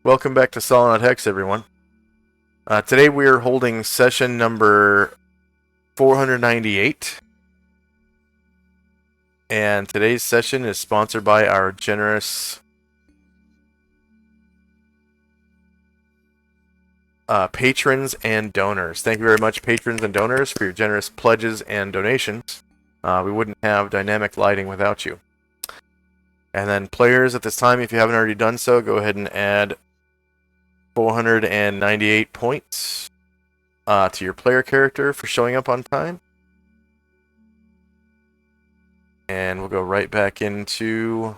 Welcome back to Solynod Hex, everyone. Today we are holding session number 498. And today's session is sponsored by our generous patrons and donors. Thank you very much, patrons and donors, for your generous pledges and donations. We wouldn't have dynamic lighting without you. And then players, at this time, if you haven't already done so, go ahead and add 498 points to your player character for showing up on time. And we'll go right back into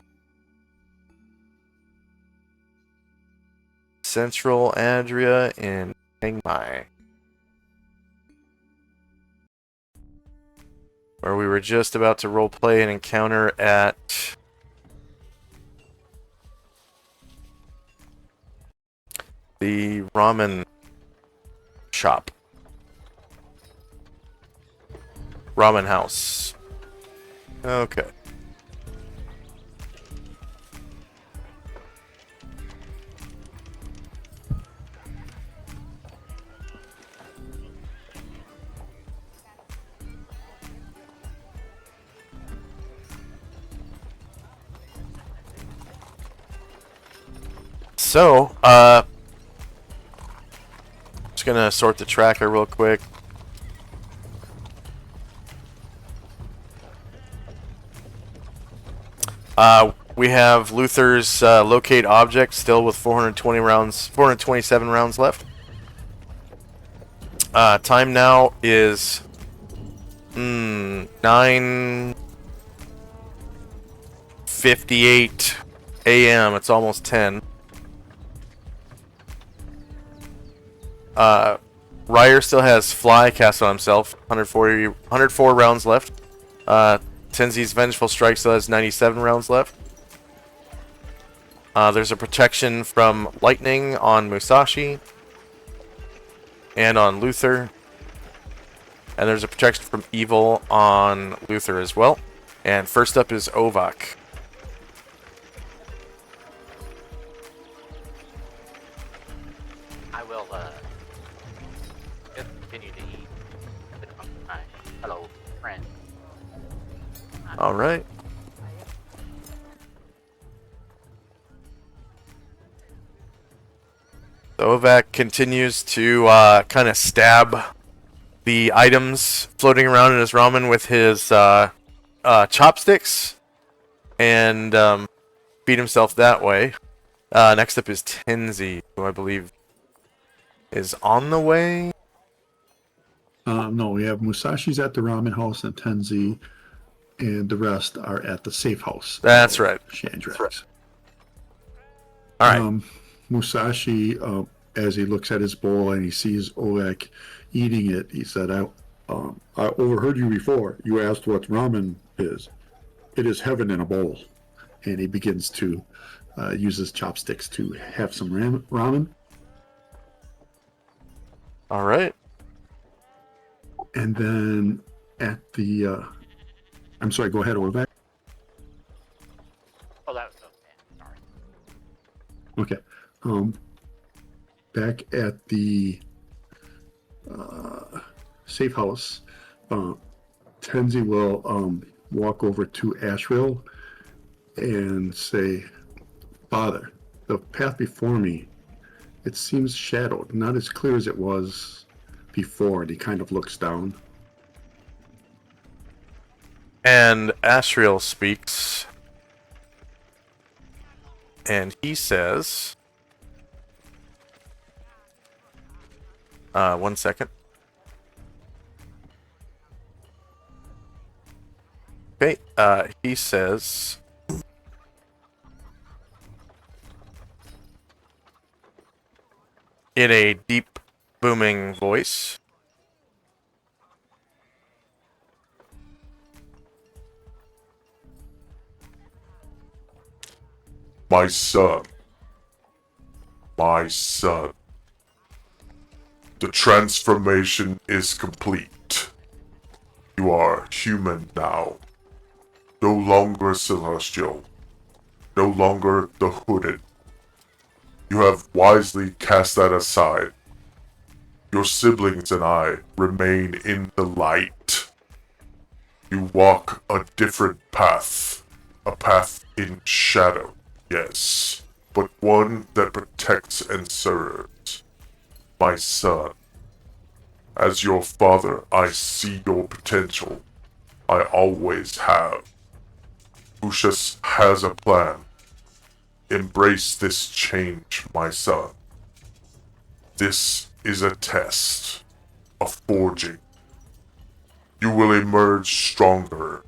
Central Adria in Chiang Mai, where we were just about to roleplay an encounter at the ramen shop. Ramen house. Okay. So, just gonna sort the tracker real quick. We have Luther's locate object still with 427 rounds left. Time now is 9:58 a.m. It's almost 10. Ryer still has fly cast on himself. 104 rounds left. Tenzi's Vengeful Strike still has 97 rounds left. There's a protection from lightning on Musashi and on Luther. And there's a protection from evil on Luther as well. And first up is Ovak. I will just continue to eat. Hello, friend. All right. So Ovak continues to kind of stab the items floating around in his ramen with his chopsticks and feed himself that way. Next up is Tenzi, who I believe is on the way. No, we have Musashi's at the ramen house and Tenzi, and the rest are at the safe house. That's right. Chandrax. All right. Musashi, as he looks at his bowl and he sees Ovak eating it, he said, I overheard you before. You asked what ramen is. It is heaven in a bowl. And he begins to use his chopsticks to have some ramen. All right. And then at the... I'm sorry, go ahead, Ovak. Oh, that was okay. Okay. Back at the safe house, Tenzi will walk over to Asheville and say, Father, the path before me, it seems shadowed, not as clear as it was before. And he kind of looks down. And Asriel speaks. And he says... one second. Okay, he says... in a deep, booming voice... My son. My son. The transformation is complete. You are human now. No longer celestial. No longer the hooded. You have wisely cast that aside. Your siblings and I remain in the light. You walk a different path. A path in shadow, yes, but one that protects and serves. My son, as your father, I see your potential. I always have. Lucius has a plan. Embrace this change, my son. This is a test, a forging. You will emerge stronger.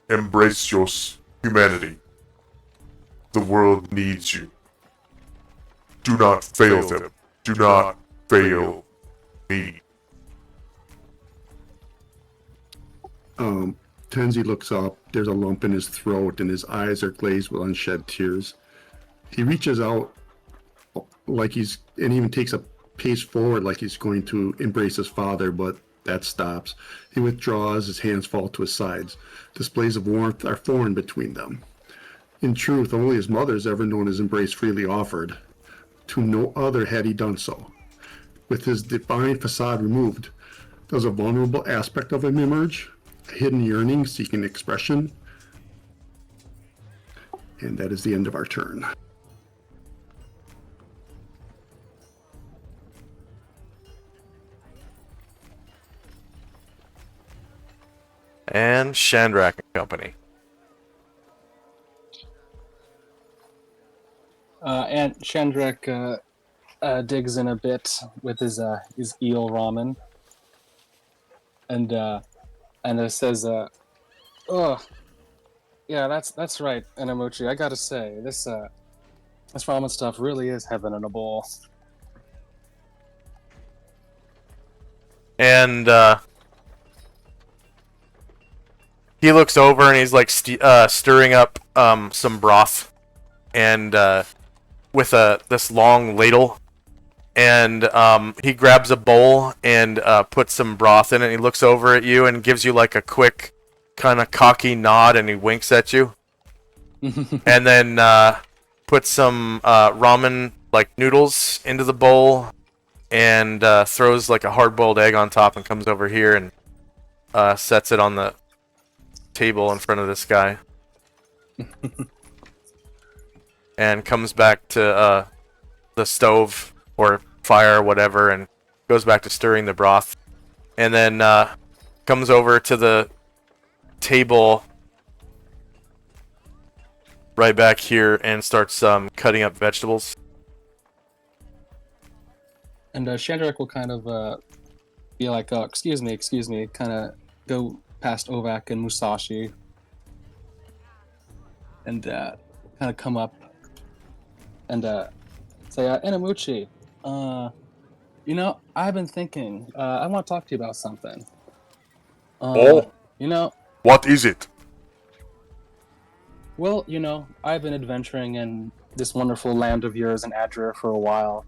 Embrace your humanity. The world needs you. Do not fail them. Do not fail me. Tenzi looks up. There's a lump in his throat, and his eyes are glazed with unshed tears. He reaches out and even takes a pace forward like he's going to embrace his father, but that stops. He withdraws, his hands fall to his sides. Displays of warmth are foreign between them. In truth, only his mother has ever known his embrace freely offered. To no other had he done so. With his divine facade removed, does a vulnerable aspect of him emerge? A hidden yearning seeking expression? And that is the end of our turn. And Shandrak and Company. And Shandrak digs in a bit with his eel ramen, and says, "Oh, yeah, that's right, Enamuchi. I gotta say, this ramen stuff really is heaven in a bowl." And he looks over and he's like stirring up some broth, and with this long ladle, and he grabs a bowl and puts some broth in it. And he looks over at you and gives you like a quick, kind of cocky nod, and he winks at you, and then puts some ramen like noodles into the bowl, and throws like a hard-boiled egg on top, and comes over here and sets it on the table in front of this guy. And comes back to the stove or fire or whatever, and goes back to stirring the broth, and then comes over to the table right back here and starts cutting up vegetables. And Shandrak will kind of be like, excuse me, kind of go past Ovak and Musashi, and kind of come up and say, Enamuchi, I've been thinking, I want to talk to you about something. Oh, what is it? Well, I've been adventuring in this wonderful land of yours in Adria for a while,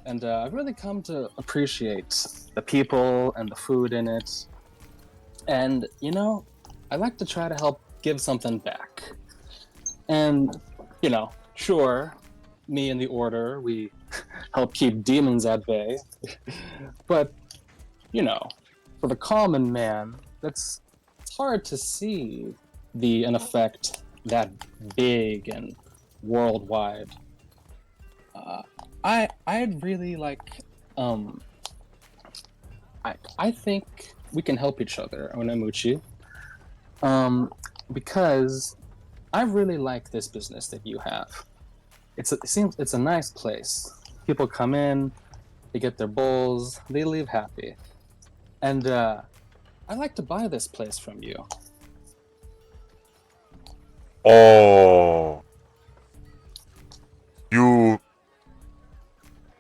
and I've really come to appreciate the people and the food in it. And, I like to try to help give something back. And, sure, me and the Order, we help keep demons at bay. But, for the common man, it's hard to see an effect that big and worldwide. I'd really like, I think we can help each other, Onamuchi, because I really like this business that you have. It seems it's a nice place. People come in, they get their bowls, they leave happy, and I'd like to buy this place from you. Oh, you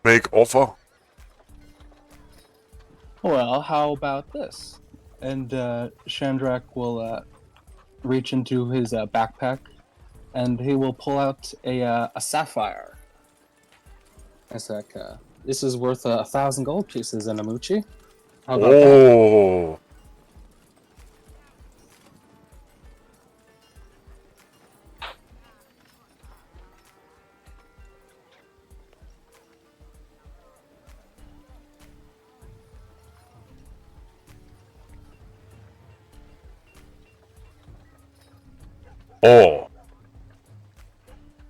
make offer? Well, how about this? And Shandrak will reach into his backpack, and he will pull out a sapphire. It's like, this is worth 1,000 gold pieces, Enamuchi. How about that? Oh, Oh,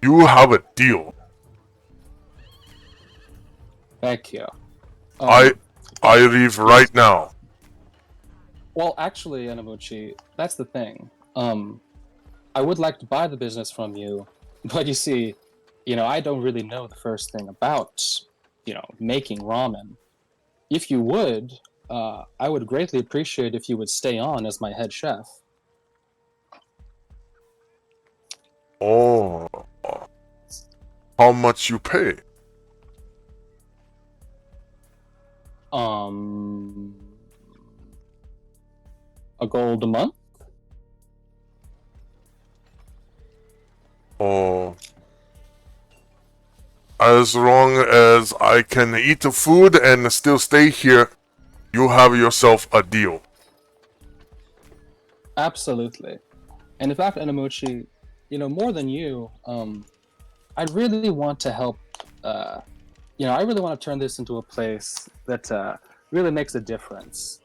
you have a deal. Thank you. I leave right now. Well, actually, Anamuchi, that's the thing. I would like to buy the business from you, but you see, I don't really know the first thing about, making ramen. If you would, I would greatly appreciate if you would stay on as my head chef. Oh, how much you pay? A gold a month? Oh, as long as I can eat the food and still stay here, you have yourself a deal. Absolutely. And in fact, Anamuchi, more than you, I really want to help. I really want to turn this into a place that really makes a difference.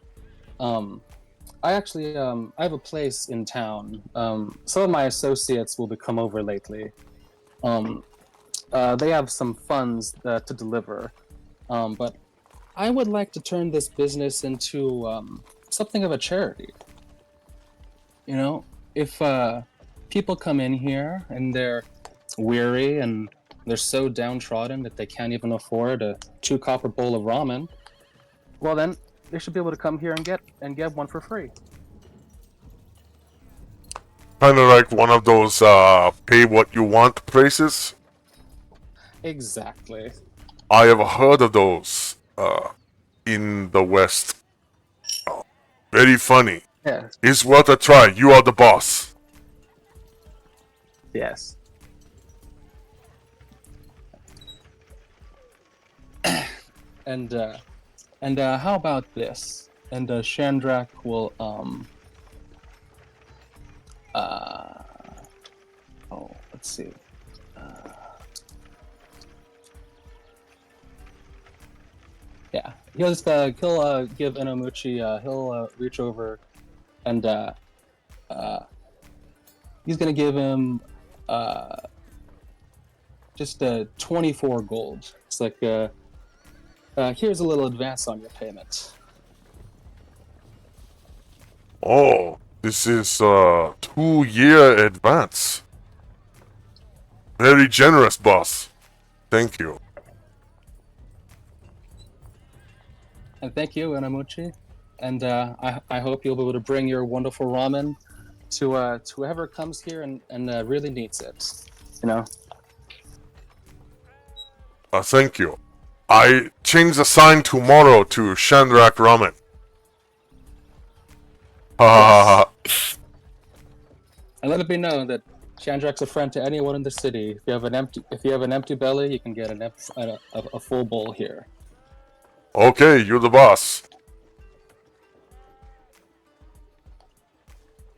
I actually, I have a place in town. Some of my associates will be come over lately. They have some funds to deliver, but I would like to turn this business into something of a charity. If people come in here and they're weary and they're so downtrodden that they can't even afford a 2 copper bowl of ramen, well then they should be able to come here and get one for free. Kind of like one of those pay what you want places. Exactly. I have heard of those in the West. Oh, very funny. Yeah. It's worth a try. You are the boss. Yes. And how about this? And Shandrak will let's see. Yeah, he'll just he'll give Inomuchi he'll reach over and he's gonna give him just 24 gold. It's like here's a little advance on your payment. Oh, this is 2-year advance. Very generous, boss. Thank you. And thank you, Inomuchi. And I hope you'll be able to bring your wonderful ramen to whoever comes here and really needs it. Thank you. I change the sign tomorrow to Shandrak Ramen. Ha ha ha. And let it be known that Shandrak's a friend to anyone in the city. If you have an empty belly, you can get a full bowl here. Okay, you're the boss.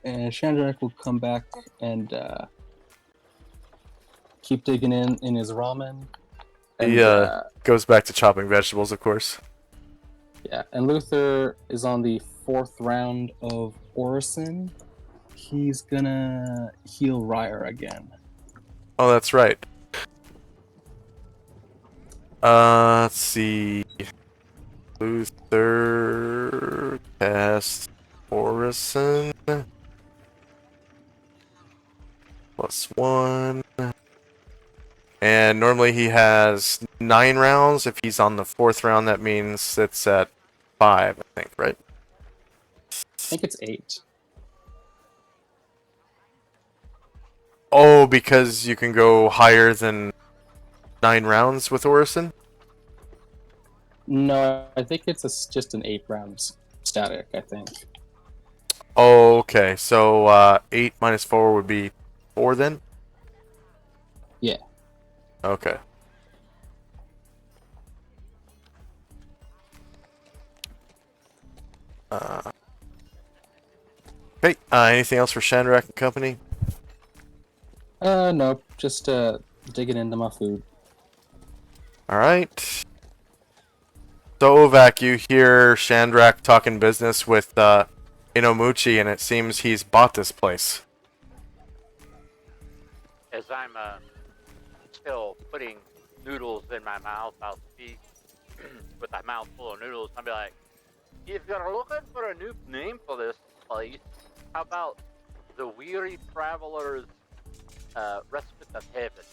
And Shandrak will come back and keep digging in his ramen. And, He goes back to chopping vegetables, of course. Yeah, and Luther is on the 4th round of Orison. He's gonna heal Ryer again. Oh, that's right. Let's see. Luther cast Orison. +1. And normally he has 9 rounds. If he's on the 4th round, that means it's at 5, I think, right? I think it's 8. Oh, because you can go higher than 9 rounds with Orison? No, I think it's just an 8 rounds static, I think. Oh, okay. So 8 minus 4 would be 4 then? Yeah. Okay. Okay, anything else for Shandrak and company? No, just digging into my food. Alright. So, Ovak, you hear Shandrak talking business with Inomuchi, and it seems he's bought this place. as I'm still putting noodles in my mouth, I'll speak with a mouthful of noodles. I'll be like, if you're looking for a new name for this place, how about the Weary Traveler's Respite of Heaven?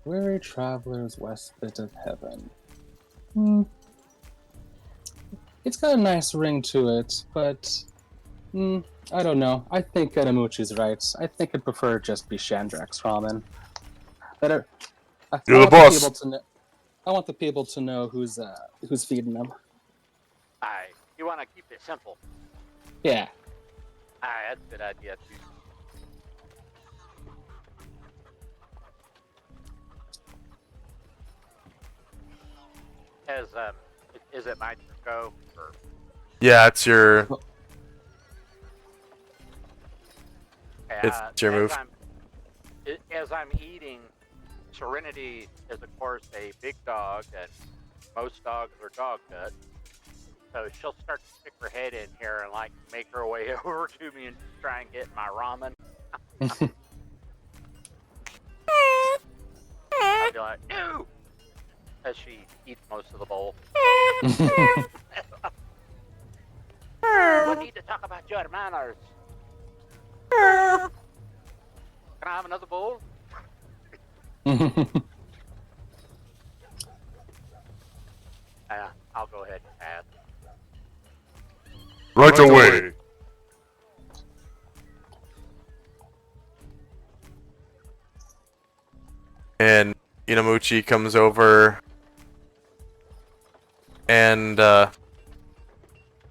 Weary Traveler's Respite of Heaven. It's got a nice ring to it, but I don't know. I think Anamuchi's right. I think I'd prefer just be Shandrak's ramen. Better. You're the boss. I want the people to know who's feeding them. Aye, you want to keep it simple. Yeah. Aye, that's a good idea too. Is it my turn to go? Or... Yeah, it's your Okay, it's your move. As I'm eating, Serenity is of course a big dog, and most dogs are dog gut. So she'll start to stick her head in here and like make her way over to me and try and get my ramen. I'll be like, ew! As she eats most of the bowl. We need to talk about your manners. Can I have another bowl? I'll go ahead and pass. Right away. And Inamuchi comes over and to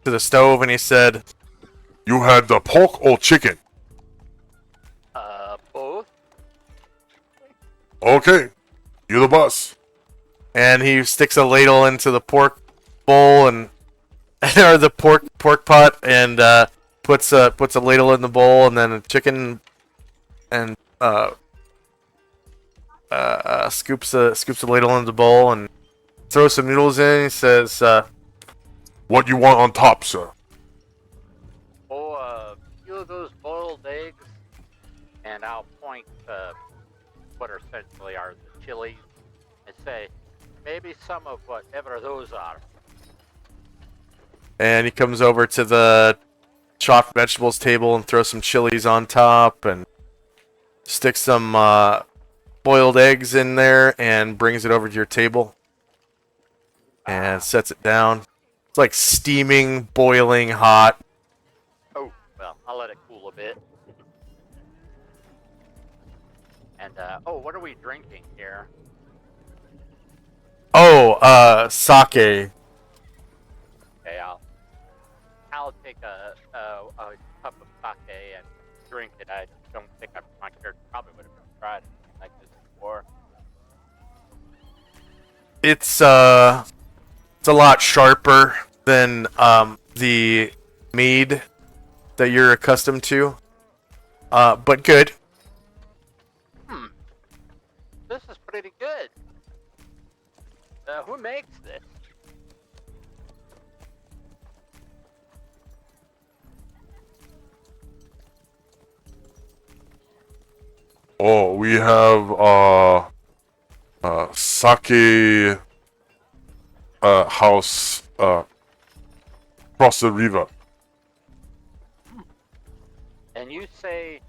the stove, and he said, You had the pork or chicken? Both? Okay. You're the boss. and he sticks a ladle into the pork bowl and or the pork pot, and puts a ladle in the bowl, and then a chicken, and scoops a ladle in the bowl and throws some noodles in. He says, What you want on top, sir? Oh, a few of those boiled eggs, and I'll point to what essentially are the chilies and say, maybe some of whatever those are. and he comes over to the chopped vegetables table and throws some chilies on top and sticks some boiled eggs in there and brings it over to your table and sets it down. It's like steaming, boiling hot. Oh, well, I'll let it cool a bit. And, what are we drinking here? Oh, sake. Okay, I'll take a cup of sake and drink it. I don't think my character probably would have tried anything like this before. It's a lot sharper than the mead that you're accustomed to. But good. This is pretty good. Who makes this? Oh, we have sake house across the river. And you say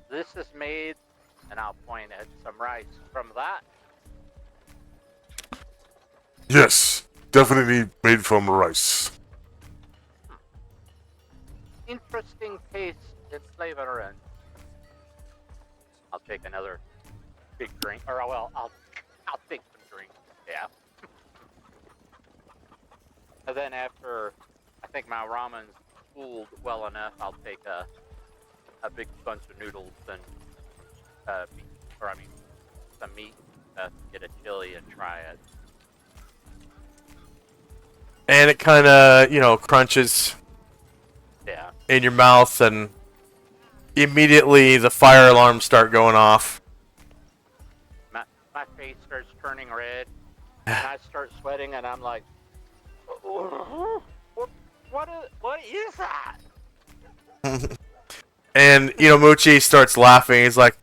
this is made, and I'll point at some rice from that. Yes, definitely made from rice. Interesting taste and flavor, and I'll take another big drink, or well, I'll take some drink. Yeah. And then after I think my ramen's cooled well enough, I'll take a big bunch of noodles and some meat, get a chili and try it. And it kind of, crunches Yeah. in your mouth, and immediately the fire alarms start going off. My face starts turning red, and I start sweating, and I'm like, what is that? And Muchi starts laughing. He's like,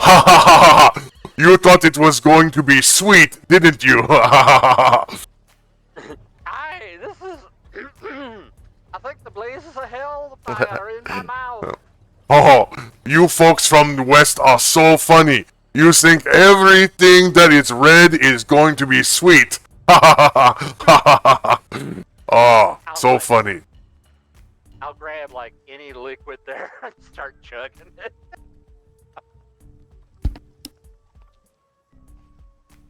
"Ha ha ha ha! You thought it was going to be sweet, didn't you?" This is. I think the blazes of hell are in my mouth. Oh, you folks from the West are so funny. You think everything that is red is going to be sweet. Ha ha ha ha ha ha. Oh, so funny. I'll grab like any liquid there and start chugging it.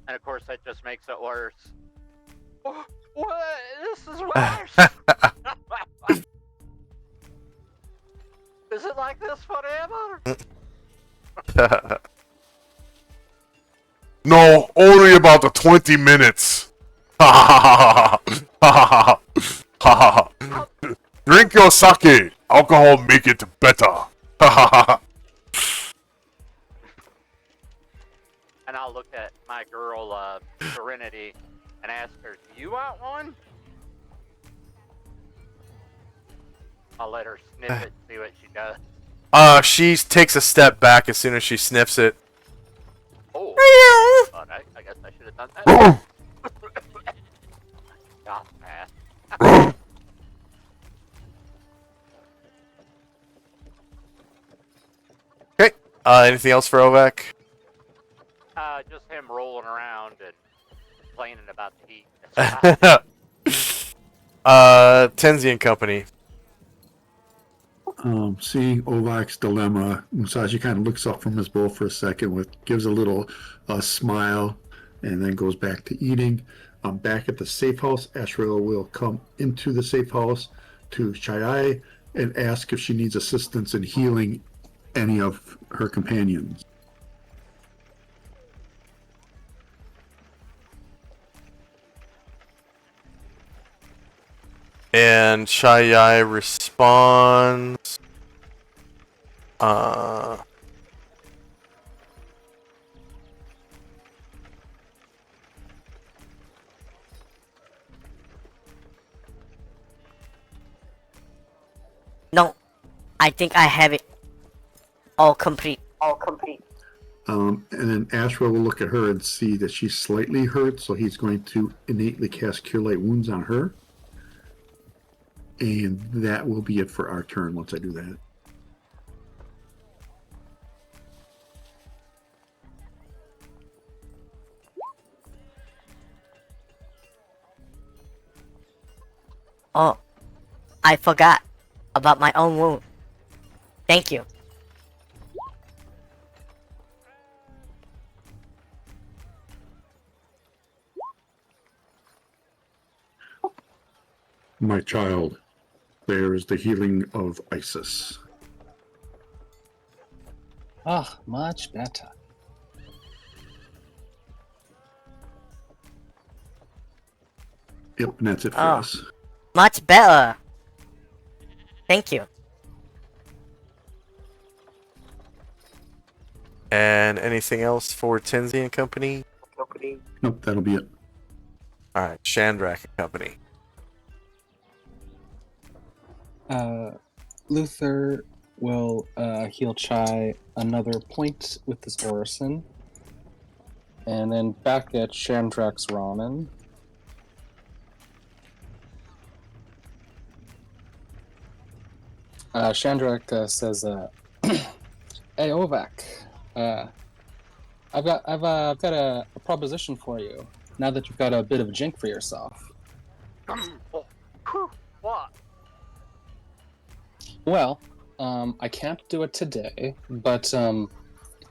And of course, that just makes it worse. What? This is worse. Is it like this forever? No, only about 20 minutes. Ha ha ha ha ha ha. Drink your sake. Alcohol make it better. Ha ha ha. And I'll look at my girl, Serenity, and ask her, "Do you want one?" I'll let her sniff it and see what she does. She takes a step back as soon as she sniffs it. Oh, I guess I should have done that. Goth pass. Okay. Anything else for Ovak? Just him rolling around and complaining about the heat. Tenzi and Company. Seeing Ovak's dilemma, Musashi kind of looks up from his bowl for a second, gives a little smile, and then goes back to eating. Back at the safe house, Ashrael will come into the safe house to Chai and ask if she needs assistance in healing any of her companions. And Chai responds. No, I think I have it all complete. And then Ashrael will look at her and see that she's slightly hurt, so he's going to innately cast Cure Light Wounds on her. And that will be it for our turn once I do that. Oh, I forgot about my own wound. Thank you. My child, there is the healing of Isis. Ah, much better. Yep, and that's it for Oh. us. Much better. Thank you. And anything else for Tenzi and Company? Nope, that'll be it. Alright, Shandrak and Company. Luther will heal Chai another point with his Orison. And then back at Chandrak's Ramen. Chandrak says, "Hey Ovak, I've got a proposition for you. Now that you've got a bit of a jink for yourself." What? Well, I can't do it today, but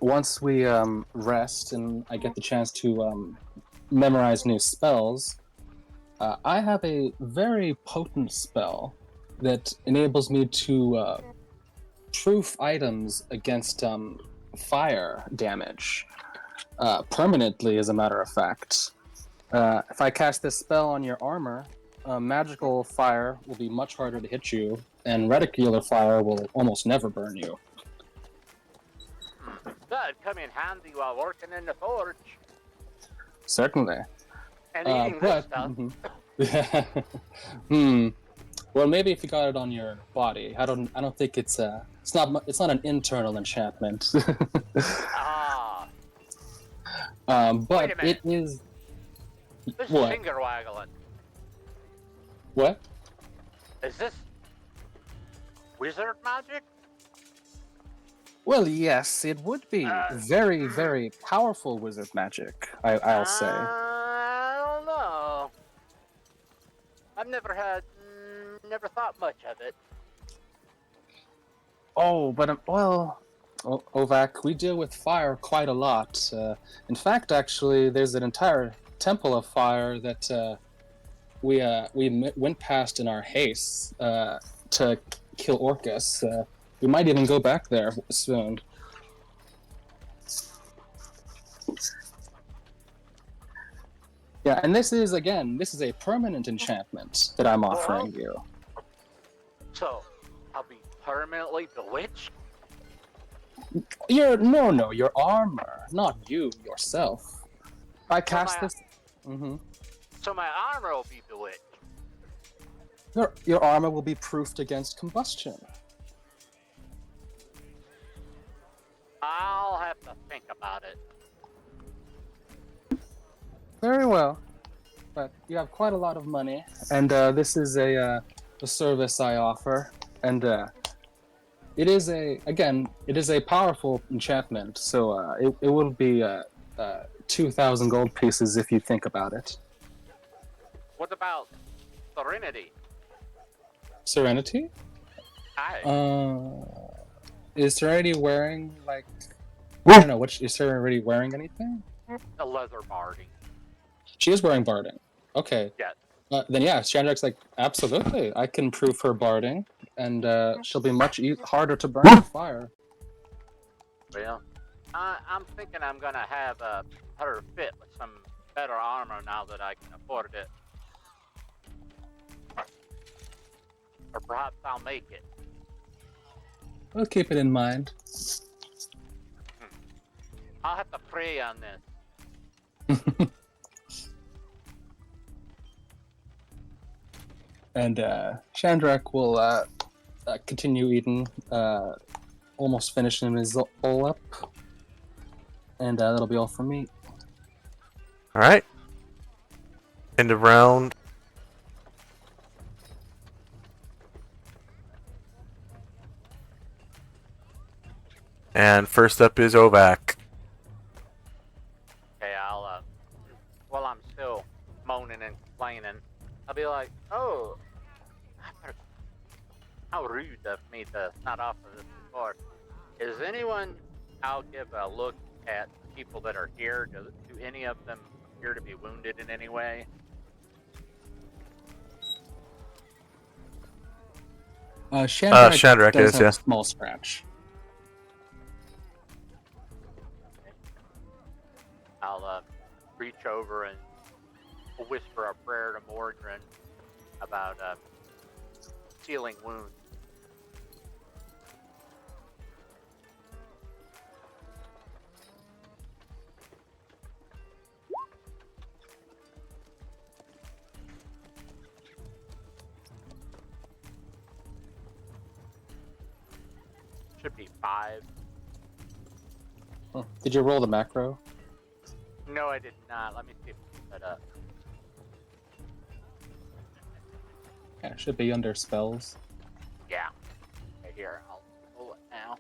once we rest and I get the chance to memorize new spells, I have a very potent spell that enables me to proof items against fire damage permanently, as a matter of fact. If I cast this spell on your armor, magical fire will be much harder to hit you, and reticular fire will almost never burn you. That'd come in handy while working in the forge. Certainly. And eating this stuff. Well, maybe if you got it on your body. I don't think it's not an internal enchantment. Ah, But Wait a it minute. is this What? finger waggling. what? Is this wizard magic? Well, yes, it would be very, very powerful wizard magic. I'll say. I don't know. I've never thought much of it. Oh, but well, Ovak, we deal with fire quite a lot. In fact, actually, there's an entire temple of fire that we went past in our haste to kill Orcus. We might even go back there soon. Yeah, and this is a permanent enchantment that I'm offering you. So, I'll be permanently bewitched? Your armor, not you yourself. I cast this. So my armor will be bewitched. Your armor will be proofed against combustion. I'll have to think about it. Very well, but you have quite a lot of money, and this is a service I offer, and it is a powerful enchantment. So it will be 2,000 gold pieces if you think about it. What about Serenity? Serenity? Aye. Is Serenity wearing like? I don't know. Is Serenity wearing anything? A leather barding. She is wearing barding. Okay. Yes. Then yeah, Chandrak's like, absolutely. I can prove her barding, and she'll be much harder to burn with fire. Well, I'm thinking I'm gonna have her fit with some better armor now that I can afford it. Or perhaps I'll make it. We'll keep it in mind. I'll have to pray on this. And Chandrak will continue eating, almost finishing his all up. And that'll be all from me. Alright. End of round. And first up is Ovak. Okay, I'll while I'm still moaning and complaining, I'll be like, oh, how rude of me to not offer this before. Is anyone, I'll give a look at people that are here. Do any of them appear to be wounded in any way? Chandrak is, have yeah. a small scratch. I'll reach over and whisper a prayer to Mordrin about healing wounds. Should be 5. Oh, did you roll the macro? No, I did not. Let me see if it's set up. Yeah, it should be under spells. Yeah. Right here. I'll pull it now.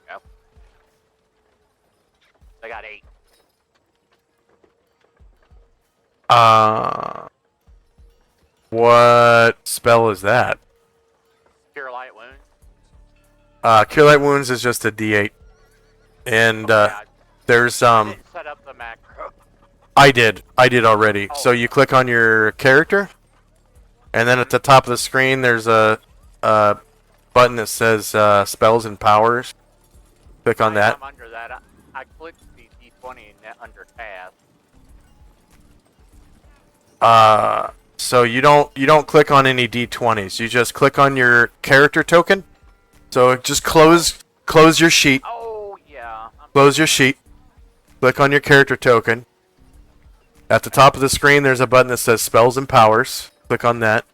Yep. I got 8. What spell is that? Cure light wounds. Cure Light Wounds is just a D8. And there's I didn't set up the macro. I did already. Oh. So you click on your character, and then at the top of the screen there's a button that says spells and powers. Click on that. I'm under that. I clicked the D20 under task. So you don't click on any D20s. You just click on your character token. So just close your sheet. Oh yeah. Close your sheet. Click on your character token. At the top of the screen, there's a button that says Spells and Powers. Click on that.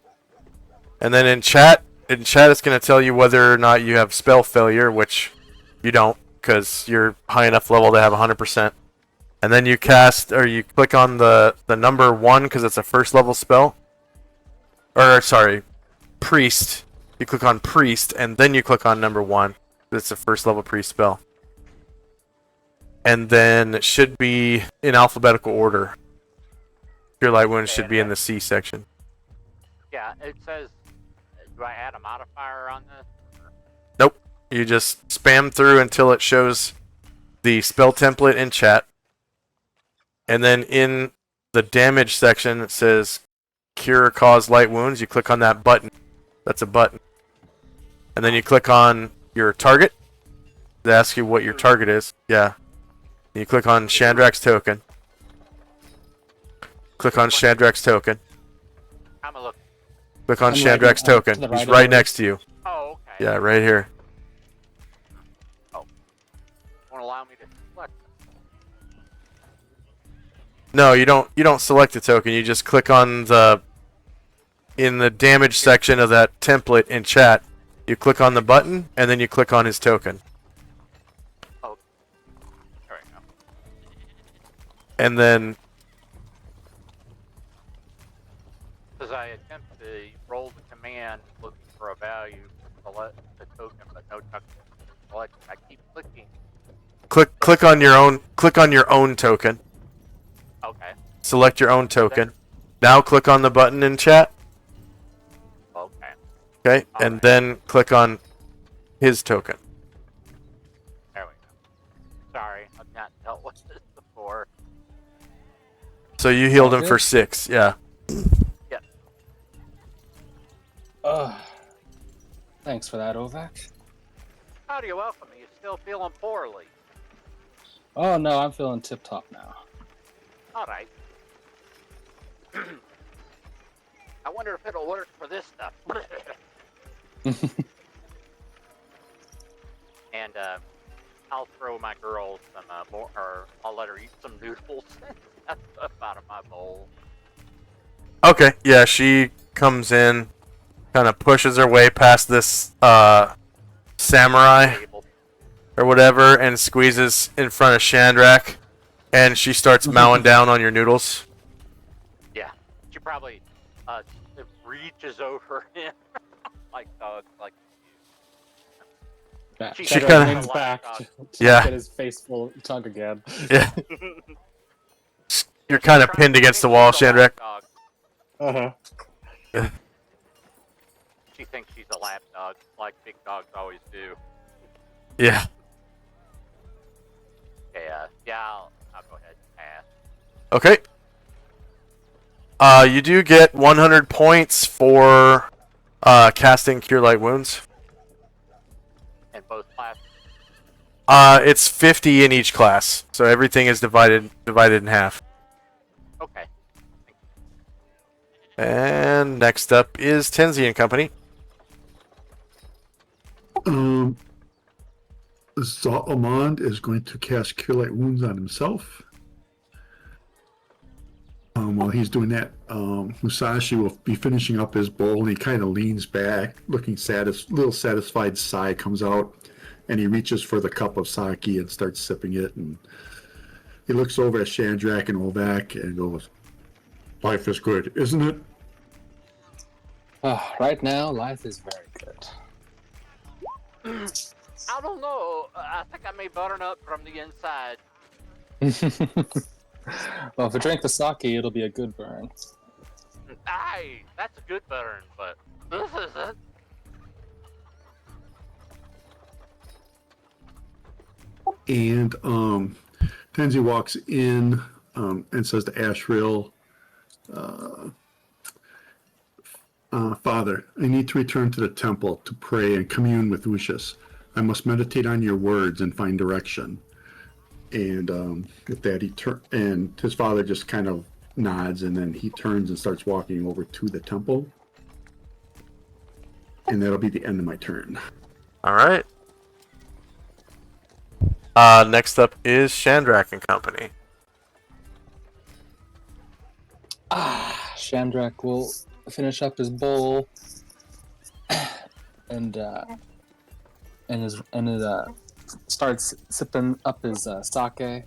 And then in chat, it's going to tell you whether or not you have spell failure, which you don't, because you're high enough level to have 100%. And then you cast, or you click on the number 1, because it's a first level spell. Or, sorry, Priest. You click on Priest, and then you click on number 1. It's a first level priest spell. And then it should be in alphabetical order. Your light wounds should be in the C section. Yeah, it says, do I add a modifier on this? Nope. You just spam through until it shows the spell template in chat. And then in the damage section, it says Cure or Cause Light Wounds. You click on that button. That's a button. And then you click on your target. They ask you what your target is. Yeah. You click on Shandrak's token. Click on Shandrak's token. I'm a look. Click on I'm Shandrak's right, token. to the He's right right of it. next to you. Oh, okay. Yeah, right here. Won't allow me to select them. No, you don't select the token. You just click on in the damage section of that template in chat. You click on the button and then you click on his token. Oh, there we go. And then As I attempt to roll the command looking for a value, select the token, but no token selected. I keep clicking. click on your own token. Okay. Select your own token. Now click on the button in chat. Okay. Okay? And then click on his token. There we go. Sorry, I've not dealt with this before. So you healed him Okay. for 6. Yeah. Yep. Thanks for that, Ovak. How do you welcome me? You still feeling poorly? Oh no, I'm feeling tip-top now. All right. I wonder if it'll work for this stuff. And I'll throw my girl some more, or I'll let her eat some noodles. That's stuff out of my bowl. Okay. Yeah, she comes in, kind of pushes her way past this samurai Table. or whatever and squeezes in front of Shandrak, and she starts mowing down on your noodles. Yeah, she probably reaches over him like dogs, like Yeah, She Shadow kinda- leans back to Yeah. get his face full of tongue again. Yeah. You're kind of pinned against the wall, Shandrak. Dog. Uh-huh. She thinks she's a lap dog, like big dogs always do. Yeah. Okay, yeah, I'll go ahead and pass. Okay. You do get 100 points for casting Cure Light Wounds. In both classes. It's 50 in each class, so everything is divided in half. Okay. And next up is Tenzi and Company. Zalmond is going to cast Cure Light Wounds on himself. While he's doing that, Musashi will be finishing up his bowl, and he kind of leans back, looking little satisfied sigh comes out, and he reaches for the cup of sake and starts sipping it, and he looks over at Shandrak and Ovak and goes, "Life is good, isn't it?" Right now, life is very good. I don't know. I think I may burn up from the inside. Well, if we drink the sake, it'll be a good burn. Aye, that's a good burn, but this isn't. And Tenzi walks in and says to Ashril, "Father, I need to return to the temple to pray and commune with Lucius. I must meditate on your words and find direction." And with that, and his father just kind of nods, and then he turns and starts walking over to the temple. And that'll be the end of my turn. All right. Next up is Shandrak and Company. Shandrak will finish up his bowl and starts sipping up his sake.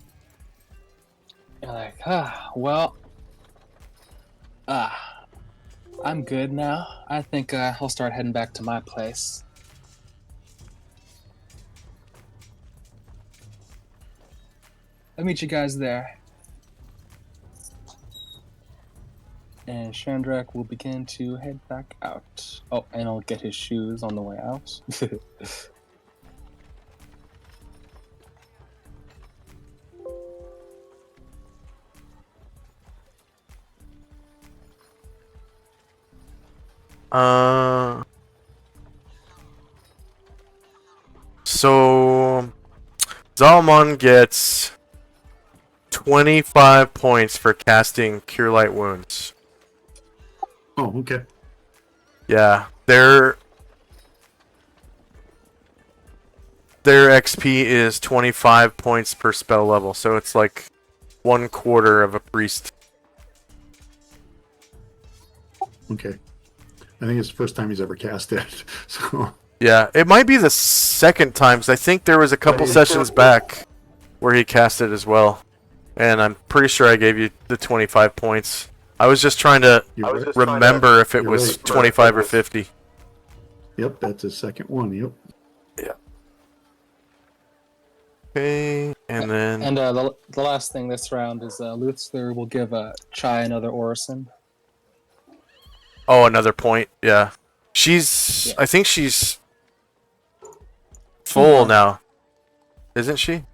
You're like, I'm good now. I think I'll start heading back to my place. I'll meet you guys there. And Shandrak will begin to head back out. Oh, and I'll get his shoes on the way out. So Zalman gets 25 points for casting Cure Light Wounds. Oh, okay. Yeah, their XP is 25 points per spell level, so it's like 1/4 of a priest. Okay. I think it's the first time he's ever cast it. So Yeah, it might be the second time, 'cause I think there was a couple sessions back where he cast it as well. And I'm pretty sure I gave you the 25 points. I was just trying to remember if it You're was right. 25 or 50. yep, that's his second one. Yep. Yeah. Okay, and then... And the last thing this round is Luthster will give Chai another Orison. Oh, another point. Yeah. She's... Yeah. I think she's... full now. Isn't she?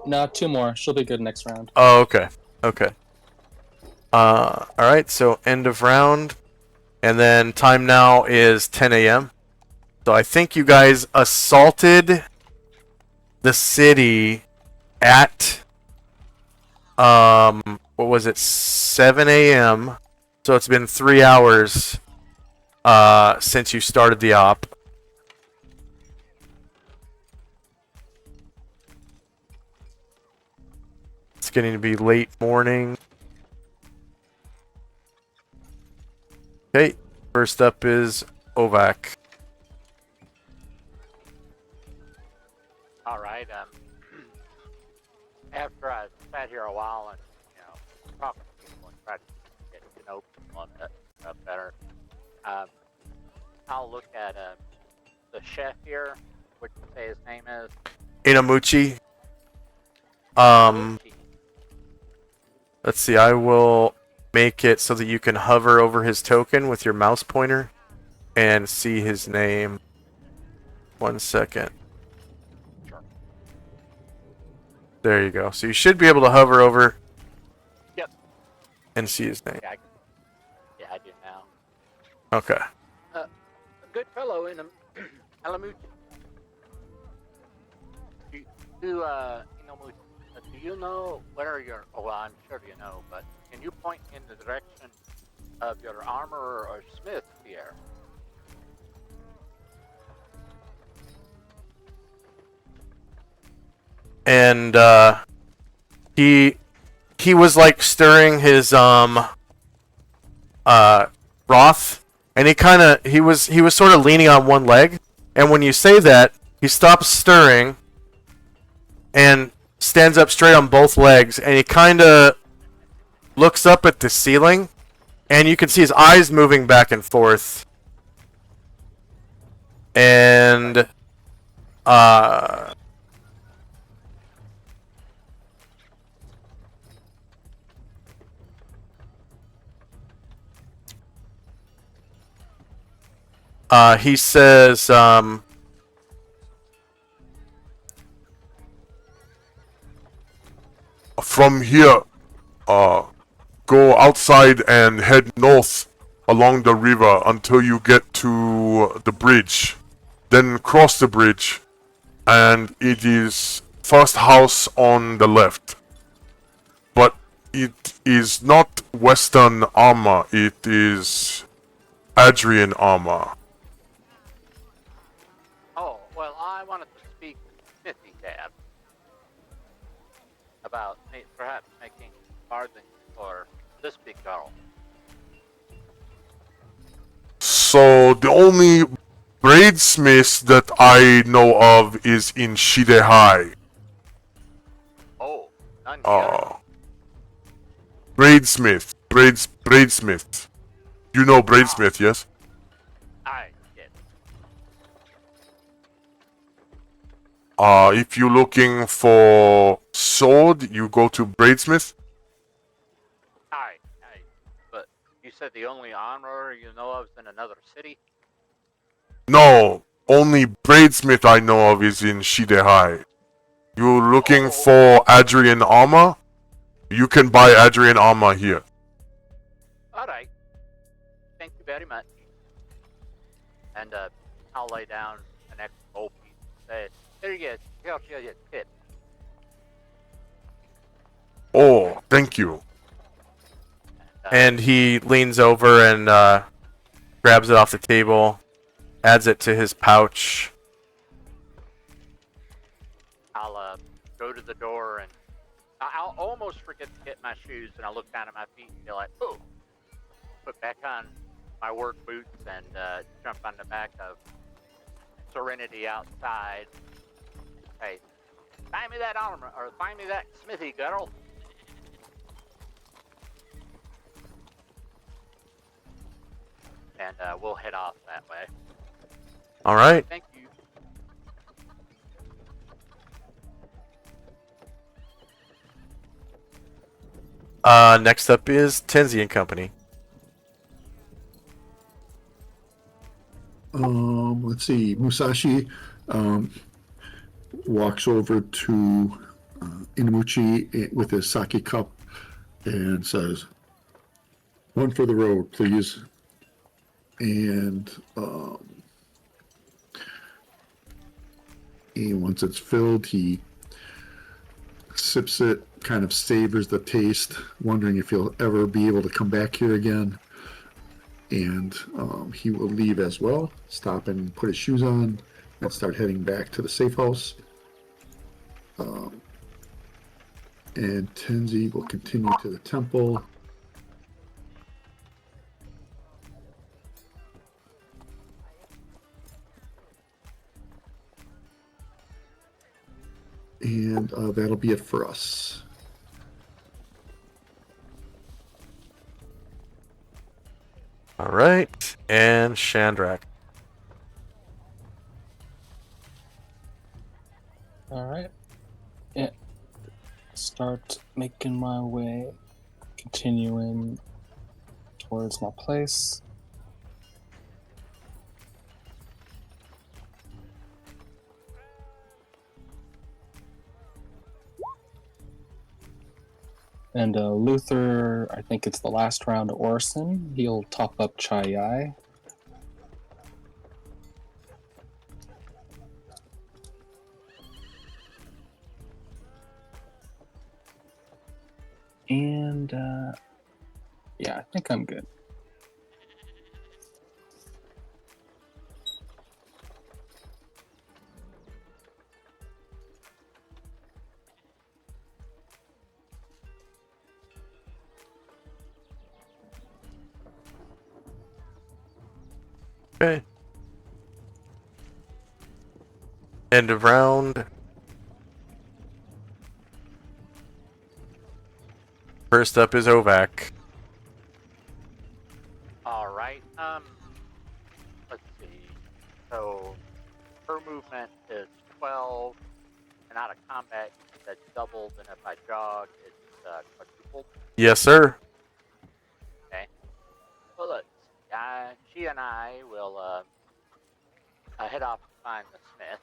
No, 2 more. She'll be good next round. Oh, okay. Okay. Alright, so end of round. And then time now is 10 a.m. So I think you guys assaulted the city at... what was it? 7 a.m. So it's been 3 hours since you started the op. It's getting to be late morning. Okay, first up is Ovak. All right. After I sat here a while and talked to people and tried to get to know people a bit better, I'll look at the chef here. What you say his name is? Inamuchi. Let's see, I will make it so that you can hover over his token with your mouse pointer and see his name. 1 second. Sure. There you go. So you should be able to hover over. Yep. And see his name. Yeah, I do now. Okay. A good fellow in Alamuchi. Do you know where your? Oh, well, I'm sure you know, but can you point in the direction of your armorer or smith here? And he was like stirring his broth, and he was sort of leaning on one leg, and when you say that, he stops stirring and stands up straight on both legs, and he kind of looks up at the ceiling, and you can see his eyes moving back and forth. And he says, From here, go outside and head north along the river until you get to the bridge. Then cross the bridge, and it is first house on the left. But it is not Western armor, it is Adrian armor. Oh, well, I wanted to speak to Smithy Dad about perhaps making farthing for this big girl? So the only bradesmith that I know of is in Shidehai. Oh, none here. Bradesmith. You know bradesmith, yes? I get. If you're looking for sword, you go to bradesmith. Aye. But you said the only armorer you know of is in another city? No, only bradesmith I know of is in Shidehai. You looking Oh. for Adrian armor? You can buy Adrian armor here. Alright. Thank you very much. And I'll lay down an extra gold piece and say, here you go. Here's your tip. Oh, thank you. And he leans over and grabs it off the table, adds it to his pouch. I'll go to the door and I'll almost forget to get my shoes, and I'll look down at my feet and be like, oh, put back on my work boots and jump on the back of Serenity outside. Hey, find me that armor, or find me that smithy, girl. And we'll head off that way. All right. Thank you. Next up is Tenzi and Company. Let's see. Musashi walks over to Inamuchi with his sake cup and says, "One for the road, please." And once it's filled, he sips it, kind of savors the taste, wondering if he'll ever be able to come back here again. And he will leave as well, stop and put his shoes on, and start heading back to the safe house. And Tenzi will continue to the temple. And that'll be it for us. All right. And Shandrak. Alright. Yeah. Start making my way, continuing towards my place. And Luther, I think it's the last round of Orson. He'll top up Chai Yai. And yeah, I think I'm good. Okay. End of round. First up is Ovak. All right. Let's see. So her movement is 12, and out of combat that's doubled, and if I jog, it's quadrupled. Yes, sir. Okay. Well, look, she and I will head off to find the smith.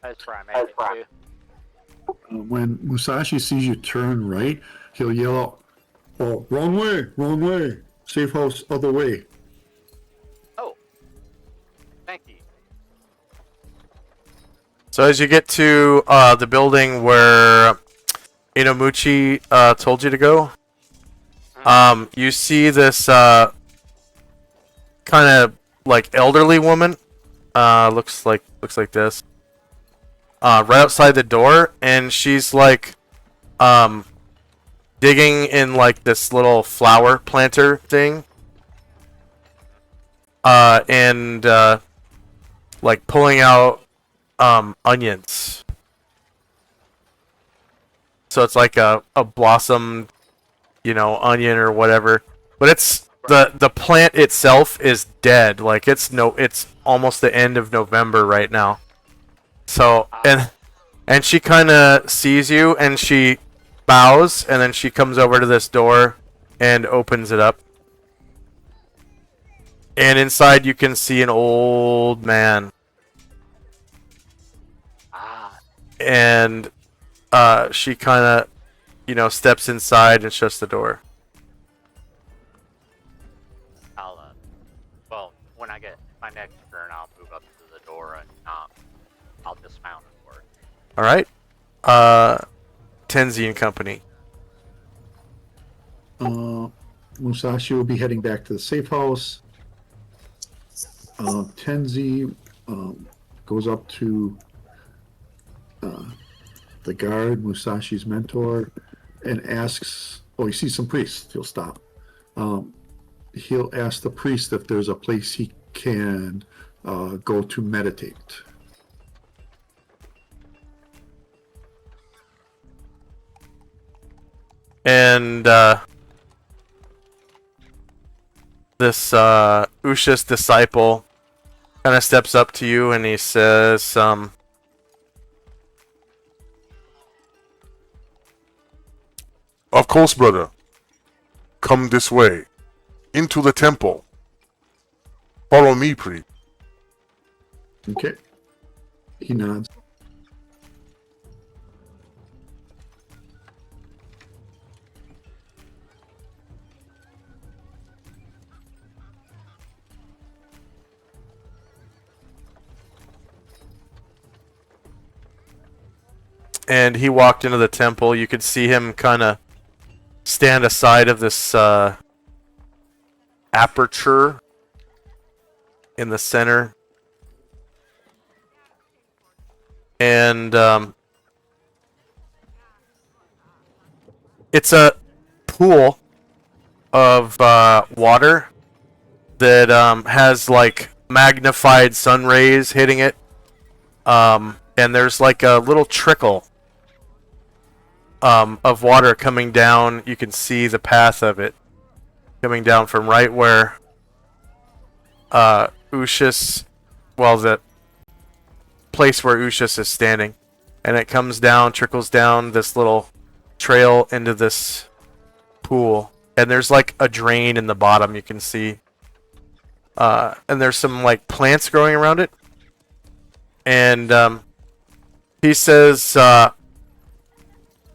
That's where I make it to. When Musashi sees you turn right, he'll yell out, "Oh, wrong way! Safe house, other way." Oh, thank you. So as you get to the building where Inomuchi told you to go, you see this kind of like elderly woman. Looks like this. Right outside the door, and she's like digging in like this little flower planter thing. And like pulling out onions. So it's like a blossomed, onion or whatever. But it's the plant itself is dead. Like it's almost the end of November right now. So and she kind of sees you and she bows and then she comes over to this door and opens it up. And inside you can see an old man. And she kind of, steps inside and shuts the door. Well, when I get my next turn, I'll move up to the door and I'll dismount for it. All right. Tenzi and company. Musashi will be heading back to the safe house. Tenzi goes up to the guard, Musashi's mentor, and asks, he sees some priests. He'll stop. He'll ask the priest if there's a place he can go to meditate. And this Usha's disciple kind of steps up to you and he says, Of course, brother. Come this way. Into the temple. Follow me, priest. Okay. He nods. and he walked into the temple. You could see him kind of stand aside of this aperture in the center. And it's a pool of water that has like magnified sun rays hitting it. And there's like a little trickle of water coming down. You can see the path of it coming down from right where Ushis, well, the place where Ushis is standing. And it comes down, trickles down this little trail into this pool. And there's like a drain in the bottom you can see. And there's some like plants growing around it. And he says,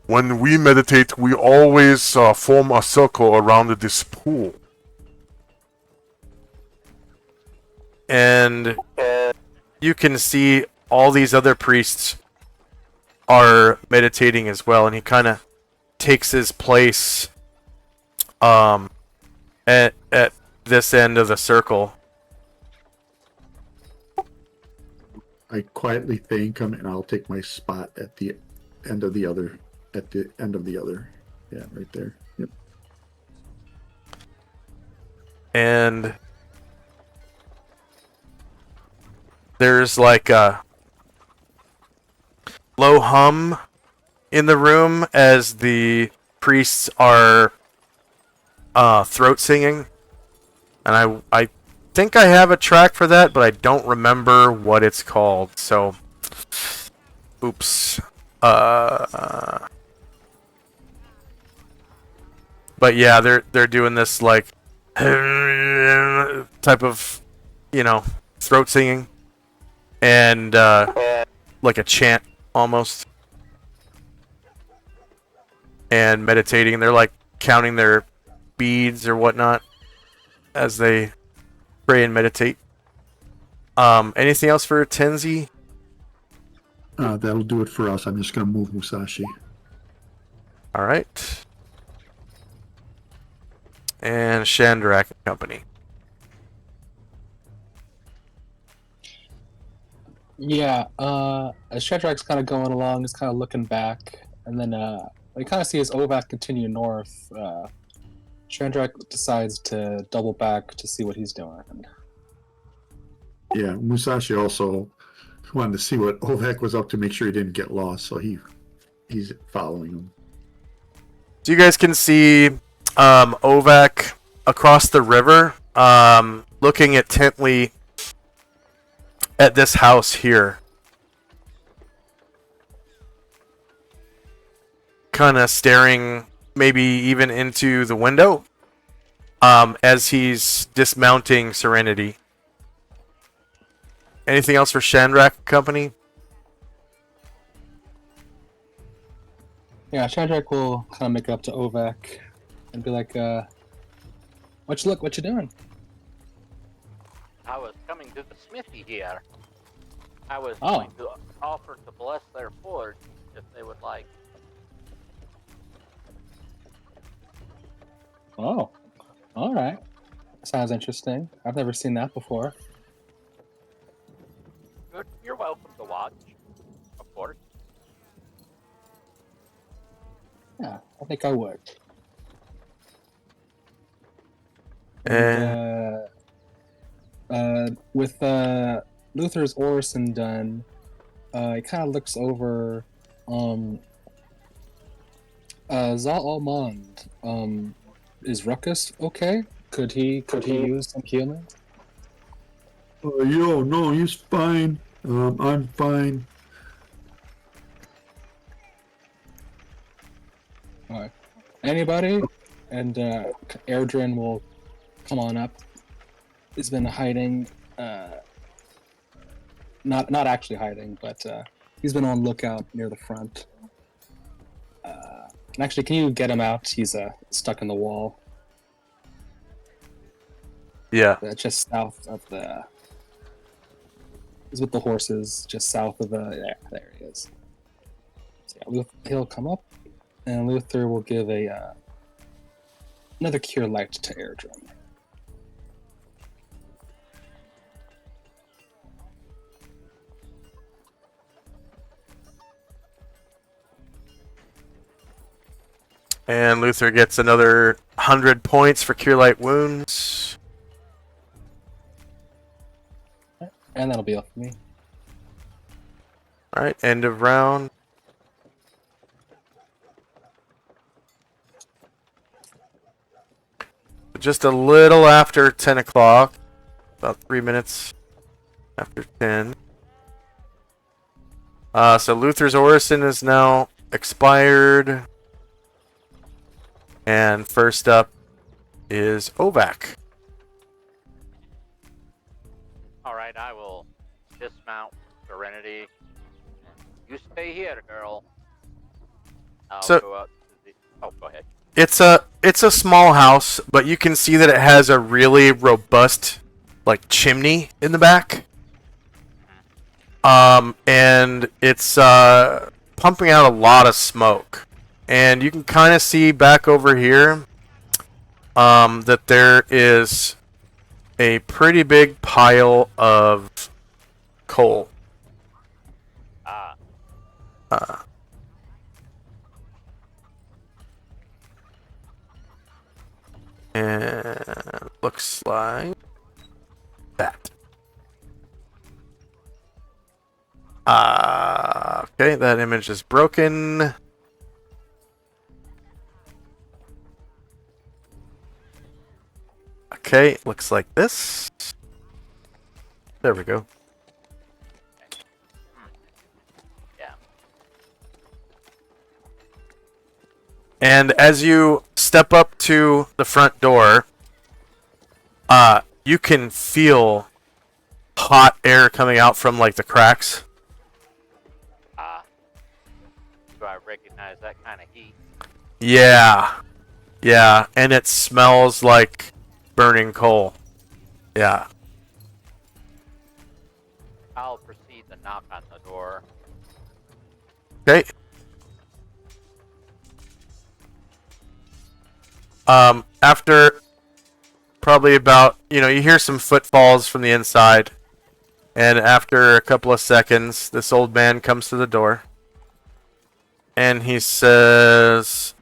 when we meditate, we always form a circle around this pool. And you can see all these other priests are meditating as well. And he kind of takes his place at this end of the circle. I quietly thank him, and I'll take my spot at the end of the other. At the end of the other. Yeah, right there. Yep. And there's like a low hum in the room as the priests are throat singing. And I think I have a track for that, but I don't remember what it's called. So, oops. But yeah, they're doing this like type of, throat singing, and like a chant almost, and meditating. They're like counting their beads or whatnot as they pray and meditate. Anything else for Tenzi? That'll do it for us. I'm just going to move Musashi. All right. And Shandrak and Company. Yeah, as Shedrak's kind of going along, he's kind of looking back, and then we kind of see as Ovac continue north, Shedrak decides to double back to see what he's doing. Yeah, Musashi also wanted to see what Ovek was up to, make sure he didn't get lost, so he's following him. So you guys can see Ovac across the river, looking intently at this house here. Kind of staring maybe even into the window as he's dismounting Serenity. Anything else for Shandrak Company? Yeah, Shedrak will kind of make up to Ovac and be like, what you doing? I was coming to the smithy here. I was Oh. going to offer to bless their forge if they would like. Oh, all right. Sounds interesting. I've never seen that before. Good. You're welcome to watch, of course. Yeah, I think I would. And With Luther's Orison done, he kind of looks over Zal Almond. Is Ruckus okay? Could he use some healing? No, he's fine. I'm fine. Alright. Anybody? And Airdrin will come on up. He's been hiding, not actually hiding, but he's been on lookout near the front. And actually, can you get him out? He's stuck in the wall. yeah. Just south of the. He's with the horses, just south of the. There he is. So yeah, he'll come up, and Luther will give another cure light to Airdrin. And Luther gets another 100 points for Cure Light Wounds. And that'll be all for me. Alright, end of round. Just a little after 10 o'clock. About 3 minutes after 10. So Luther's Orison is now expired. And first up is Ovac. Alright, I will dismount Serenity. You stay here, girl. I'll So- go out to the... Oh, go ahead. It's a small house, but you can see that it has a really robust like chimney in the back. And it's pumping out a lot of smoke. And you can kind of see back over here that there is a pretty big pile of coal. And looks like that. Okay, that image is broken. Okay, looks like this. There we go. Yeah. And as you step up to the front door, you can feel hot air coming out from like the cracks. recognize that kind of heat. Yeah. Yeah, and it smells like burning coal. Yeah. I'll proceed to knock on the door. Okay. After probably about, you hear some footfalls from the inside. And after a couple of seconds, this old man comes to the door. And he says,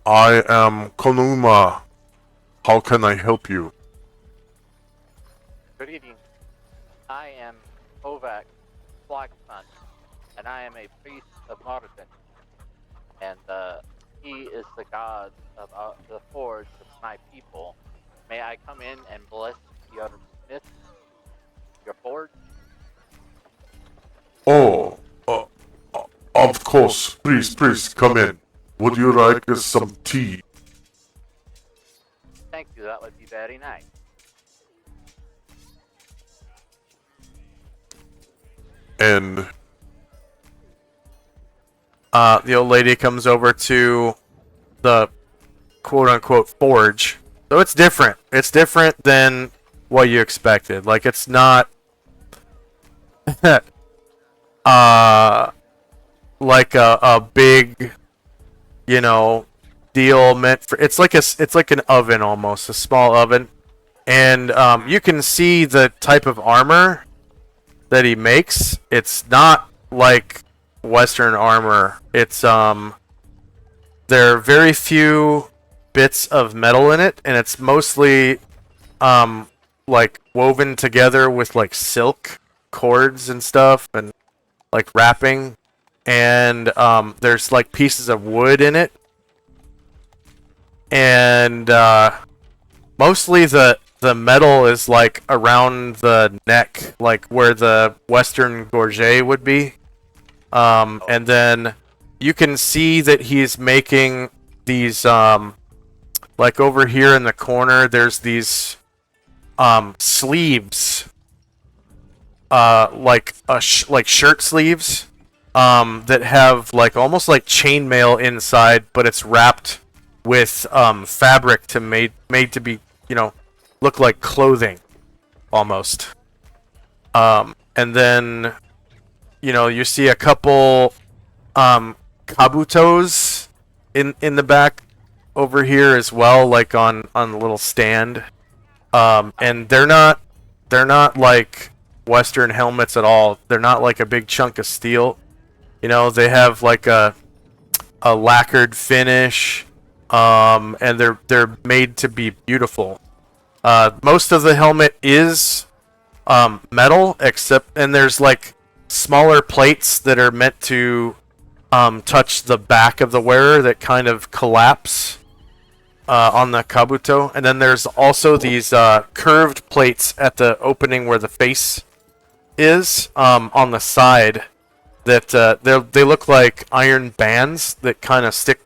I am Konuma. How can I help you? Good evening. I am Kovac Blackson, and I am a priest of Martin. And he is the god of the forge of my people. May I come in and bless your smith, your forge? Oh, of course. Please, come in. Would you like some tea? Thank you, that would be very nice. And the old lady comes over to the quote-unquote forge. So it's different. It's different than what you expected. Like, it's not like a big, deal meant for. It's like an oven almost, a small oven, and you can see the type of armor that he makes. It's not like Western armor. It's there are very few bits of metal in it, and it's mostly like woven together with like silk cords and stuff, and like wrapping, and there's like pieces of wood in it, and mostly the metal is like around the neck, like where the Western gorget would be, and then you can see that he's making these like over here in the corner there's these sleeves, like like shirt sleeves, that have like almost like chainmail inside, but it's wrapped with fabric to made to be, look like clothing almost. And then you see a couple kabutos in the back over here as well, like on the little stand. And they're not like Western helmets at all. They're not like a big chunk of steel. They have like a lacquered finish, and they're made to be beautiful. Most of the helmet is metal, and there's like smaller plates that are meant to touch the back of the wearer that kind of collapse on the kabuto, and then there's also these curved plates at the opening where the face is, on the side, that they look like iron bands that kind of stick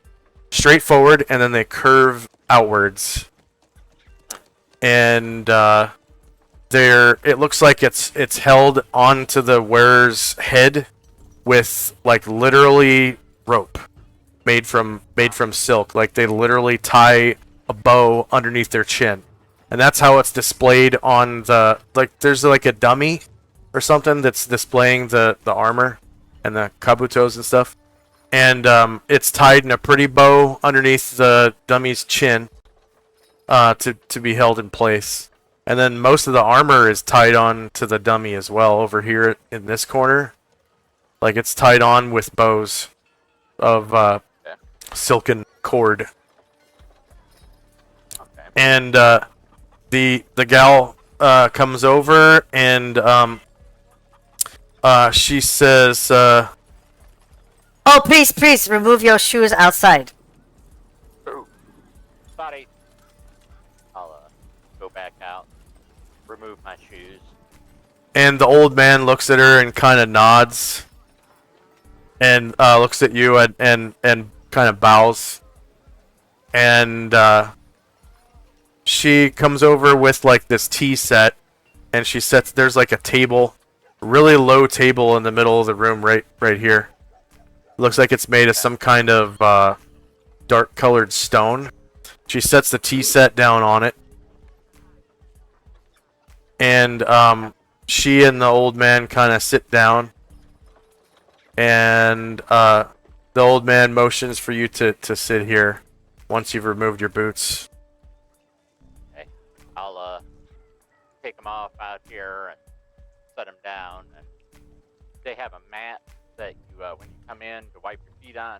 straight forward and then they curve outwards, and it looks like it's held onto the wearer's head with like literally rope made from silk. Like they literally tie a bow underneath their chin, and that's how it's displayed on the, like, there's like a dummy or something that's displaying the armor and the kabutos and stuff, and it's tied in a pretty bow underneath the dummy's chin, to be held in place. And then most of the armor is tied on to the dummy as well over here in this corner. Like it's tied on with bows of silken cord. Okay. And the gal comes over, and she says, Oh, please, remove your shoes outside. Ooh. Sorry. I'll go back out, remove my shoes. and the old man looks at her and kind of nods, and looks at you and kind of bows, and she comes over with like this tea set, and she sets. There's like a table, really low table in the middle of the room, right here. Looks like it's made of some kind of dark colored stone. She sets the tea set down on it, and she and the old man kind of sit down, and the old man motions for you to sit here once you've removed your boots. Okay. I'll take them off out here and set them down. And they have a mat that you, when you come in, to wipe your feet on.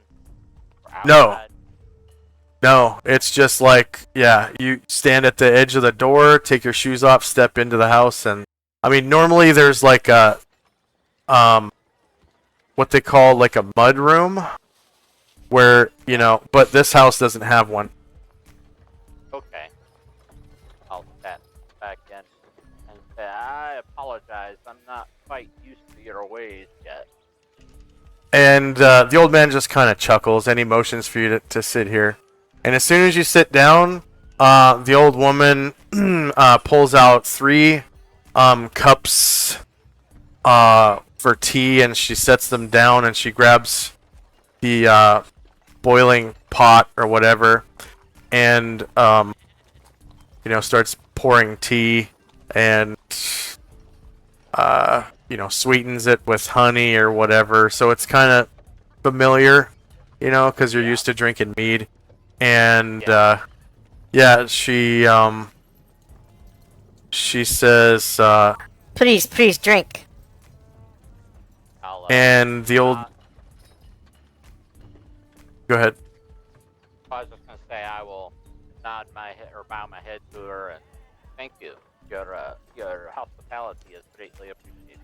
No, it's just like, yeah, you stand at the edge of the door, take your shoes off, step into the house, and I mean, normally there's like a what they call like a mud room where, you know, but this house doesn't have one. Okay. I'll step back in and say, I apologize, I'm not quite used to your ways yet. And the old man just kind of chuckles and he motions for you to sit here. And as soon as you sit down, the old woman pulls out 3 cups for tea, and she sets them down, and she grabs the boiling pot or whatever, and you know, starts pouring tea, and you know, sweetens it with honey or whatever. So it's kind of familiar, you know, because you're used to drinking mead. And yeah, she says, Please drink. I'll, and the old. Go ahead. I was just gonna say I will nod my head or bow my head to her and thank you. Your hospitality is greatly appreciated.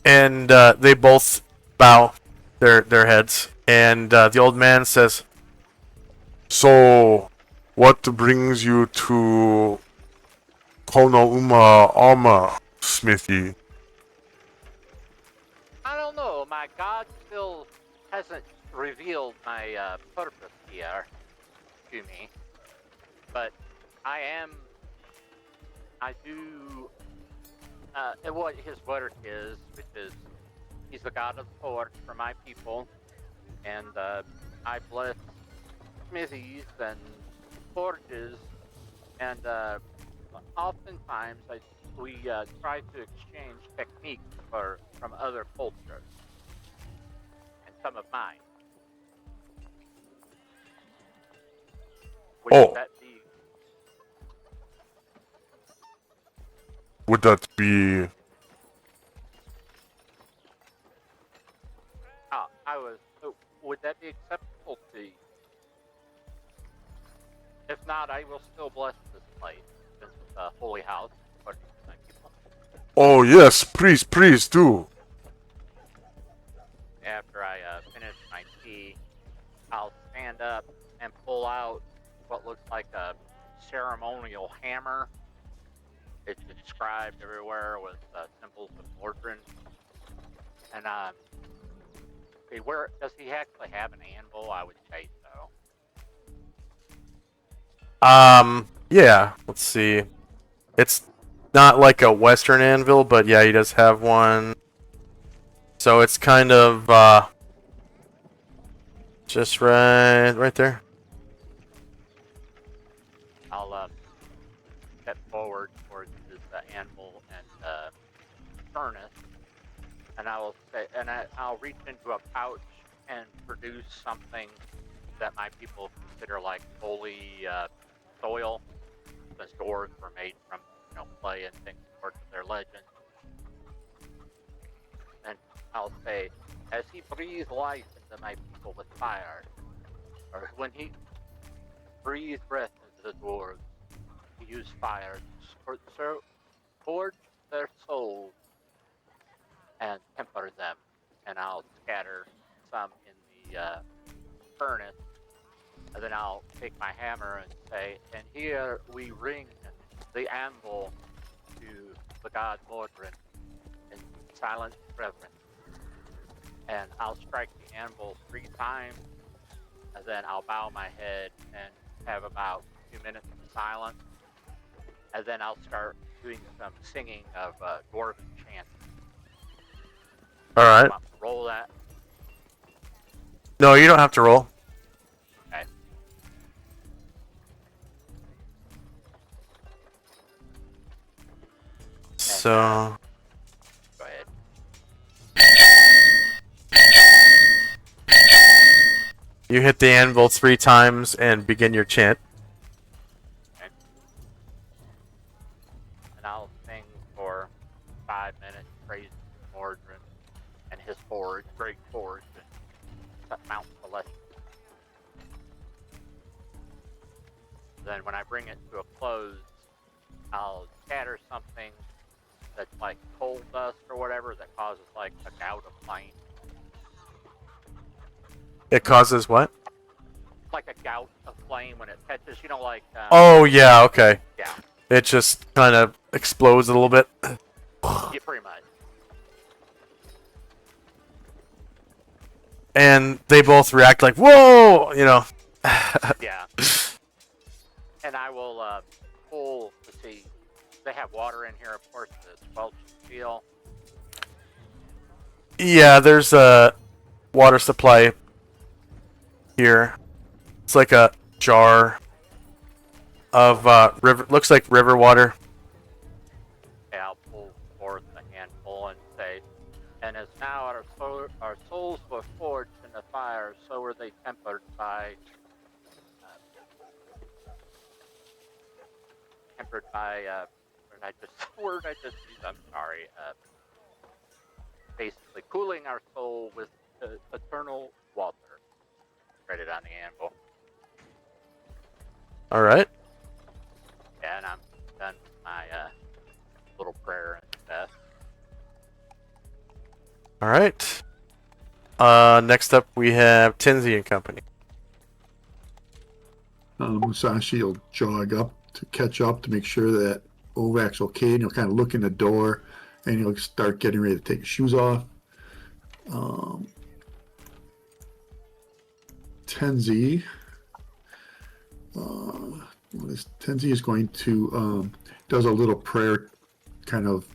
And they both bow their heads. And the old man says, So, what brings you to Konouma Armor Smithy? I don't know. My God still hasn't revealed my purpose here to me, but I do what his work is, which is he's the God of the forge for my people, and I bless smithies and forges, and oftentimes we try to exchange techniques from other cultures, and some of mine. Oh. That be? Would that be... Would that be acceptable to you? If not, I will still bless this place, since it's a holy house, according to my people. Oh yes, please do. After I finish my tea, I'll stand up and pull out what looks like a ceremonial hammer. It's described everywhere with symbols of Mordrin. And does he actually have an anvil? I would say so. yeah, let's see. It's not like a Western anvil, but yeah, he does have one. So it's kind of, just right there. I'll step forward towards this anvil and furnace, and I'll reach into a pouch and produce something that my people consider like holy soil. The swords were made from clay and things according to their legend. And I'll say, as he breathed life into my people with fire, or when he breathed breath into the dwarves, he used fire to forge their souls and temper them. And I'll scatter some in the furnace, and then I'll take my hammer and say, and here we ring the anvil to the god Mordrin in silent reverence. And I'll strike the anvil 3 times, and then I'll bow my head and have about 2 minutes of silence. and then I'll start doing some singing of dwarven chants. All right. Want to roll that? No, you don't have to roll. Okay. So Go ahead. you hit the anvil 3 times and begin your chant. And I'll sing for 5 minutes, praising Mordrin and his forge, great forge, and Mount Celestial. Then when I bring it to a close, I'll scatter something that's like coal dust or whatever that causes like a gout of flame. It causes what? Like a gout of flame when it catches, you know, like... Oh, yeah, okay. Yeah. It just kind of explodes a little bit. Yeah, pretty much. And they both react like, whoa, you know. Yeah. And I will pull, let's see, they have water in here, of course, the squelch steel. Yeah, there's a water supply here. It's like a jar of river. Looks like river water. Okay, I'll pull forth a handful and say, and as now our souls were forged in the fire, so were they tempered by word I just used, I'm sorry, basically cooling our soul with eternal water. Write it on the anvil. All right. Yeah, and I'm done with my little prayer and stuff. All right. Next up, we have Tinsy and Company. Musashi will jog up to catch up to make sure that Ovak's okay, and he'll kind of look in the door, and he'll start getting ready to take his shoes off. Tenzi, Tenzi is going to does a little prayer, kind of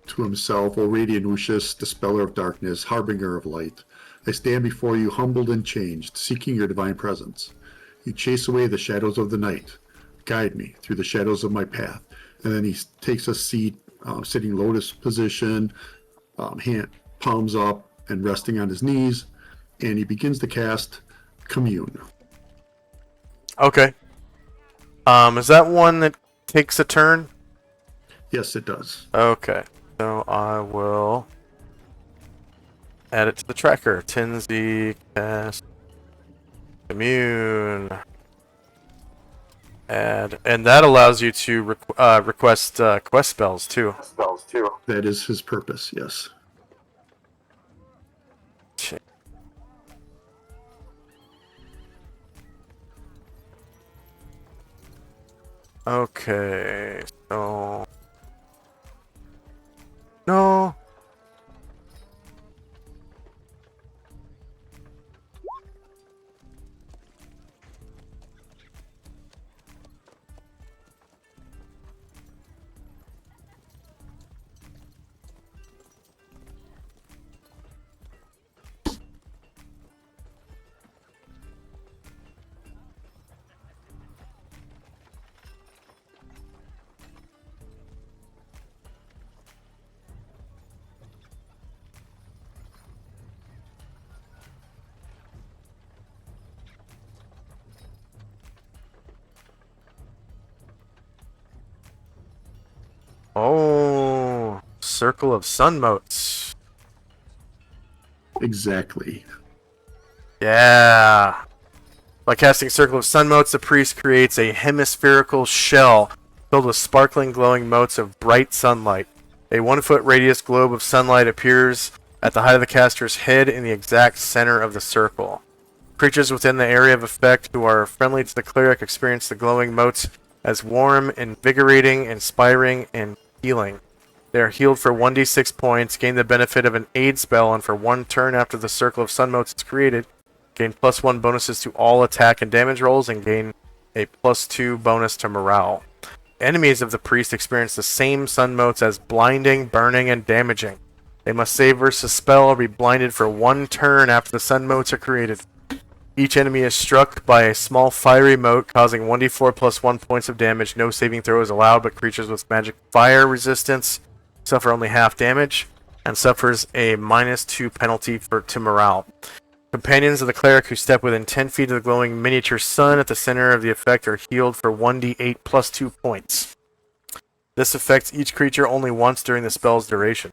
to himself. O radiant Lucius, dispeller of darkness, harbinger of light, I stand before you humbled and changed, seeking your divine presence. You chase away the shadows of the night. Guide me through the shadows of my path. And then he takes a seat, sitting lotus position, hand palms up and resting on his knees, and he begins to cast Commune. Okay. Is that one that takes a turn? Yes, it does. Okay. So I will add it to the tracker. Tinsy cast Commune. Add, and that allows you to request quest spells too. That is his purpose, yes. Okay, so no. Oh, Circle of Sun Motes. Exactly. Yeah. By casting Circle of Sun Motes, the priest creates a hemispherical shell filled with sparkling, glowing motes of bright sunlight. A 1-foot radius globe of sunlight appears at the height of the caster's head in the exact center of the circle. Creatures within the area of effect who are friendly to the cleric experience the glowing motes as warm, invigorating, inspiring, and healing. They are healed for 1d6 points, gain the benefit of an aid spell, and for 1 turn after the Circle of Sun Motes is created, gain +1 bonuses to all attack and damage rolls, and gain a +2 bonus to morale. Enemies of the priest experience the same sun motes as blinding, burning, and damaging. They must save versus spell or be blinded for 1 turn after the sun motes are created. Each enemy is struck by a small fiery mote, causing 1d4 plus 1 points of damage. No saving throw is allowed, but creatures with magic fire resistance suffer only half damage, and suffers a -2 penalty to morale. Companions of the cleric who step within 10 feet of the glowing miniature sun at the center of the effect are healed for 1d8 plus 2 points. This affects each creature only once during the spell's duration.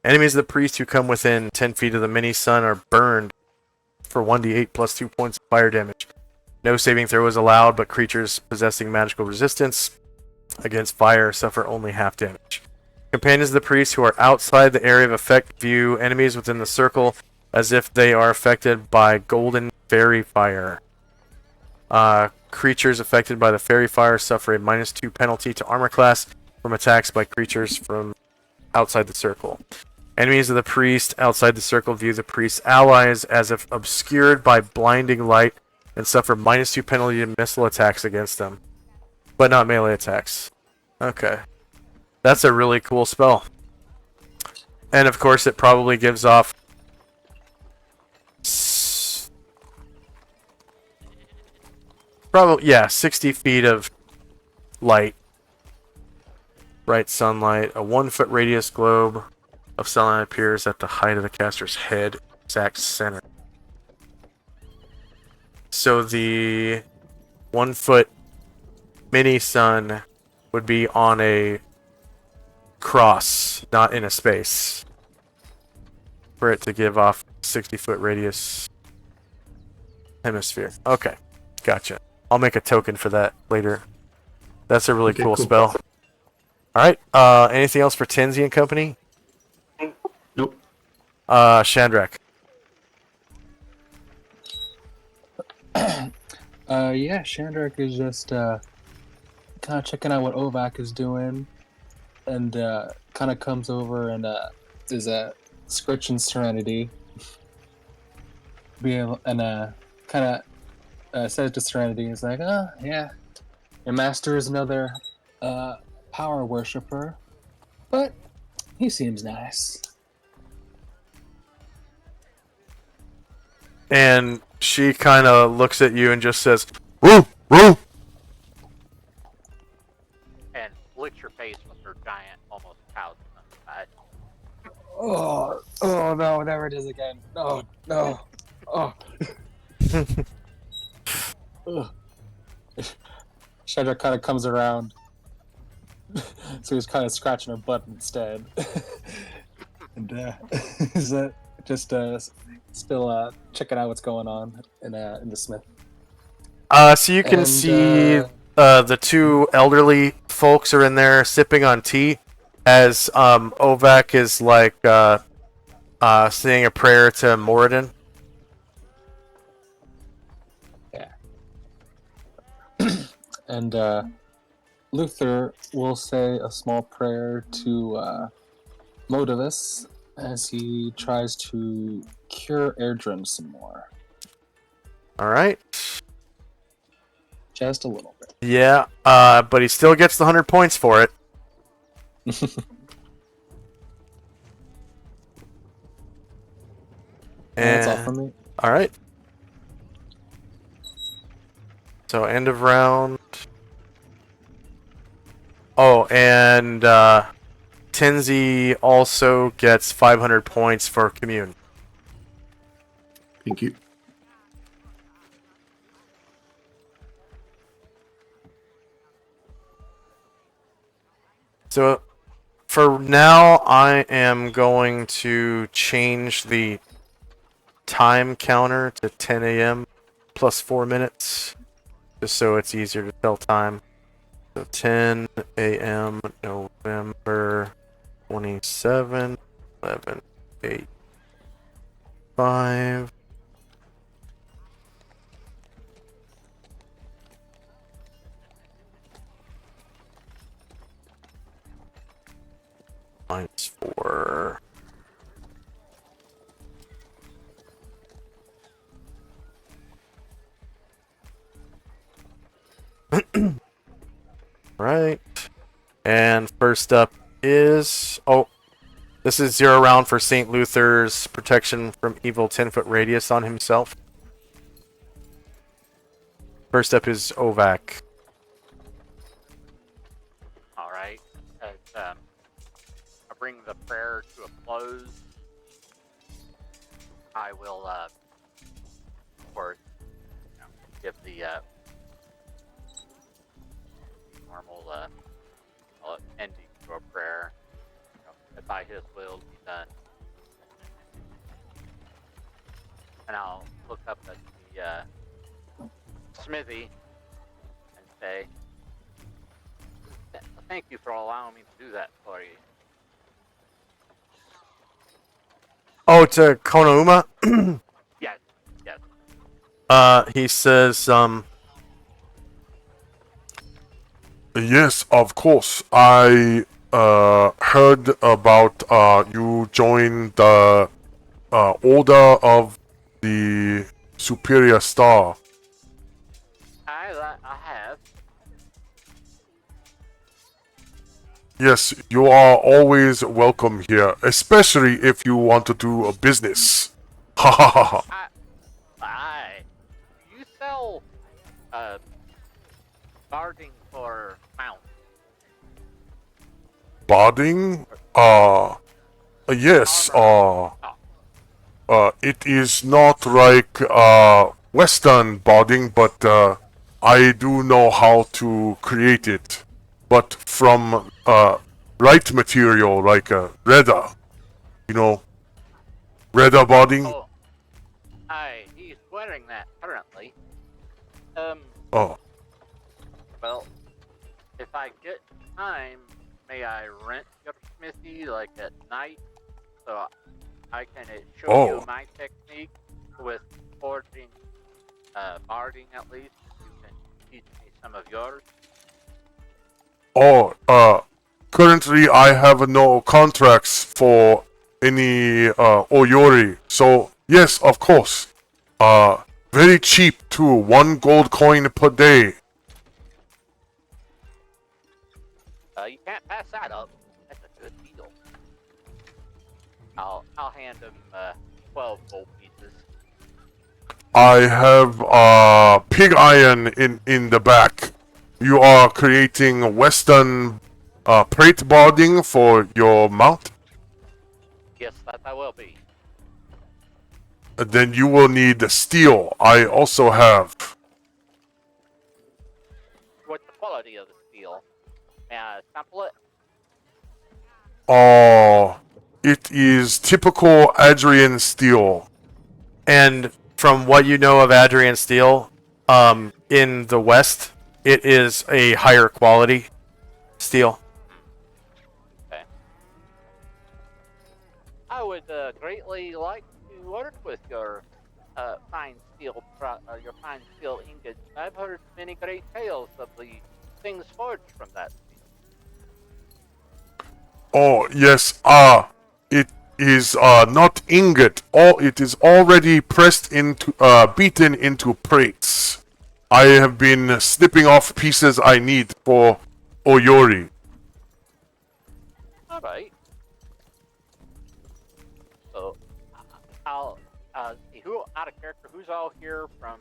Enemies of the priest who come within 10 feet of the mini sun are burned for 1d8 plus 2 points of fire damage. No saving throw is allowed, but creatures possessing magical resistance against fire suffer only half damage. Companions of the priest who are outside the area of effect view enemies within the circle as if they are affected by golden fairy fire. Creatures affected by the fairy fire suffer a -2 penalty to armor class from attacks by creatures from outside the circle. Enemies of the priest outside the circle view the priest's allies as if obscured by blinding light and suffer -2 penalty to missile attacks against them, but not melee attacks. Okay. That's a really cool spell. And of course it probably gives off probably, yeah, 60 feet of light. Bright sunlight. A 1-foot radius globe of sunlight appears at the height of the caster's head, exact center. So the 1-foot mini sun would be on a cross, not in a space, for it to give off 60-foot radius hemisphere. Okay, gotcha. I'll make a token for that later. That's a really cool spell. Alright, anything else for Tenzi and company? Nope. Shandrak. Yeah, Shandrak is just kind of checking out what Ovak is doing, and kind of comes over and is a Scritch and Serenity. Be able, and kind of says to Serenity, he's like, "Oh yeah, your master is another power worshiper, but he seems nice." And she kind of looks at you and just says, "Woo, woo." And licks your face with her giant, almost pouch on the side. Oh no, never it is again. No. Oh. Shadrach kind of comes around, so he's kind of scratching her butt instead. And is that just still checking out what's going on in the smith? So you can see the two elderly folks are in there sipping on tea, as Ovak is like saying a prayer to Moradin. And Luther will say a small prayer to Modivus as he tries to cure Airdrum some more. Alright. Just a little bit. Yeah, but he still gets the 100 points for it. And that's all from me. Alright. So end of round. Oh, and Tenzi also gets 500 points for Commune. Thank you. So for now, I am going to change the time counter to 10 a.m. plus 4 minutes, just so it's easier to tell time. So 10 a.m. November 27, 11, 8, 5. -4. Right. And first up is... Oh, this is 0 round for St. Luther's protection from evil 10-foot radius on himself. First up is Ovac. Alright. As I bring the prayer to a close, I will, of course, give the normal ending to a prayer. That by His will be done. And I'll look up at the smithy and say, thank you for allowing me to do that for you. Oh, to Konouma? Yes, yes. He says, Yes, of course. I heard about you joined the Order of the Superior Star. I have. Yes, you are always welcome here, especially if you want to do a business. Ha ha ha ha. You sell barding for mounts. Barding? Yes, it is not like Western barding, but I do know how to create it. But from right material, like leather. You know, leather barding. Oh, he's wearing that currently. Oh, Well, if I get time, may I rent your smithy like at night, so I can show you my technique with forging, barding at least. You can teach me some of yours. Currently I have no contracts for any Oyori. So yes, of course. Very cheap too. 1 gold coin per day. You can't pass that up. That's a good deal. I'll hand him 12 gold pieces. I have pig iron in the back. You are creating Western plate barding for your mount? Yes, that I will be. Then you will need steel. I also have. What's the quality of the steel? May I sample it? It is typical Adrian steel. and from what you know of Adrian Steel, in the West, it is a higher quality steel. Okay. I would greatly like to work with your fine steel, your fine steel ingots. I've heard many great tales of the things forged from that steel. Oh, yes. It is not ingot. It is already pressed into, beaten into plates. I have been snipping off pieces I need for Oyori. All right. So I'll see who out of character. Who's all here from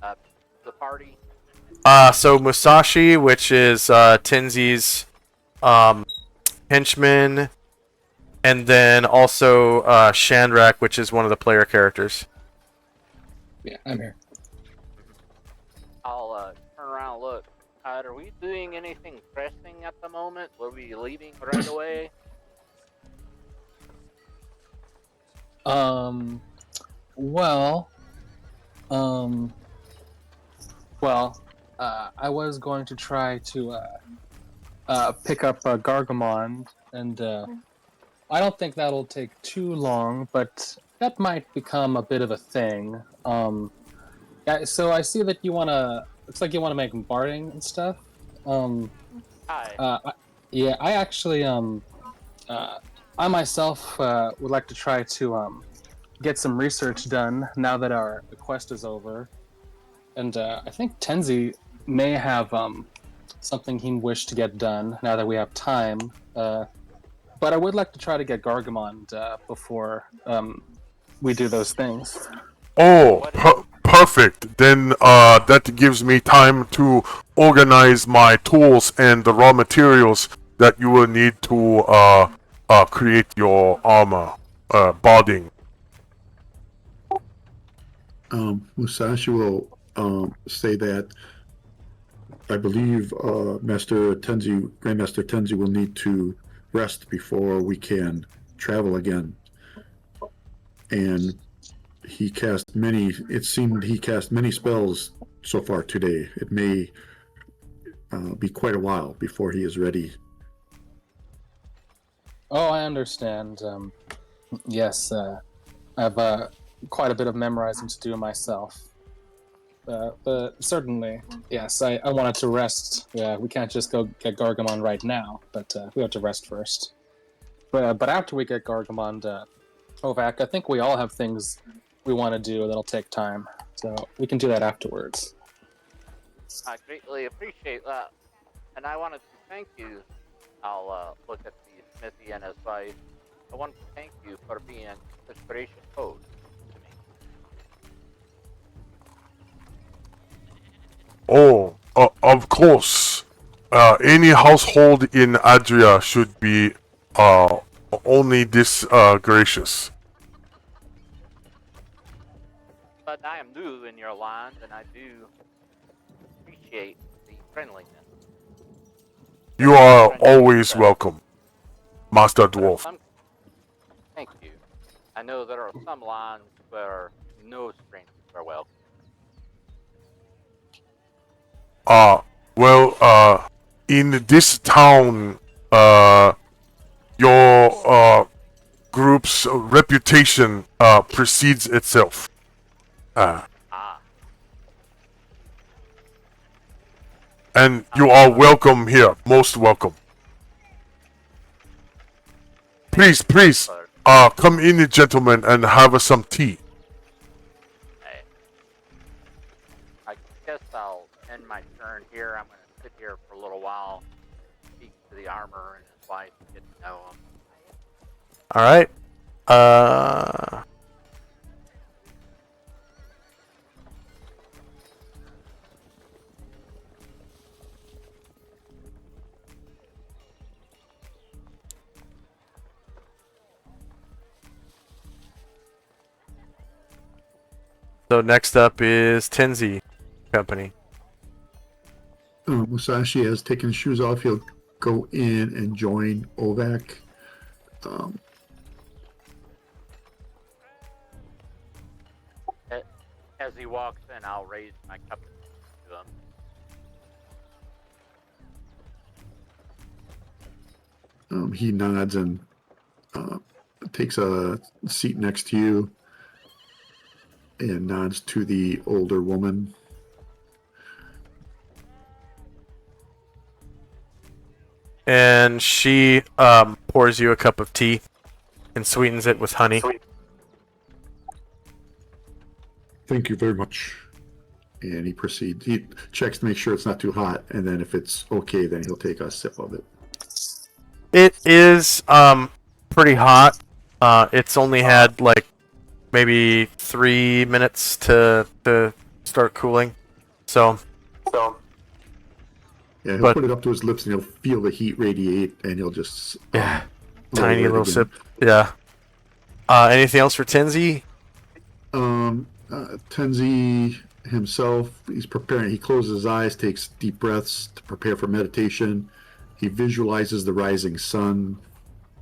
the party? So Musashi, which is Tenzi's henchman, and then also Shandrak, which is one of the player characters. Yeah, I'm here. I'll turn around and look. Are we doing anything pressing at the moment? Will we be leaving right away? I was going to try to pick up Gargamon, and I don't think that'll take too long, but that might become a bit of a thing. Yeah, so I see that you wanna. Looks like you wanna make barding and stuff. Hi. Yeah, I actually I myself would like to try to get some research done now that our quest is over, and I think Tenzi may have something he wished to get done now that we have time. But I would like to try to get Gargamond before we do those things. Oh, perfect. Then that gives me time to organize my tools and the raw materials that you will need to create your armor, barding. Musashi will say that I believe Grandmaster Tenzi will need to rest before we can travel again. And it seemed he cast many spells so far today. It may be quite a while before he is ready. Oh, I understand. Yes, I have quite a bit of memorizing to do myself. But certainly, yes, I wanted to rest. Yeah, we can't just go get Gargamon right now, but we have to rest first. But after we get Gargamon, Ovak, I think we all have things we want to do that'll take time, so we can do that afterwards. I greatly appreciate that, and I wanted to thank you. I'll look at the smithy and his wife. I want to thank you for being inspiration code to me. Oh, of course. Any household in Adria should be only this gracious. But I am new in your land, and I do appreciate the friendliness. You are always welcome, Master Dwarf. Thank you. I know there are some lands where no strangers are welcome. Well, in this town, your group's reputation precedes itself. And you are welcome here, most welcome. Please, come in, gentlemen, and have some tea. I guess I'll end my turn here. I'm going to sit here for a little while, speak to the armor and his wife, get to know him. Alright. So next up is Tenzi Company. Musashi has taken his shoes off. He'll go in and join Ovak. As he walks in, I'll raise my cup to him. He nods and takes a seat next to you and nods to the older woman. And she pours you a cup of tea and sweetens it with honey. Thank you very much. And he proceeds. He checks to make sure it's not too hot, and then if it's okay, then he'll take a sip of it. It is pretty hot. It's only had like maybe 3 minutes to start cooling. So yeah, he'll put it up to his lips and he'll feel the heat radiate, and he'll just tiny little sip. Yeah. Anything else for Tenzi? Tenzi himself, he's preparing. He closes his eyes, takes deep breaths to prepare for meditation. He visualizes the rising sun,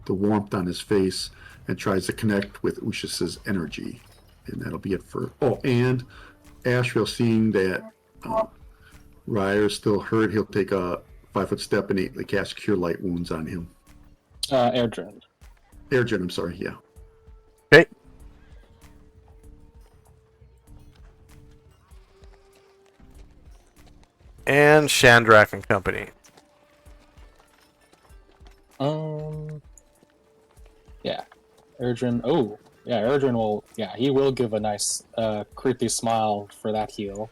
the warmth on his face, and tries to connect with Ushas's energy. And that'll be it for... Oh, and Asheville, seeing that Ryer is still hurt, he'll take a 5-foot step and immediately cast Cure Light Wounds on him. Airdrin. Airdrin, I'm sorry, yeah. Okay. And Shandrak and Company. Yeah. Airdrin. Oh, yeah. Airdrin will. Yeah, he will give a nice, creepy smile for that heal.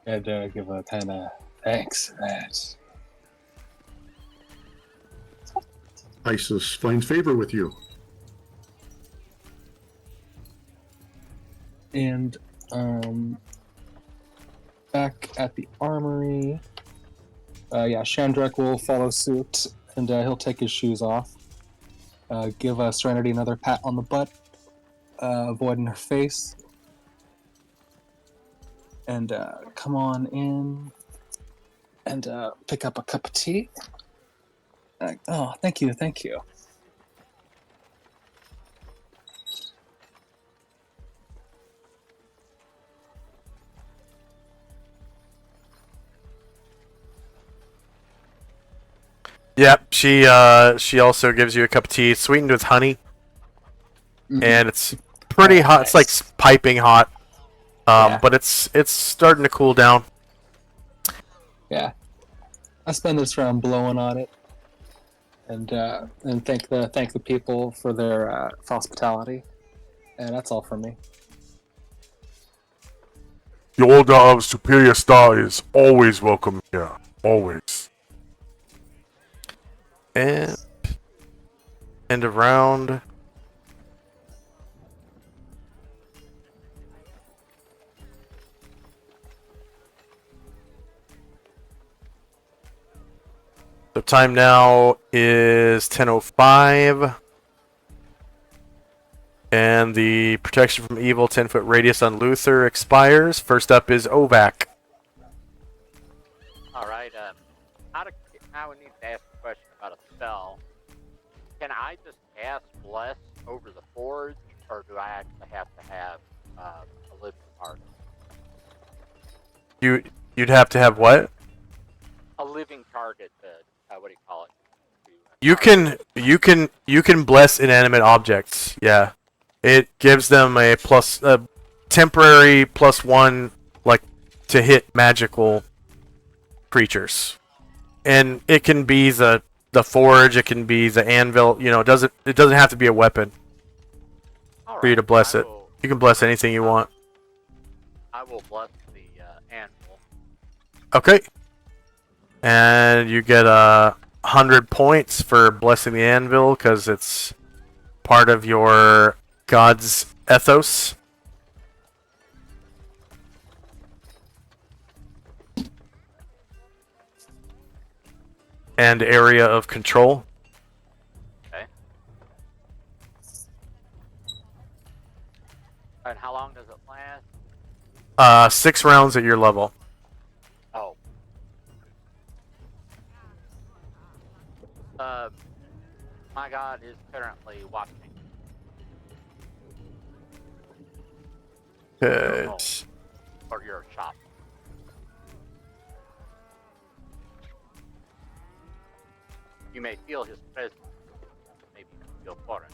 and give a kind of thanks for that. Isis finds favor with you. And back at the armory, Shandrek will follow suit, and he'll take his shoes off. Give Serenity another pat on the butt, avoiding her face, and come on in and pick up a cup of tea. Oh, thank you. Yep, she also gives you a cup of tea, sweetened with honey, and it's pretty hot. Nice. It's like piping hot, Yeah. but it's starting to cool down. Yeah, I spend this round blowing on it, and thank the people for their hospitality, and that's all from me. The Order of Superior Star is always welcome here. Always. And end of round. The time now is 10:05. And the protection from evil 10-foot radius on Luther expires. First up is Ovac. Alright, I would need to ask a question about a spell. Can I just cast Bless over the forge, or do I actually have to have a living target? You'd have to have what? A living target to, what do you call it? You can bless inanimate objects. Yeah. It gives them a temporary +1 like to hit magical creatures. And it can be the forge, it can be the anvil, it doesn't have to be a weapon for you to bless it. You can bless anything you want. I will bless the anvil. Okay. And you get 100 points for blessing the anvil because it's part of your god's ethos. And area of control. Okay. And how long does it last? 6 rounds at your level. Oh. My god is currently watching. Okay. Or your shop. You may feel his presence. Maybe feel foreign.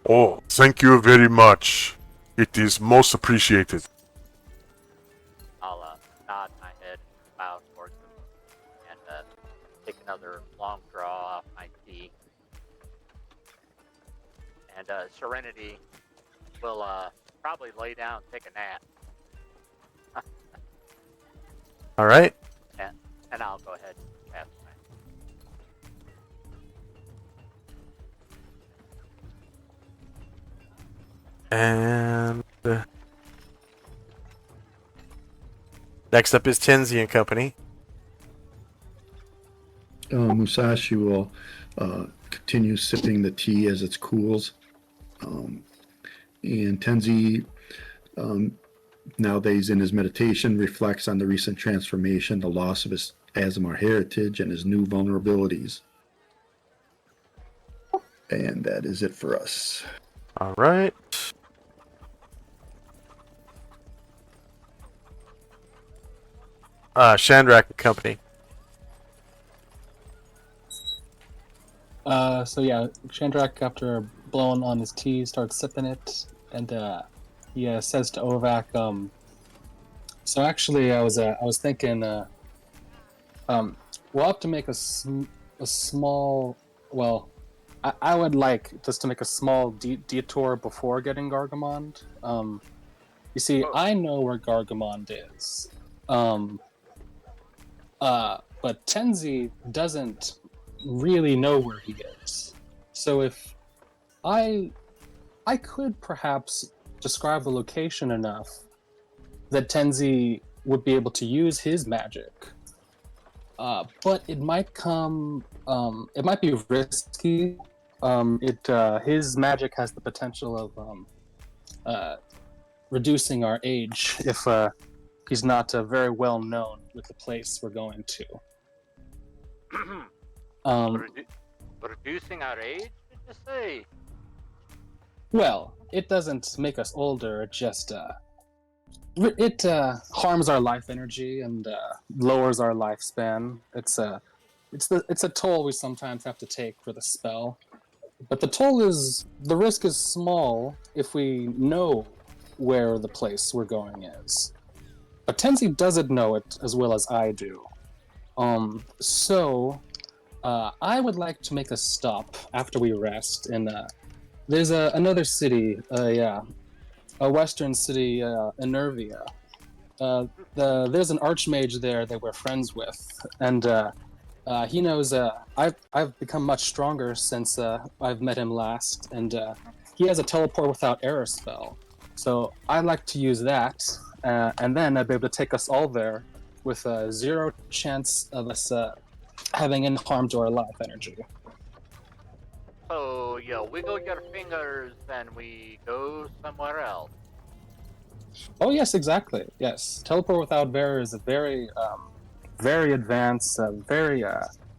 Oh, thank you very much. It is most appreciated. I'll nod my head and bow towards him and take another long draw off my tea. And Serenity will probably lay down and take a nap. All right. And I'll go ahead and pass mine. And next up is Tenzi and Company. Musashi will continue sipping the tea as it cools. And Tenzi, now that he's in his meditation, reflects on the recent transformation, the loss of his Azamar heritage, and his new vulnerabilities. And that is it for us. All right. Shandrak and Company. Shandrak, after blowing on his tea, starts sipping it, and he says to Ovac, so actually I was thinking, we'll have to make a small, well, I would like just to make a small detour before getting Gargamond. You see, Oh. I know where Gargamond is. But Tenzi doesn't really know where he is. So if I could perhaps describe the location enough that Tenzi would be able to use his magic. But it might it might be risky. His magic has the potential of reducing our age if he's not very well known with the place we're going to. Reducing our age, did you say? Well, it doesn't make us older. It just it harms our life energy and lowers our lifespan. It's a toll we sometimes have to take for the spell. But the risk is small if we know where the place we're going is. But Tenzi doesn't know it as well as I do. So I would like to make a stop after we rest in there's another city, a western city, Enervia. There's an archmage there that we're friends with, and he knows I've become much stronger since I've met him last, and he has a teleport without error spell. So I'd like to use that, and then I'd be able to take us all there with zero chance of us having any harm to our life energy. So, wiggle your fingers and we go somewhere else. Oh yes, exactly. Yes, teleport without error is a very advanced, very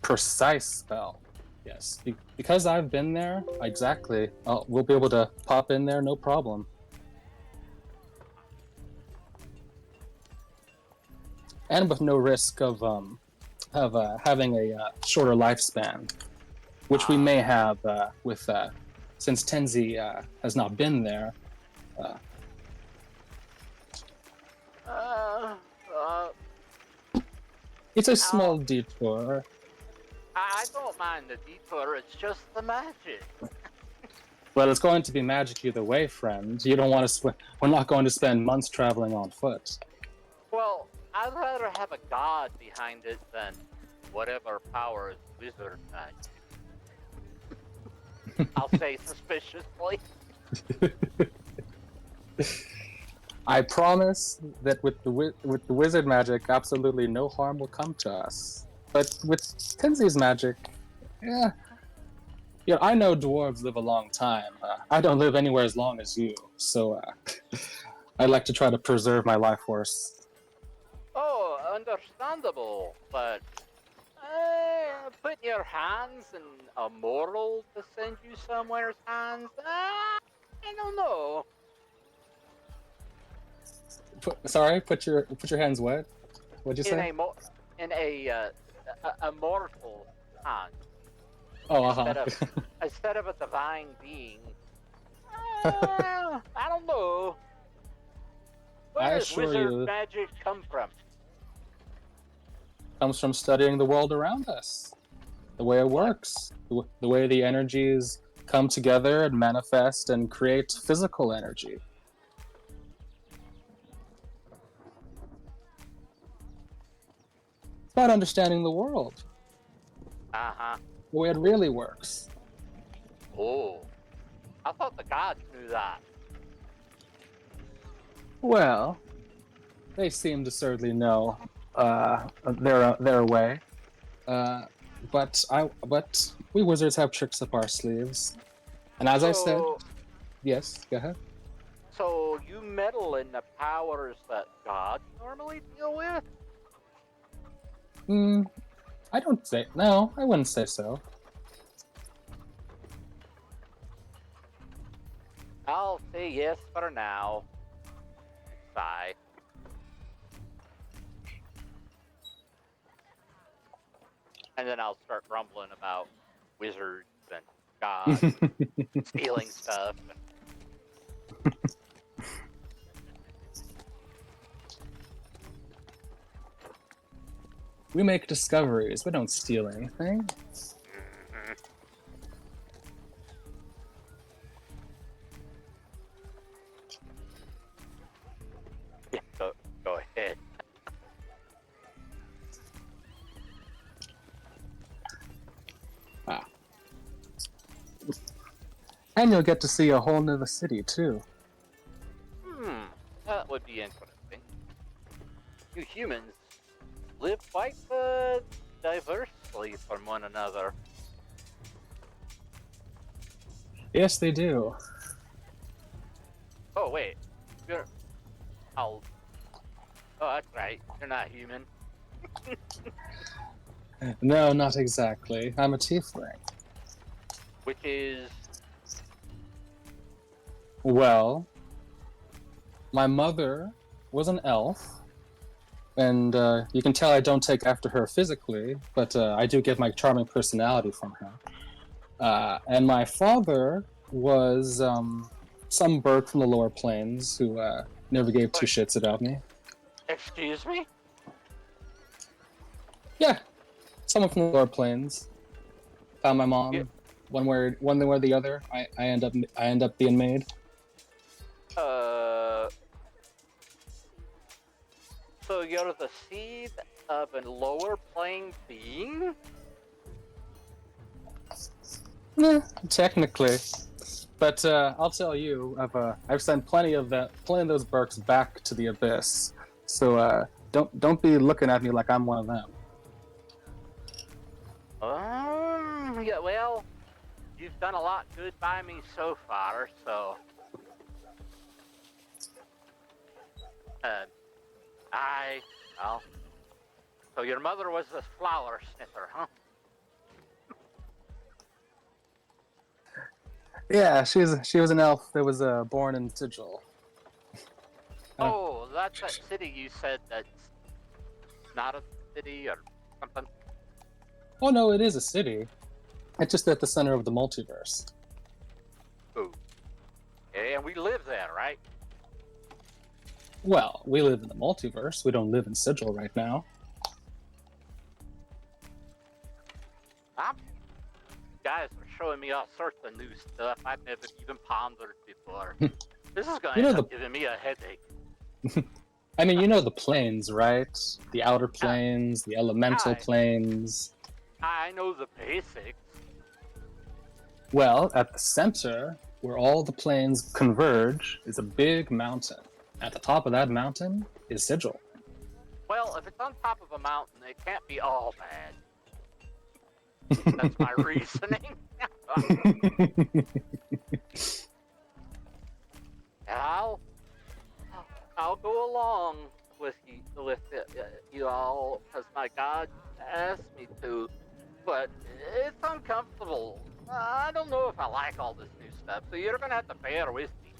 precise spell. Yes, because I've been there. Exactly. We'll be able to pop in there, no problem. And with no risk of having a shorter lifespan, which we may have with since Tenzi has not been there. It's a small detour. I don't mind the detour, it's just the magic. Well, it's going to be magic either way, friend. You don't want to. We're not going to spend months traveling on foot. Well, I'd rather have a god behind it than whatever powers wizard magic. I'll say suspiciously. I promise that with the wizard magic, absolutely no harm will come to us. But with Tenzi's magic, yeah. I know dwarves live a long time. I don't live anywhere as long as you, so I'd like to try to preserve my life force. Oh, understandable, but putting your hands in a mortal to send you somewhere's hands, I don't know. Put your hands what? What'd you say? In a mortal hand. Oh, Instead of a divine being. I don't know. Where does wizard magic come from? Comes from studying the world around us. The way it works. The way the energies come together and manifest and create physical energy. It's about understanding the world. Uh-huh. The way it really works. Oh. I thought the gods knew that. Well, they seem to certainly know their way. But we wizards have tricks up our sleeves. And as I said, yes, go ahead. So you meddle in the powers that gods normally deal with? No, I wouldn't say so. I'll say yes for now. Sigh. And then I'll start rumbling about wizards and gods and stealing stuff. We make discoveries. We don't steal anything. And you'll get to see a whole new city too. That would be interesting. You humans live quite diversely from one another. Yes, they do. Oh wait, you're oh that's right. You're not human. No, not exactly. I'm a tiefling. Which is Well, my mother was an elf, and you can tell I don't take after her physically, but I do get my charming personality from her. And my father was some bird from the lower plains who never gave two shits about me. excuse me? Yeah, someone from the lower plains found my mom. Yeah. One way or the other, I end up being made. So you're the seed of a lower plane being? Technically, but I'll tell you, I've sent plenty of those Burks back to the abyss. So don't be looking at me like I'm one of them. Yeah, well, you've done a lot good by me so far, so well, so your mother was a flower sniffer, huh? Yeah, she was an elf that was born in Sigil. Oh, that's that city you said that's not a city or something. Oh no, it is a city. It's just at the center of the multiverse. Ooh. Yeah, and we live there, right? Well, we live in the multiverse. We don't live in Sigil right now. You guys are showing me all sorts of new stuff I've never even pondered before. This is going to end up giving me a headache. I mean, you know the planes, right? The outer planes, the elemental planes. I know the basics. Well, at the center, where all the planes converge, is a big mountain. At the top of that mountain is Sigil. Well, if it's on top of a mountain, it can't be all bad. That's my reasoning. I'll go along with you all because my God asked me to, but it's uncomfortable. I don't know if I like all this new stuff, so you're gonna have to bear with me.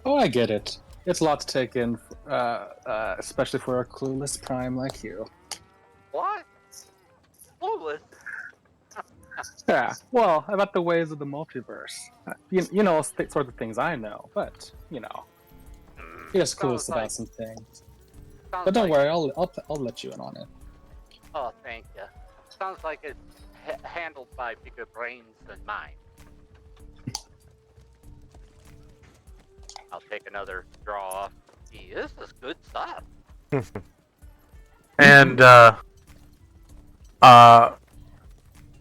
Oh, I get it. It's a lot to take in, especially for a clueless prime like you. What? Clueless? Yeah, well, about the ways of the multiverse. You know, sort of things I know, but, you know, you're just clueless about some things. But don't worry, I'll let you in on it. Oh, thank you. Sounds like it's handled by bigger brains than mine. I'll take another draw off. Gee, this is good stuff. And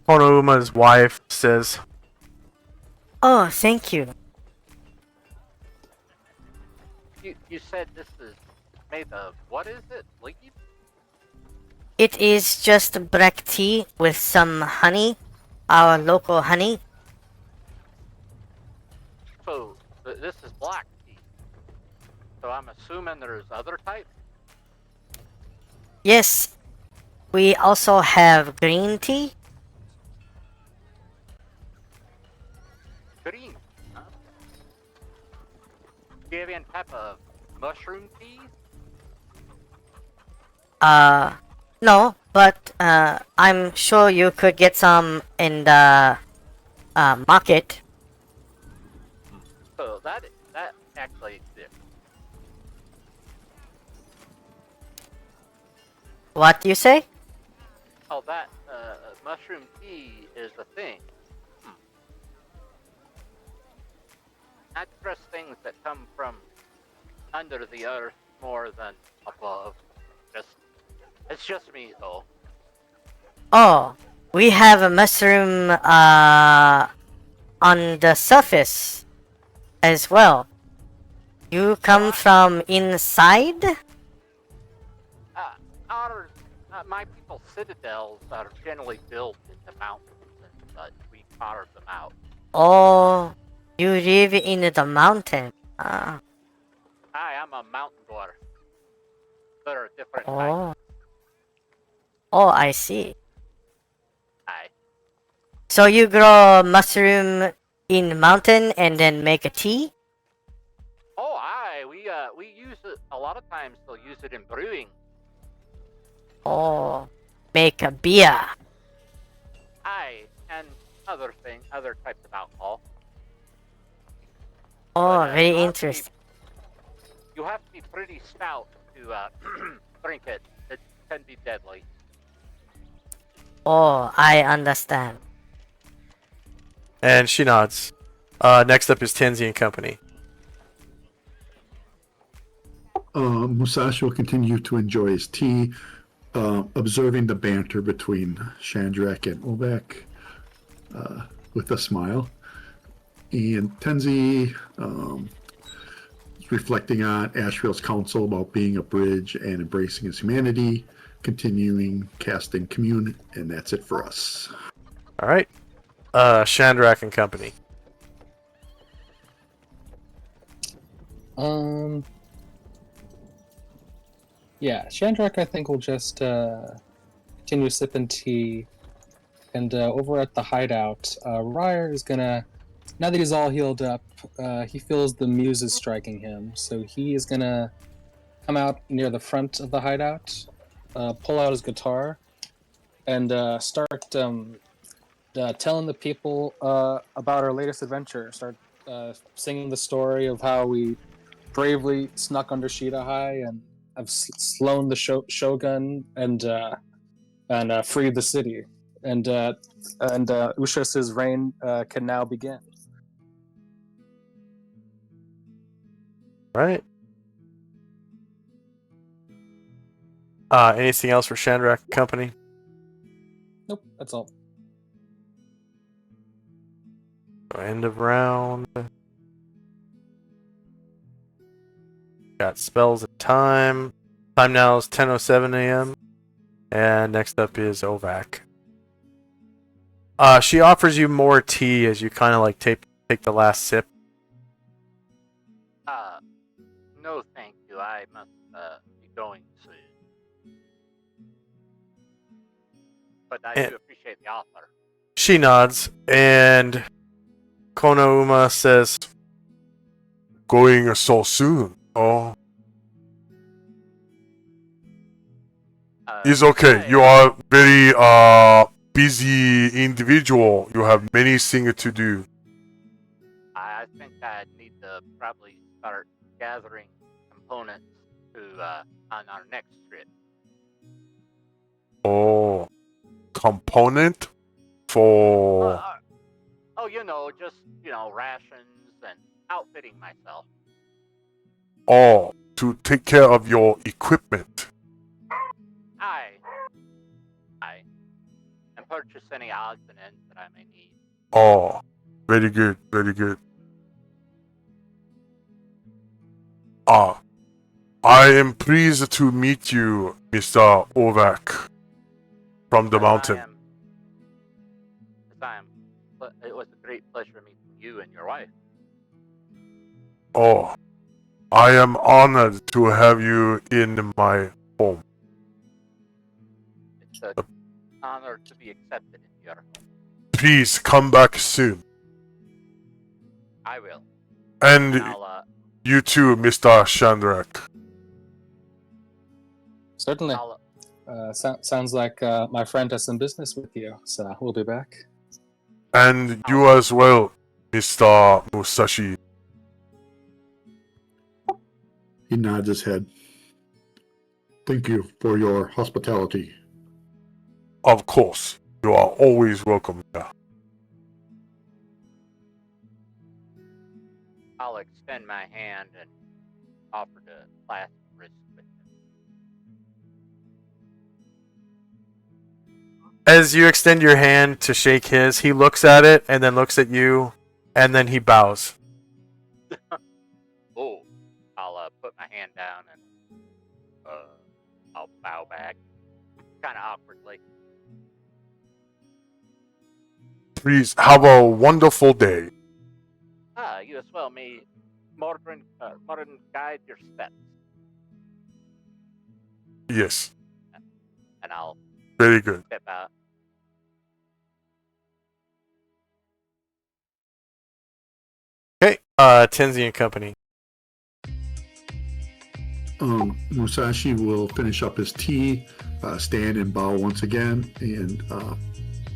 Honouma's wife says, Oh, thank you. You said this is made of, what is it? Leaf? It is just black tea with some honey, our local honey. So, this is black tea. So I'm assuming there's other types? Yes, we also have green tea. Green. Huh? Do you have any type of mushroom tea? No, but I'm sure you could get some in the market. So that actually exists. What do you say? Oh, that mushroom tea is a thing. I trust things that come from under the earth more than above. It's just me, though. Oh, we have a mushroom on the surface as well. You come from inside? My people's citadels are generally built in the mountains, but we carve them out. Oh, you live in the mountain. Hi, I'm a mountain dwarf. There are different types. Oh. Oh, I see. Hi. So you grow mushroom in mountain and then make a tea? Oh, aye. We use it a lot of times. They'll use it in brewing. Oh, make a beer. Aye, and other types of alcohol. Oh, But, very you have to be- interesting. You have to be pretty stout to drink it. It can be deadly. Oh, I understand. And she nods. Next up is Tenzi and Company. Musashi will continue to enjoy his tea, observing the banter between Chandrak and Ovek with a smile. And Tenzi is reflecting on Ashville's counsel about being a bridge and embracing his humanity, continuing casting Commune, and that's it for us. All right. Chandrak and Company. Yeah, Chandrak, I think, will just continue sipping tea. And over at the hideout, Ryer is gonna, now that he's all healed up, he feels the muse is striking him. So he is gonna come out near the front of the hideout, pull out his guitar, and start telling the people about our latest adventure. Start singing the story of how we bravely snuck under Shida High and have slain the Shogun and freed the city. And Ushas's reign can now begin. All right. Anything else for Chandrak and Company? Nope, that's all. End of round. Got spells and time. Time now is 10:07 a.m. And next up is Ovak. She offers you more tea as you kind of like take the last sip. No thank you. I must be going soon. But I do appreciate the offer. She nods, and Konouma says, Going so soon? Oh, it's okay. You are very busy individual. You have many things to do. I think I need to probably start gathering components to on our next trip. Oh, component for Just rations and outfitting myself. to take care of your equipment. Aye. And purchase any odds and ends that I may need. Oh, very good, very good. I am pleased to meet you, Mr. Ovak, from the mountain. It was a great pleasure meeting you and your wife. Oh, I am honored to have you in my home. It's an honor to be accepted in your home. Please come back soon. I will. And I'll, you too, Mr. Chandrak. Certainly. Sounds like my friend has some business with you, so we'll be back. And you as well, Mr. Musashi. He nods his head. Thank you for your hospitality. Of course, you are always welcome here. I'll extend my hand and offer to clasp wrist with him. As you extend your hand to shake his, he looks at it and then looks at you And then he bows. Oh, I'll put my hand down and I'll bow back, kind of awkwardly. Please have a wonderful day. You as well. May modern guide your steps, Yes, and I'll very good. step out. Okay, Tenzi and Company. Musashi will finish up his tea, stand and bow once again, and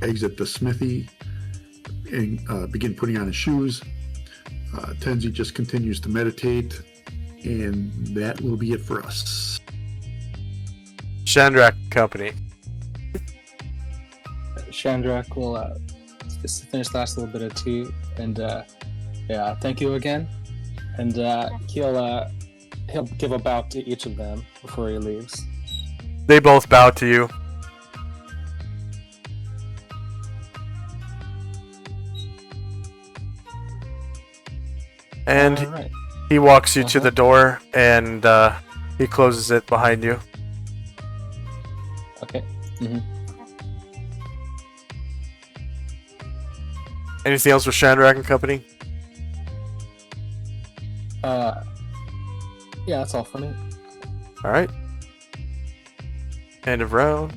exit the smithy and begin putting on his shoes. Tenzi just continues to meditate, and that will be it for us. Chandrak and Company. Chandrak will just finish the last little bit of tea, and yeah, thank you again. And he'll give a bow to each of them before he leaves. They both bow to you. And All right. he walks you to Uh-huh. the door, and he closes it behind you. Okay. Mm-hmm. Anything else with Chandrak and Company? Yeah, that's all for me. All right. End of round.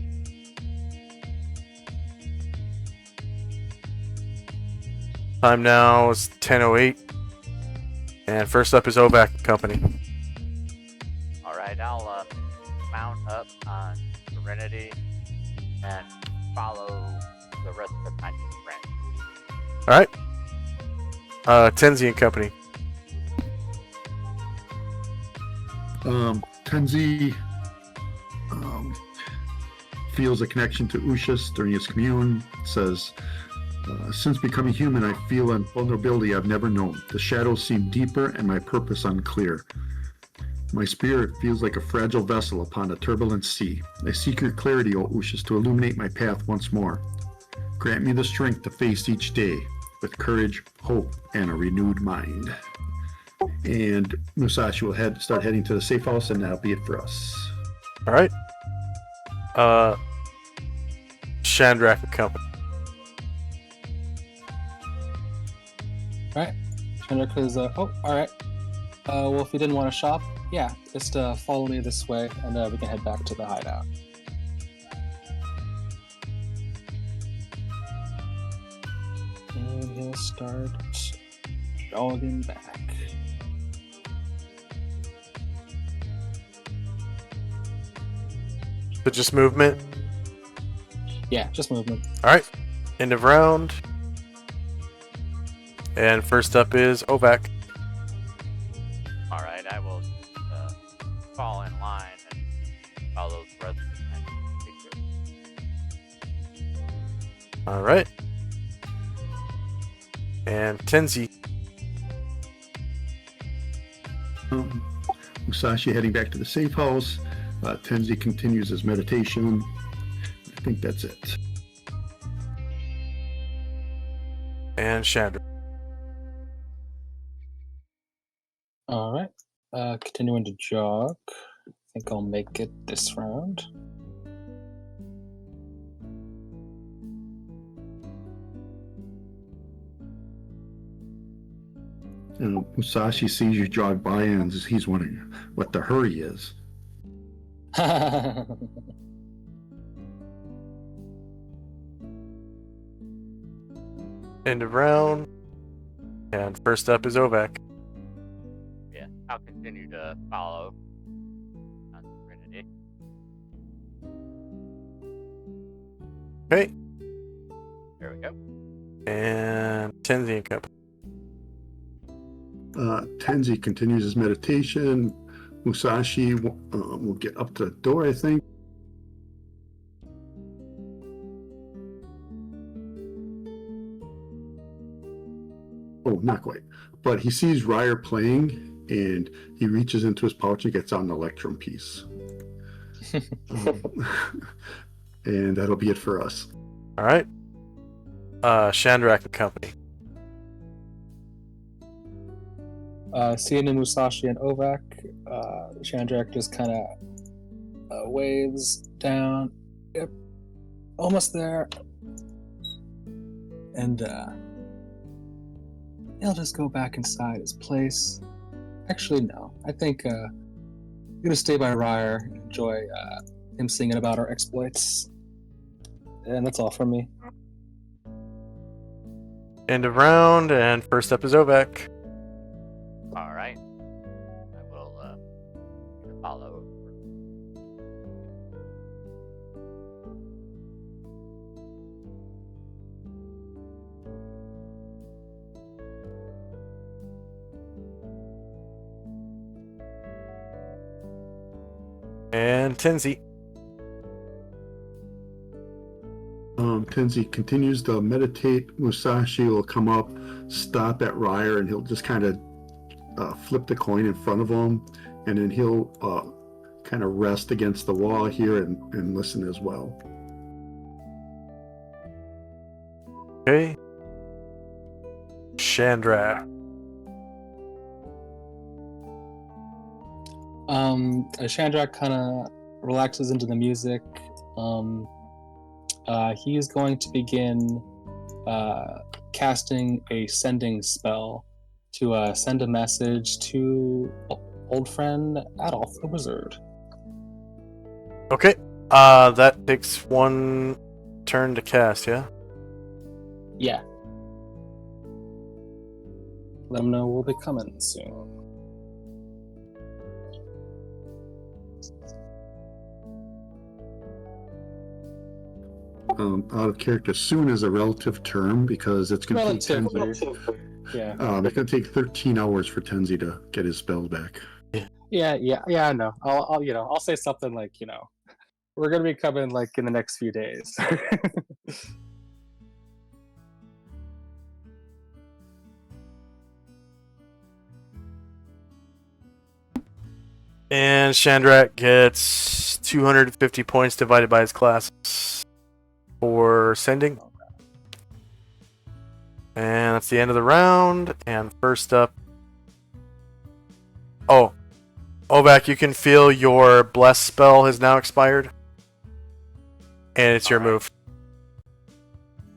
Time now is 10:08. And first up is Ovak and Company. All right, I'll mount up on Serenity and follow the rest of my new friends. All right. Tenzi and Company. Tenzi feels a connection to Ushas during his commune. Says, since becoming human, I feel a vulnerability I've never known. The shadows seem deeper and my purpose unclear. My spirit feels like a fragile vessel upon a turbulent sea. I seek your clarity, O Ushas, to illuminate my path once more. Grant me the strength to face each day with courage, hope, and a renewed mind. And Musashi will start heading to the safe house, and that'll be it for us. All right. Chandrak and Company. All right. Chandrak is all right. Well, if you didn't want to shop, yeah, just follow me this way, and we can head back to the hideout. And he'll start jogging back. So just movement. Yeah, just movement. All right. End of round. And first up is Ovak. All right, I will just fall in line and follow the rest of my secret. All right. And Tenzi. Musashi heading back to the safe house. Tenzi continues his meditation. I think that's it. And Chandrak. All right. Continuing to jog. I think I'll make it this round. Musashi sees you jog by, and he's wondering what the hurry is. End of round. And first up is Ovak. Yeah, I'll continue to follow on Serenity. Okay. There we go. And Tenzi and Company. Tenzi continues his meditation. Musashi will get up to the door, I think. Oh, not quite. But he sees Ryer playing, and he reaches into his pouch and gets out an Electrum piece. And that'll be it for us. All right. Chandrak and Company. Seeing Musashi and Ovak, Chandrak just kind of waves down. Yep, almost there. And he'll just go back inside his place. Actually, no. I think I'm gonna stay by Ryer and enjoy him singing about our exploits. And that's all from me. End of round, and first up is Ovek. All right. I will follow. And Tenzi. Tenzi continues to meditate. Musashi will come up, stop at Ryer, and he'll just kind of flip the coin in front of him, and then he'll kind of rest against the wall here and listen as well. Okay. Chandra. Chandrak kind of relaxes into the music. He's going to begin casting a sending spell to send a message to old friend Adolf the Wizard. Okay. That takes one turn to cast, yeah? Yeah. Let him know we'll be coming soon. Out of character, soon is a relative term because it's going to take Relatively. Yeah. it's going to take 13 hours for Tenzi to get his spells back. Yeah, I know. I'll say something like, we're gonna be coming like in the next few days. And Chandrak gets 250 points divided by his classes for sending. And that's the end of the round. And first up... Oh. Ovak, you can feel your Bless spell has now expired. And it's your move.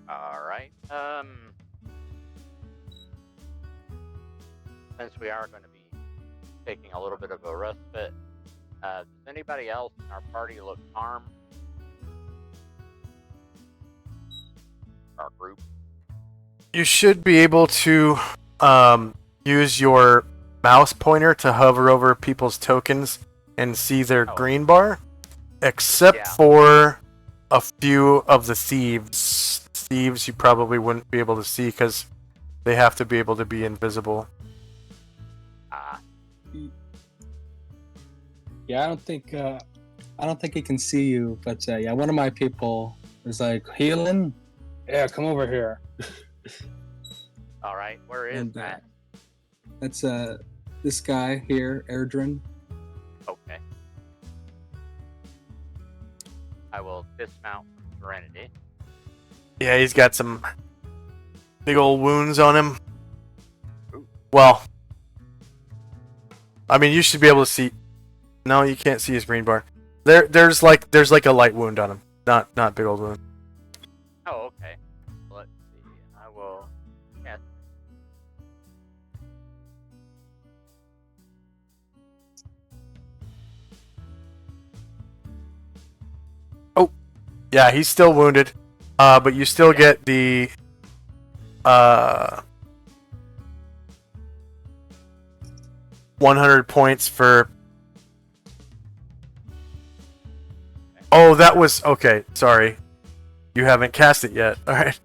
Alright. Since we are going to be taking a little bit of a respite, does anybody else in our party look harmed? Our group? You should be able to use your mouse pointer to hover over people's tokens and see their green bar, except for a few of the thieves. Thieves you probably wouldn't be able to see because they have to be able to be invisible. Yeah, I don't think he can see you, but yeah, one of my people is like, healing? Yeah, come over here. Alright, where is that? That's this guy here, Erdrin. Okay. I will dismount Serenity. Yeah, he's got some big old wounds on him. Well, I mean, you should be able to see. No, you can't see his green bar. There's like a light wound on him, not big old wound. Oh, okay. Let's see. I will cast. Oh, yeah, he's still wounded, but you still get the 100 points for. Oh, that was okay. Sorry, you haven't cast it yet. All right.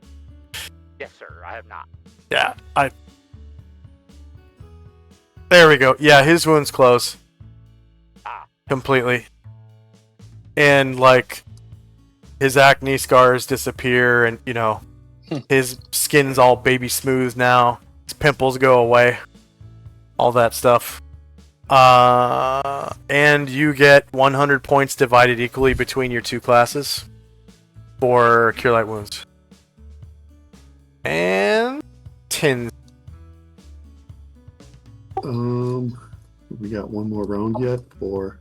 Yes, sir. I have not. Yeah, There we go. Yeah, his wound's close. Completely. And like, his acne scars disappear, and his skin's all baby smooth now. His pimples go away. All that stuff. And you get 100 points divided equally between your two classes for Cure Light Wounds. And We got one more round yet, or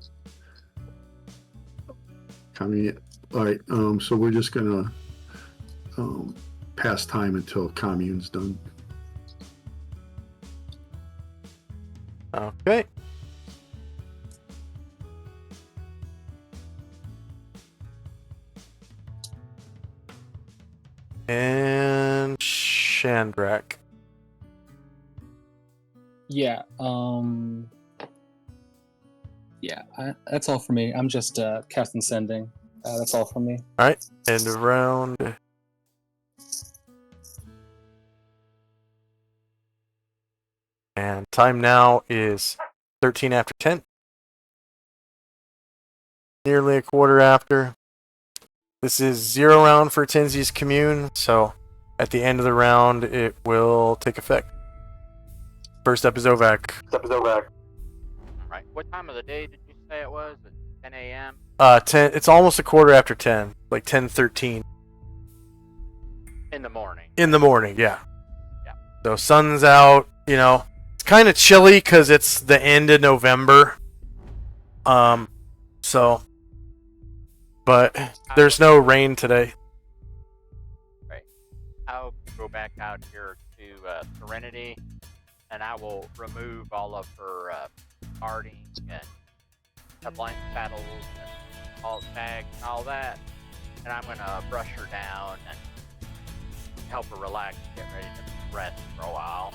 coming? All right. So we're just gonna pass time until commune's done. Okay. And Shandrak. Yeah. Yeah. That's all for me. I'm just casting sending. That's all from me. All right. End of round. And time now is 13 after 10. Nearly a quarter after. This is 0 round for Tenzi's commune, so at the end of the round, it will take effect. First up is Ovak. Right. What time of the day did you say it was? At 10 a.m. 10. It's almost a quarter after 10, like 10:13 in the morning. in the morning. Yeah. Yeah. So sun's out. You know, it's kind of chilly because it's the end of November. So, but there's no rain today. Right. I'll go back out here to Serenity, and I will remove all of her guarding and blank saddles and all tags and all that, and I'm gonna brush her down and help her relax, get ready to rest for a while.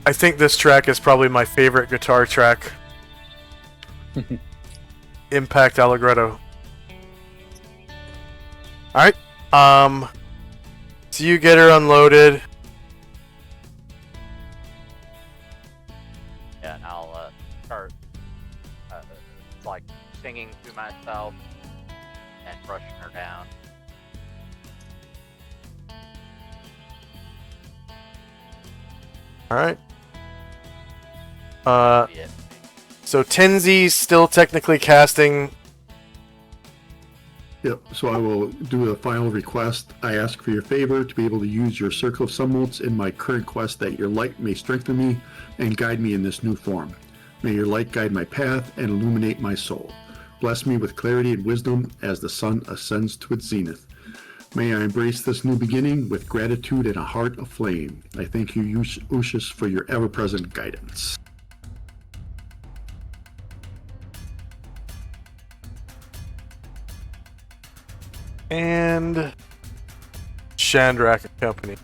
I think this track is probably my favorite guitar track. Impact Allegretto. Alright. So you get her unloaded. Yeah, and I'll start like singing to myself and brushing her down. Alright. Yeah. So Tenzi's still technically casting. Yep. So I will do a final request. I ask for your favor to be able to use your Circle of Sunbolts in my current quest, that your light may strengthen me and guide me in this new form. May your light guide my path and illuminate my soul. Bless me with clarity and wisdom as the sun ascends to its zenith. May I embrace this new beginning with gratitude and a heart aflame. I thank you, Ushas, for your ever-present guidance. And Shandrak and Company.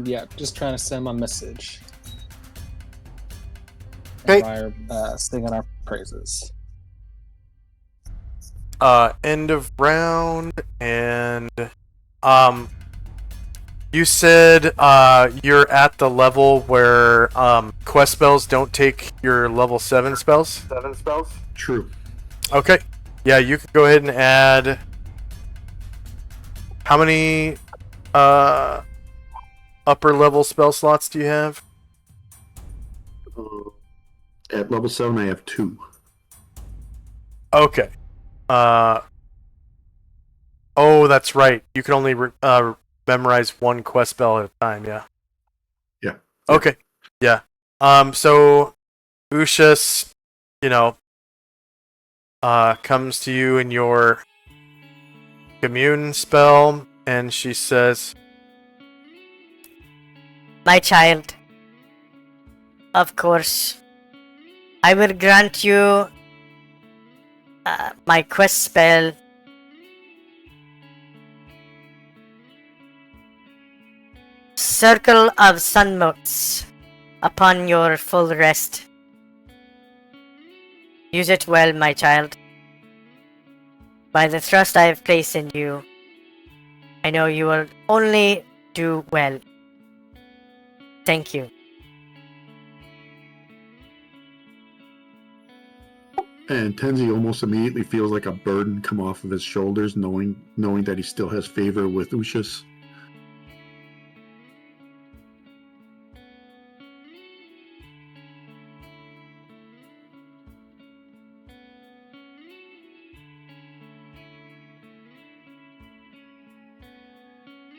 Yeah, just trying to send my message. Okay. Singing our praises. End of round, and you said you're at the level where quest spells don't take your level 7 spells? True. Okay. Yeah, you can go ahead and add. How many upper level spell slots do you have? At level 7, I have 2. Okay. Oh, that's right. You can only memorize one quest spell at a time. Yeah. Yeah. Okay. Yeah. So Ushas, comes to you in your commune spell, and she says, My child, of course, I will grant you my quest spell. Circle of Sunmotes upon your full rest. Use it well, my child. By the trust I have placed in you, I know you will only do well. Thank you. And Tenzi almost immediately feels like a burden come off of his shoulders, knowing that he still has favor with Ushas.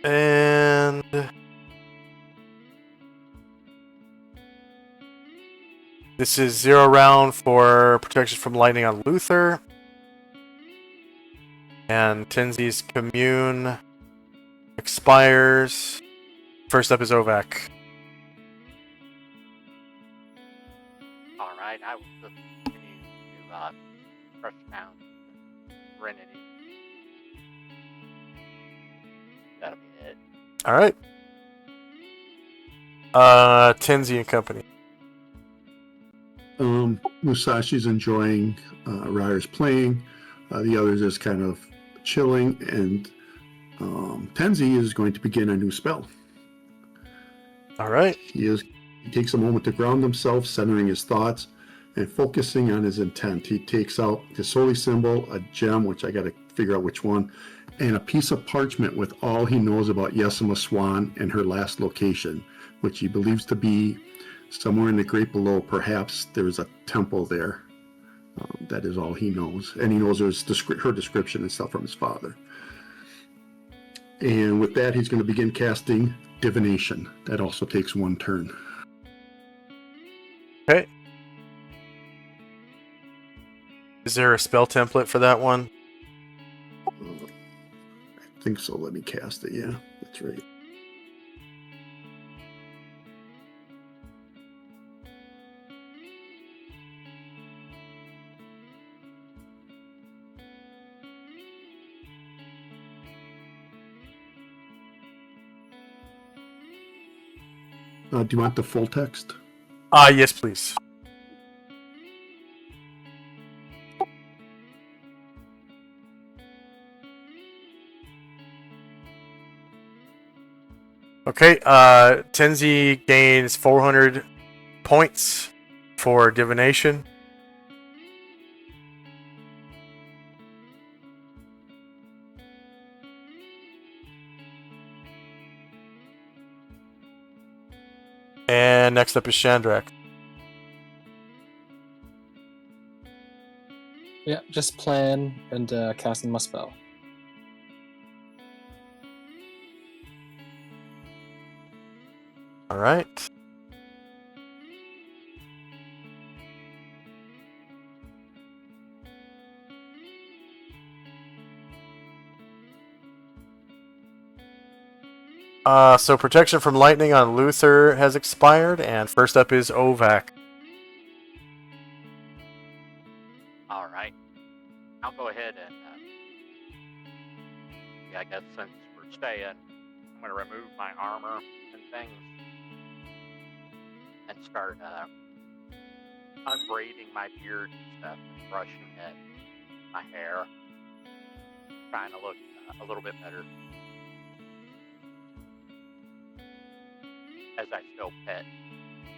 And this is 0 round for protection from lightning on Luther. And Tenzi's commune expires. First up is Ovak. Alright, I will just continue to rush down Serenity. That'll be it. All right. Tenzi and company. Musashi's enjoying Ryer's playing. The others is kind of chilling, and Tenzi is going to begin a new spell. All right. He takes a moment to ground himself, centering his thoughts and focusing on his intent. He takes out his holy symbol, a gem, which I got to figure out which one, and a piece of parchment with all he knows about Yesima Swan and her last location, which he believes to be somewhere in the Great Below. Perhaps there's a temple there. That is all he knows. And he knows there's her description and stuff from his father. And with that, he's going to begin casting divination. That also takes 1 turn. Okay. Is there a spell template for that one? I think so. Let me cast it. Yeah, that's right. Do you want the full text? Yes, please. Okay, Tenzi gains 400 points for divination. And next up is Shandrak. Yeah, just plan and casting my spell. All right. So protection from lightning on Luther has expired, and first up is Ovak. Alright. I'll go ahead and, I guess since we're staying, I'm going to remove my armor and things and start unbraiding my beard and stuff and brushing at my hair, trying to look a little bit better as I still pet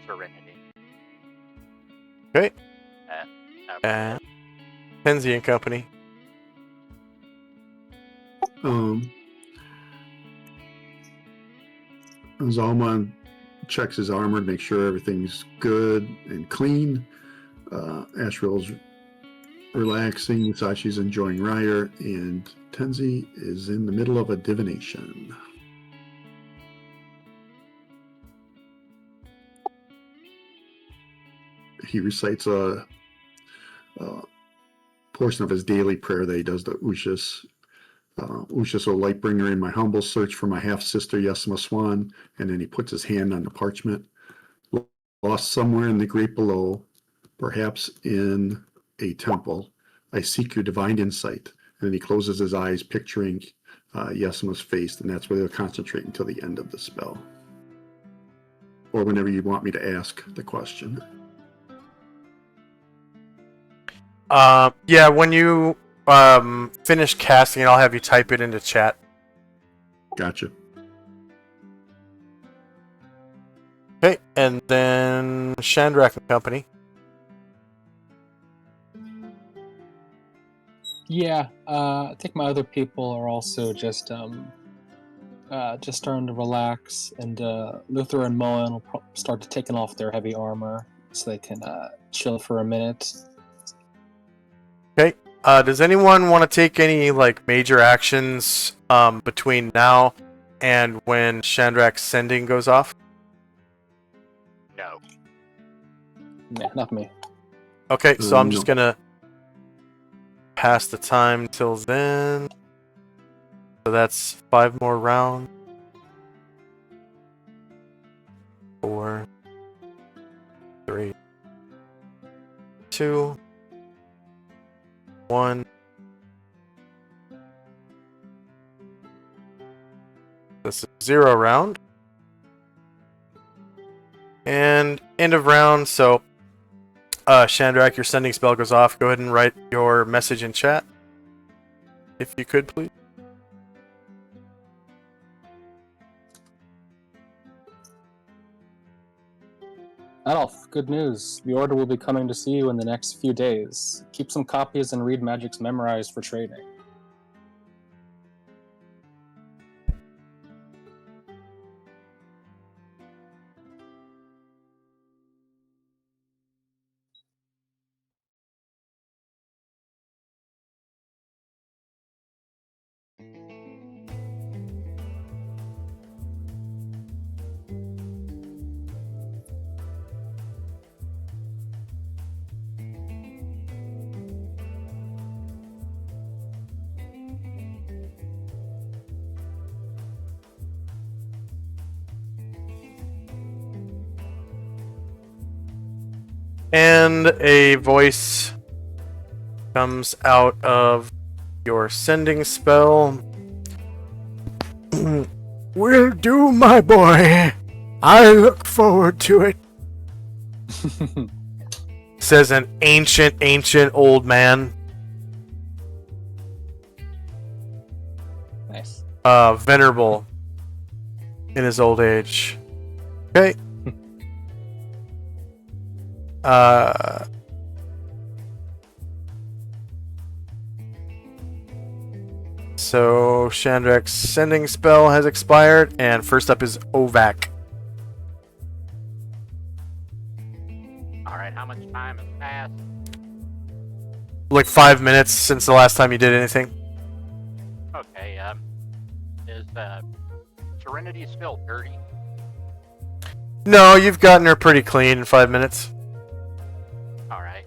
Serenity. Okay. Uh, Tenzi and company. Zalman checks his armor to make sure everything's good and clean. Asriel's relaxing. Musashi's enjoying Ryer, and Tenzi is in the middle of a divination. He recites a portion of his daily prayer that he does to Ushas. Ushas, O Lightbringer, in my humble search for my half-sister Yesima Swan, and then he puts his hand on the parchment. Lost somewhere in the Great Below, perhaps in a temple, I seek your divine insight. And then he closes his eyes, picturing Yesima's face, and that's where they'll concentrate until the end of the spell. Or whenever you want me to ask the question. Yeah, when you finish casting it, I'll have you type it into chat. Gotcha. Okay, and then Shandrak and company. Yeah, I think my other people are also just starting to relax, and Luther and Moen will start taking off their heavy armor so they can chill for a minute. Okay. Does anyone want to take any major actions between now And when Chandrak's sending goes off? No. Yeah, not me. Okay, so I'm No. just gonna pass the time till then. So that's 5 more rounds. 4, 3, 2, 1. This is 0 round. And end of round, so Chandrak, your sending spell goes off. Go ahead and write your message in chat. If you could, please. Adolf, good news. The Order will be coming to see you in the next few days. Keep some copies and read magics memorized for trading. And a voice comes out of your sending spell. Will do, my boy. I look forward to it. Says an ancient old man. Nice. Venerable in his old age. Okay. So Chandrak's sending spell has expired, and first up is Ovak. Alright, how much time has passed? Like 5 minutes since the last time you did anything. Okay, is Serenity still dirty? No, you've gotten her pretty clean in 5 minutes. Alright.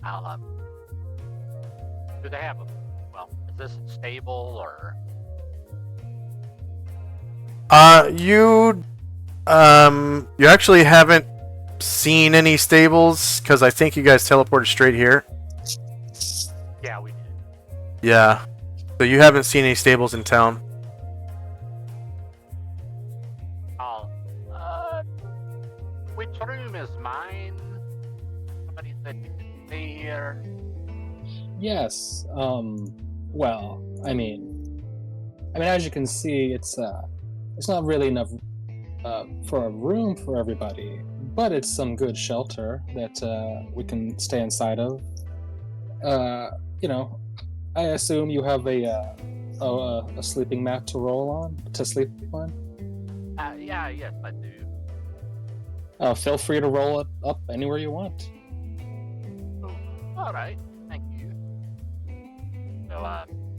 I'll, do they have a, well, is this stable, or? You actually haven't seen any stables, because I think you guys teleported straight here. Yeah, we did. Yeah. So you haven't seen any stables in town. Which room is mine? Somebody said you could stay here. Yes. Well, I mean, as you can see, it's not really enough for a room for everybody, but it's some good shelter that we can stay inside of. You know, I assume you have a sleeping mat to sleep on. Yeah, yes, I do. Feel free to roll it up anywhere you want. Oh, alright, thank you. So,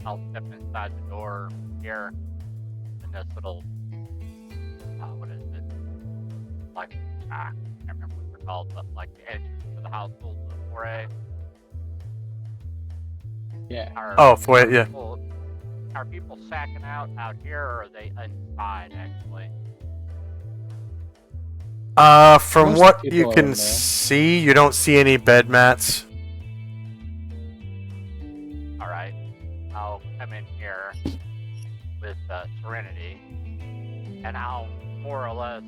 I'll step inside the door here, and this little, what is it? Like, I can't remember what they're called, but like the entrance to the household, the foray. Yeah. Foyer, yeah. Are people sacking out here, or are they inside, actually? From Most what people you are can in there. see, you don't see any bed mats. Alright, I'll come in here with Serenity, and I'll more or less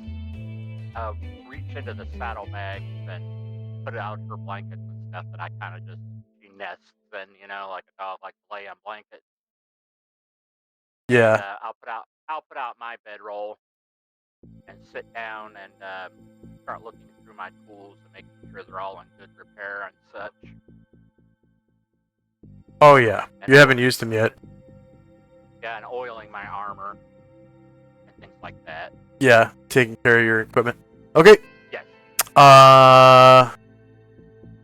reach into the saddlebags and put out her blankets and stuff that I kind of just, she nests in, you know, like a dog, like to lay on blankets. Yeah. And, I'll put out my bedroll and sit down and start looking through my tools and making sure they're all in good repair and such. Oh yeah. You haven't used them yet. Yeah, and oiling my armor and things like that. Yeah, taking care of your equipment. Okay. Yes.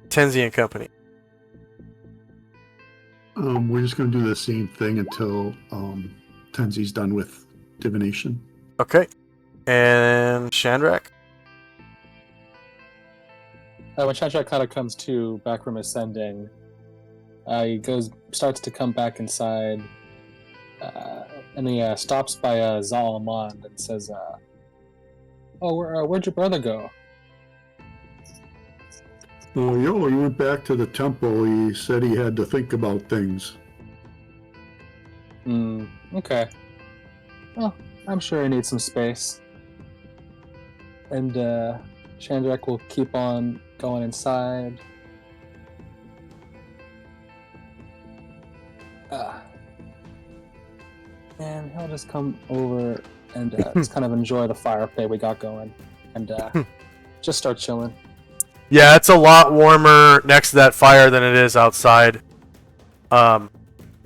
Tenzi and Company. We're just going to do the same thing until Tenzi's done with divination. Okay. And Shandrak? When Chandrak kind of comes to back from ascending, he starts to come back inside, and he stops by Zalamond and says, where'd your brother go? Oh, he went back to the temple. He said he had to think about things. Okay. Well, I'm sure he needs some space. And Chandrak will keep on going inside. And he'll just come over and just kind of enjoy the fire pit we got going. And just start chilling. Yeah, it's a lot warmer next to that fire than it is outside.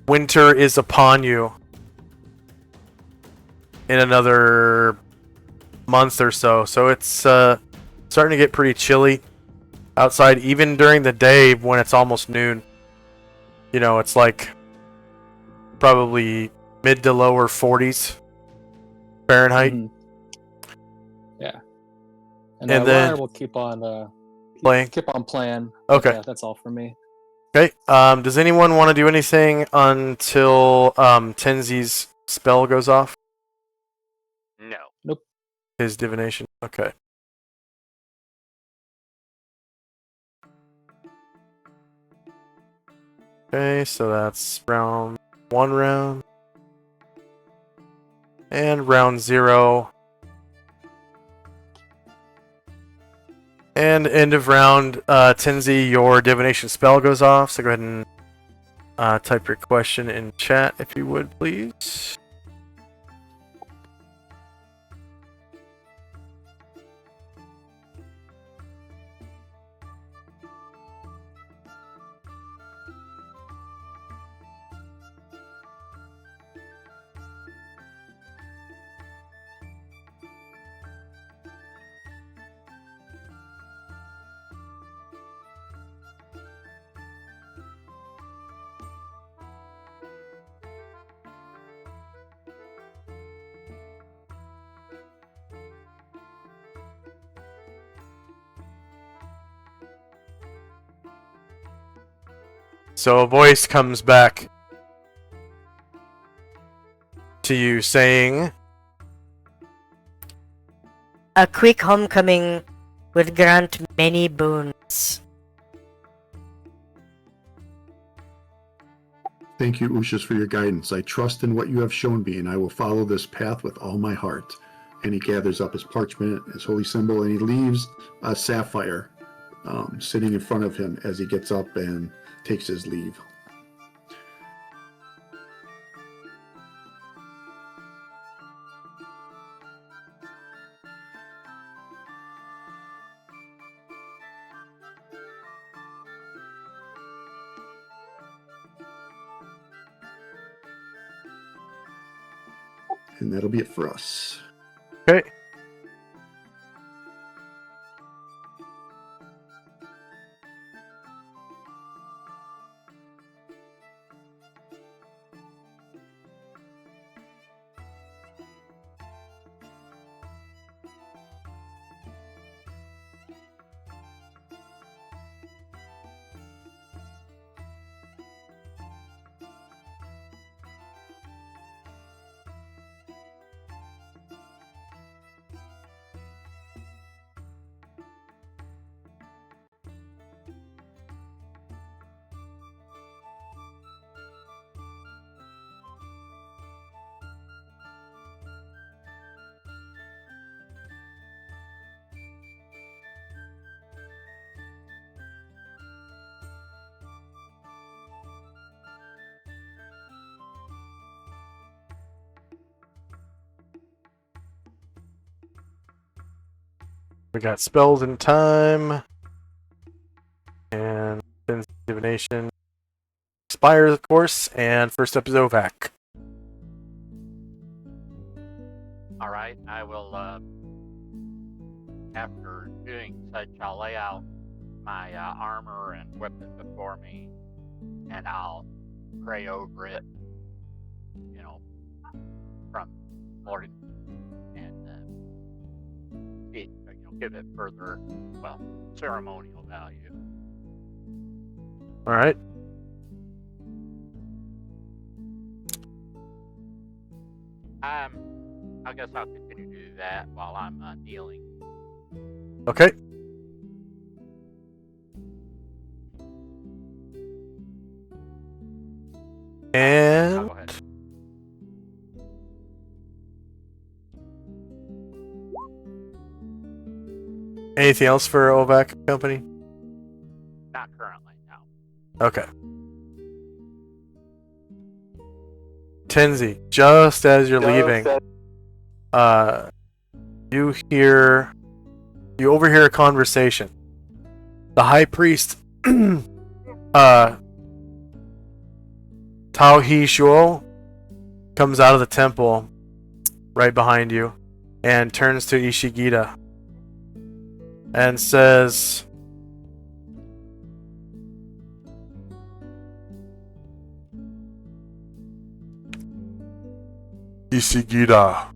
Winter is upon you in another month or so. So it's starting to get pretty chilly outside, even during the day when it's almost noon. You know, it's like probably mid to lower 40s Fahrenheit. Mm-hmm. Yeah. And then Ryan will keep on playing. Keep on playing. Okay. Yeah, that's all for me. Okay. Does anyone want to do anything until Tenzi's spell goes off? No. Nope. His divination. Okay. Okay, so that's round 1 and round 0. And end of round, Tenzi, your divination spell goes off. So go ahead and type your question in chat if you would, please. So a voice comes back to you saying, A quick homecoming would grant many boons. Thank you, Ushas, for your guidance. I trust in what you have shown me, and I will follow this path with all my heart. And he gathers up his parchment, his holy symbol, and he leaves a sapphire sitting in front of him as he gets up and takes his leave. And that'll be it for us. okay. We got spells in time. And Tenzi's divination expires, of course. And first up is Ovac. All right, I will. After doing such, I'll lay out my armor and weapons before me, and I'll pray over it. You know, from Morty and give it further, well, ceremonial value. All right. I guess I'll continue to do that while I'm kneeling. Okay. And Go ahead. anything else for Ovac Company? Not currently, no. Okay. Tenzi, just as you're leaving, you overhear a conversation. The high priest, Tao He Shuo, comes out of the temple right behind you and turns to Ishigita and says, Ishigita,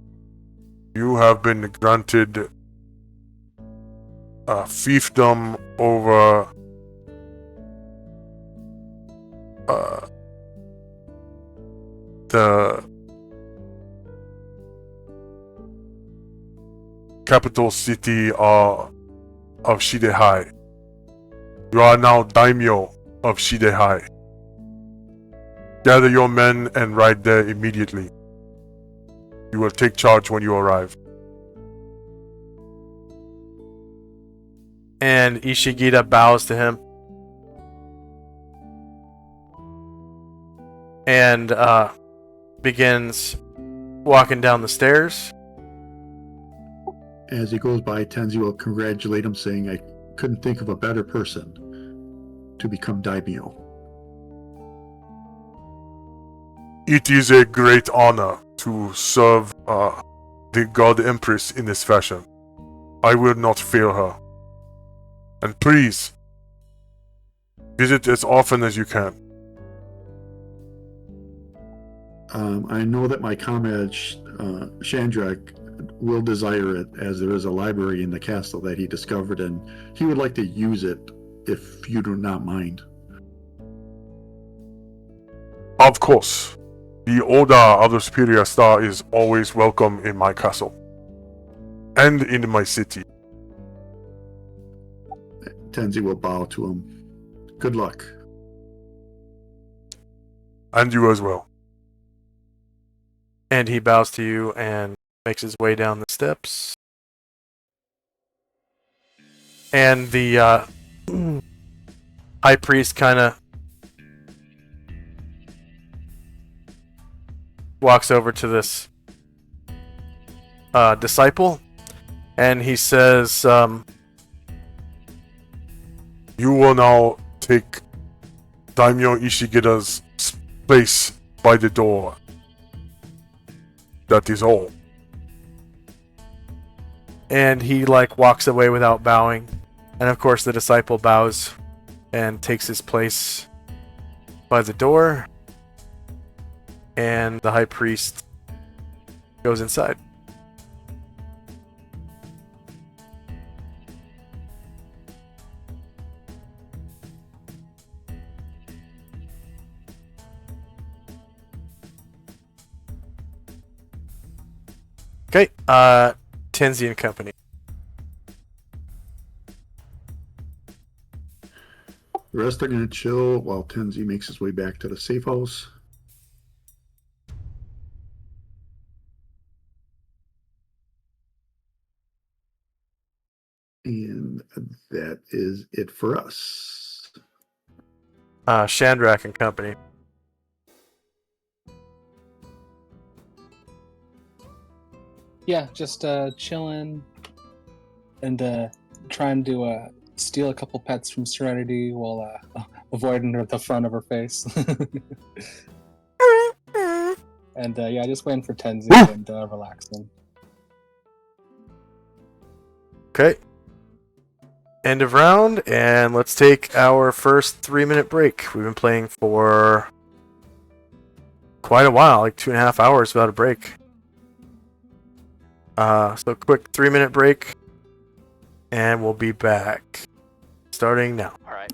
you have been granted a fiefdom over the capital city of Shidehai. You are now daimyo of Shidehai. Gather your men and ride there immediately. You will take charge when you arrive. and Ishigita bows to him. And begins walking down the stairs. As he goes by, Tenzi will congratulate him, saying, I couldn't think of a better person to become daimyo. It is a great honor to serve the God Empress in this fashion. I will not fail her. And please, visit as often as you can. I know that my comrade Shandrak will desire it, as there is a library in the castle that he discovered, and he would like to use it if you do not mind. Of course, the Order of the Superior Star is always welcome in my castle. And in my city. Tenzi will bow to him. Good luck. And you as well. And he bows to you and makes his way down the steps. And the high priest kind of walks over to this disciple, and he says, you will now take Daimyo Ishigita's place by the door. That is all. and he walks away without bowing. And of course the disciple bows and takes his place by the door, and the high priest goes inside. Okay, Tenzi and Company. The rest are going to chill while Tenzi makes his way back to the safe house. And that is it for us. Shandrak and Company. Yeah, just chilling and trying to steal a couple pets from Serenity while avoiding the front of her face. And yeah, just waiting for Tenzi and relaxing. Okay. End of round, and let's take our first 3-minute break. We've been playing for quite a while, like 2.5 hours without a break. So quick 3-minute break, and we'll be back starting now. All right.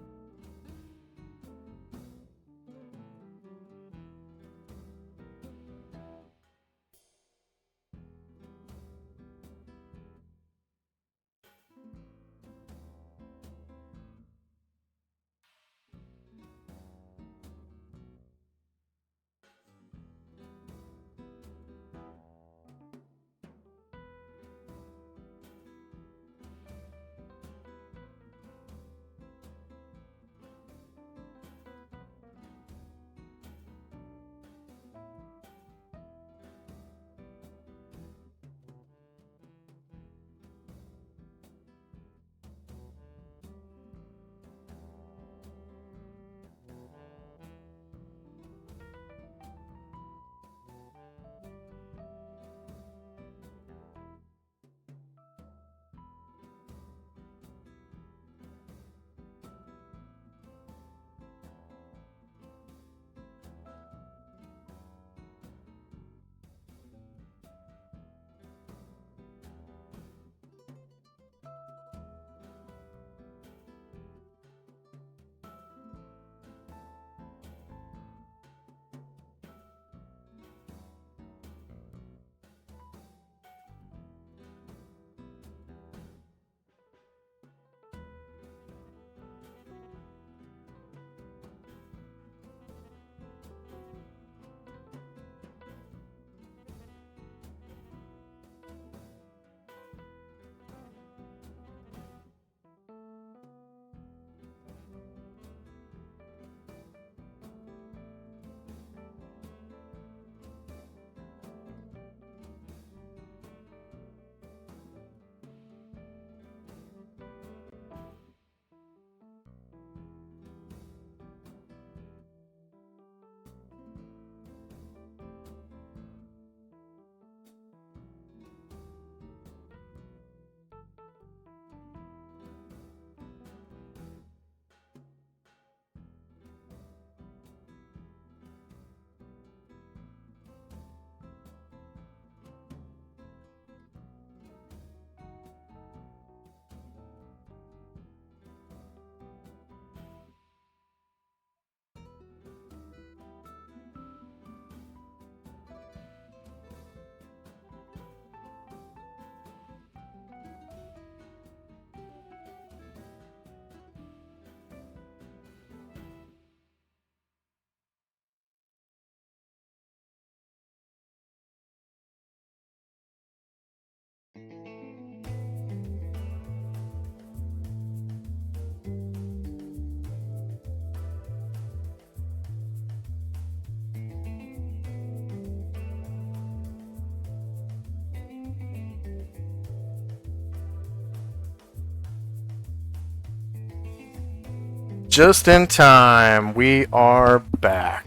Just in time, we are back.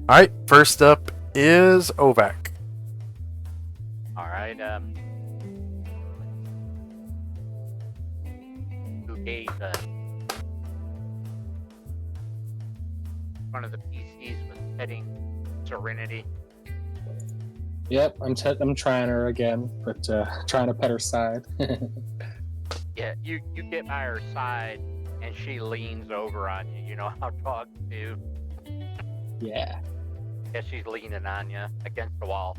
Alright, first up is Ovak. All right. Who gave one of the PCs was petting Serenity? Yep, I'm trying her again, but trying to pet her side. Yeah, you get by her side and she leans over on you. You know how dogs do. Yeah. Yeah, she's leaning on you against the wall.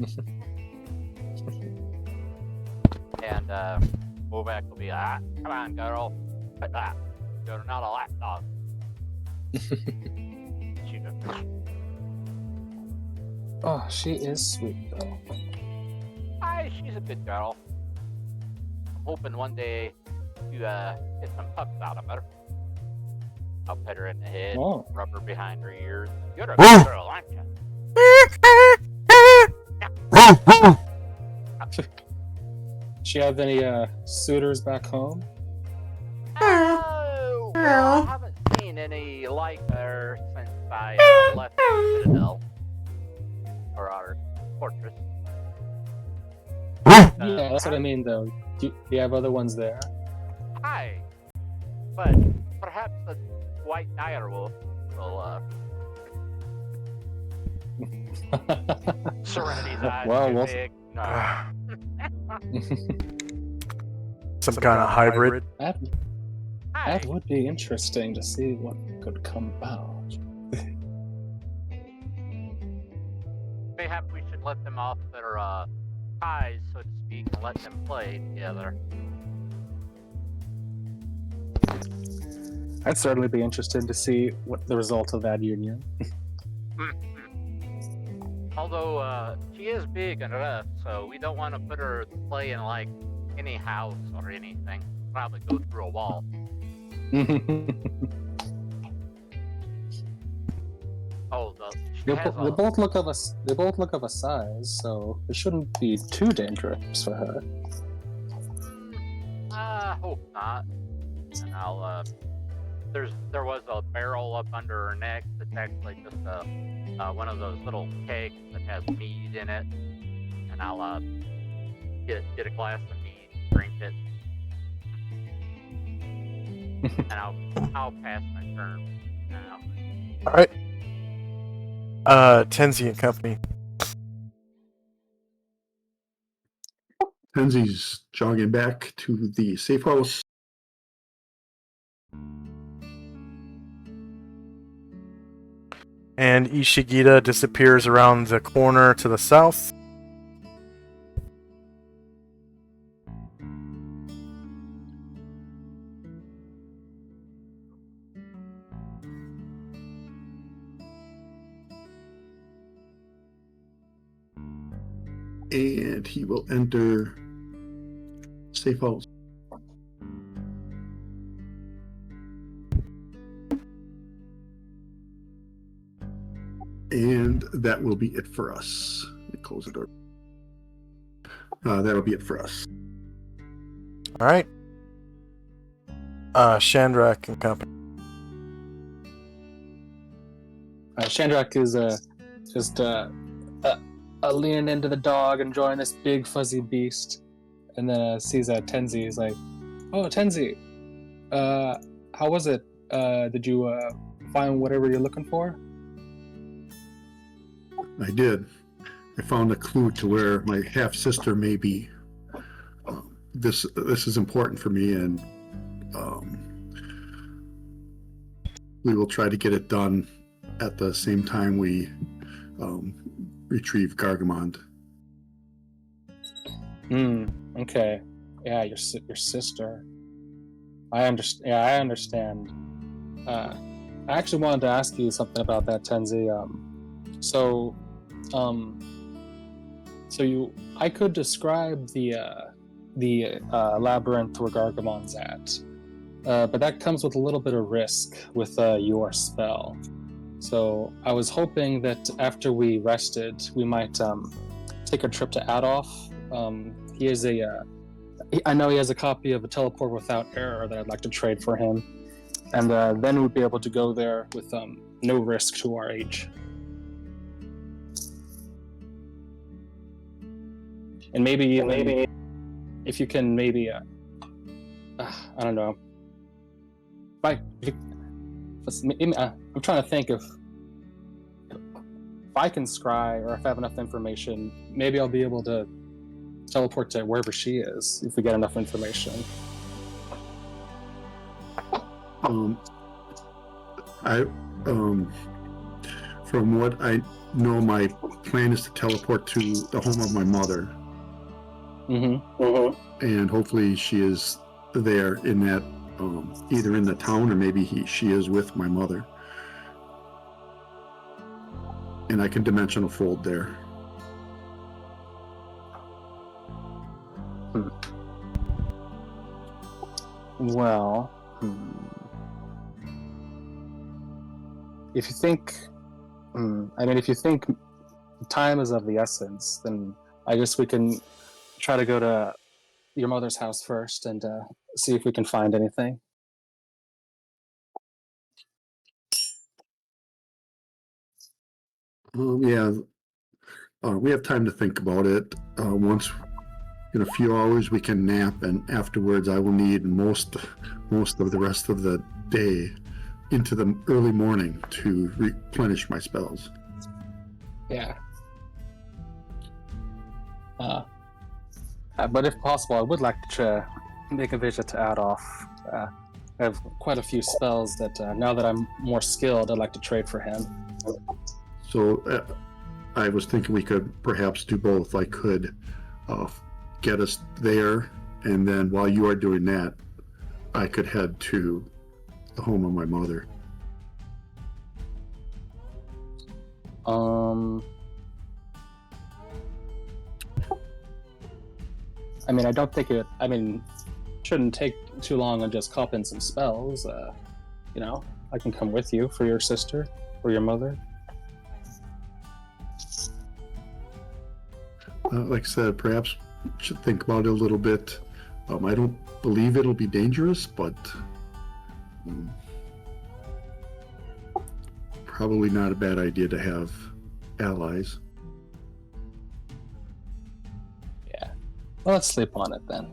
And Bobak will be like, come on, girl. Pet that. You're not a lap dog. She goes, Oh, she is sweet though. hi, she's a good girl. I'm hoping one day you get some pups out of her. I'll pet her in the head, Oh. rub her behind her ears. You're a Woof. good girl, aren't you? She have any suitors back home? Oh, well, I haven't seen any like her since I left the Citadel. Or our fortress. Yeah, that's what I mean though. Do you have other ones there? Hi. But perhaps a white direwolf will Serenity's eyes Well, too we'll- big. No. Some kind of hybrid. that Hi. would be interesting to see what could come about. Mayhap we should let them off their ties, so to speak, and let them play together. I'd certainly be interested to see what the result of that union. Although she is big and rough, so we don't want to put her to play in like any house or anything. Probably go through a wall. Oh, she They has bo- they both look of a size, so it shouldn't be too dangerous for her. I hope not. And I'll there was a barrel up under her neck that's actually just one of those little kegs that has mead in it, and I'll get a glass of mead, drink it, and I'll pass my turn now. All right. Tenzi and company. Tenzi's jogging back to the safe house. And Ishigita disappears around the corner to the south. And he will enter safe house. And that will be it for us. Let me close the door. That'll be it for us. All right. Shandrak and company. Shandrak is just leaning into the dog, enjoying this big fuzzy beast, and then sees Tenzi. He's like, "Oh, Tenzi, how was it? Did you find whatever you're looking for?" I did. I found a clue to where my half sister may be. This is important for me, and we will try to get it done at the same time we retrieve Gargamond. Okay. Yeah, your sister. I understand. Yeah, I understand. I actually wanted to ask you something about that, Tenzi. I could describe the labyrinth where Gargamond's at, but that comes with a little bit of risk with your spell. So I was hoping that after we rested, we might take a trip to Adolf. He is I know he has a copy of a Teleport Without Error that I'd like to trade for him, and then we'd be able to go there with no risk to our age. And maybe if you can maybe I don't know. I'm trying to think if I can scry or if I have enough information, maybe I'll be able to teleport to wherever she is if we get enough information. From what I know, my plan is to teleport to the home of my mother. And hopefully she is there in that, either in the town or maybe she is with my mother. And I can dimensional fold there. Well, if you think, if you think time is of the essence, then I guess we can try to go to your mother's house first and see if we can find anything. Yeah, we have time to think about it. Once in a few hours we can nap, and afterwards I will need most of the rest of the day into the early morning to replenish my spells. Yeah, But if possible, I would like to make a visit to Adolf. I have quite a few spells that, now that I'm more skilled, I'd like to trade for him. So I was thinking we could perhaps do both. I could get us there, and then while you are doing that, I could head to the home of my mother. I mean, I don't think it. I mean, shouldn't take too long on just copying some spells. You know, I can come with you for your sister or your mother. Like I said, perhaps should think about it a little bit. I don't believe it'll be dangerous, but probably not a bad idea to have allies. Yeah. Well, let's sleep on it then.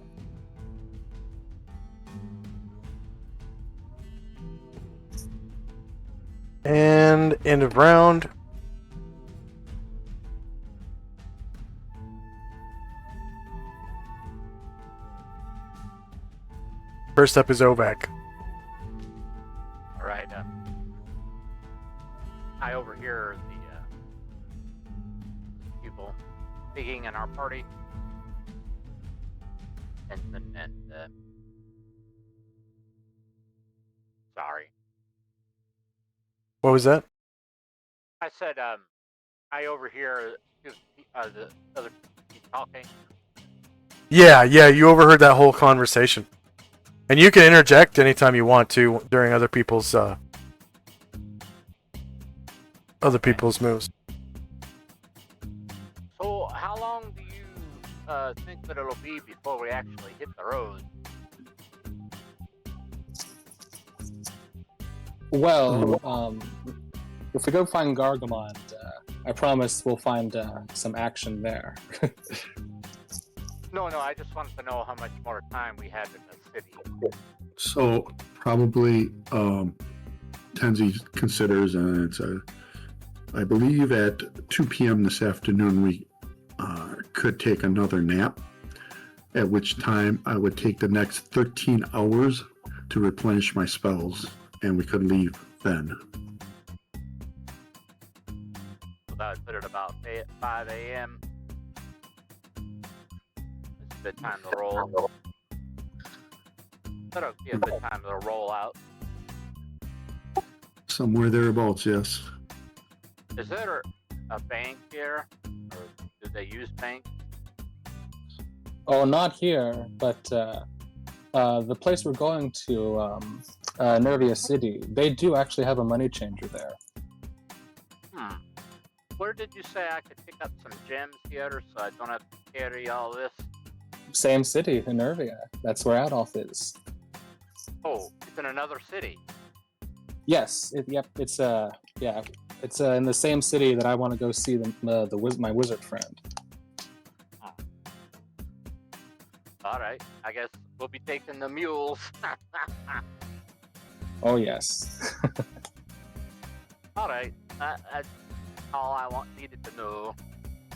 And end of round. First up is Ovak. All right. I overhear the people speaking in our party, and sorry. What was that? I said I overhear the other people talking. Yeah, you overheard that whole conversation. And you can interject anytime you want to during other people's moves. So how long do you think that it'll be before we actually hit the road? Well, if we go find Gargamon, I promise we'll find some action there. No, I just wanted to know how much more time we had in the city. So probably Tenzi considers, and it's I believe at 2 p.m. this afternoon we could take another nap, at which time I would take the next 13 hours to replenish my spells, and we could leave then. So that would put it about 5 a.m. It's a good time to roll. That'll be a good time to roll out. Somewhere thereabouts, yes. Is there a bank here? Or do they use banks? Oh, not here, but the place we're going to, Nervia City, they do actually have a money changer there. Where did you say I could pick up some gems here so I don't have to carry all this? Same city, in Nervia. That's where Adolf is. Oh, it's in another city. Yes, it's in the same city that I want to go see my wizard friend. Oh. All right, I guess we'll be taking the mules. Oh yes. All right, that's all I needed to know.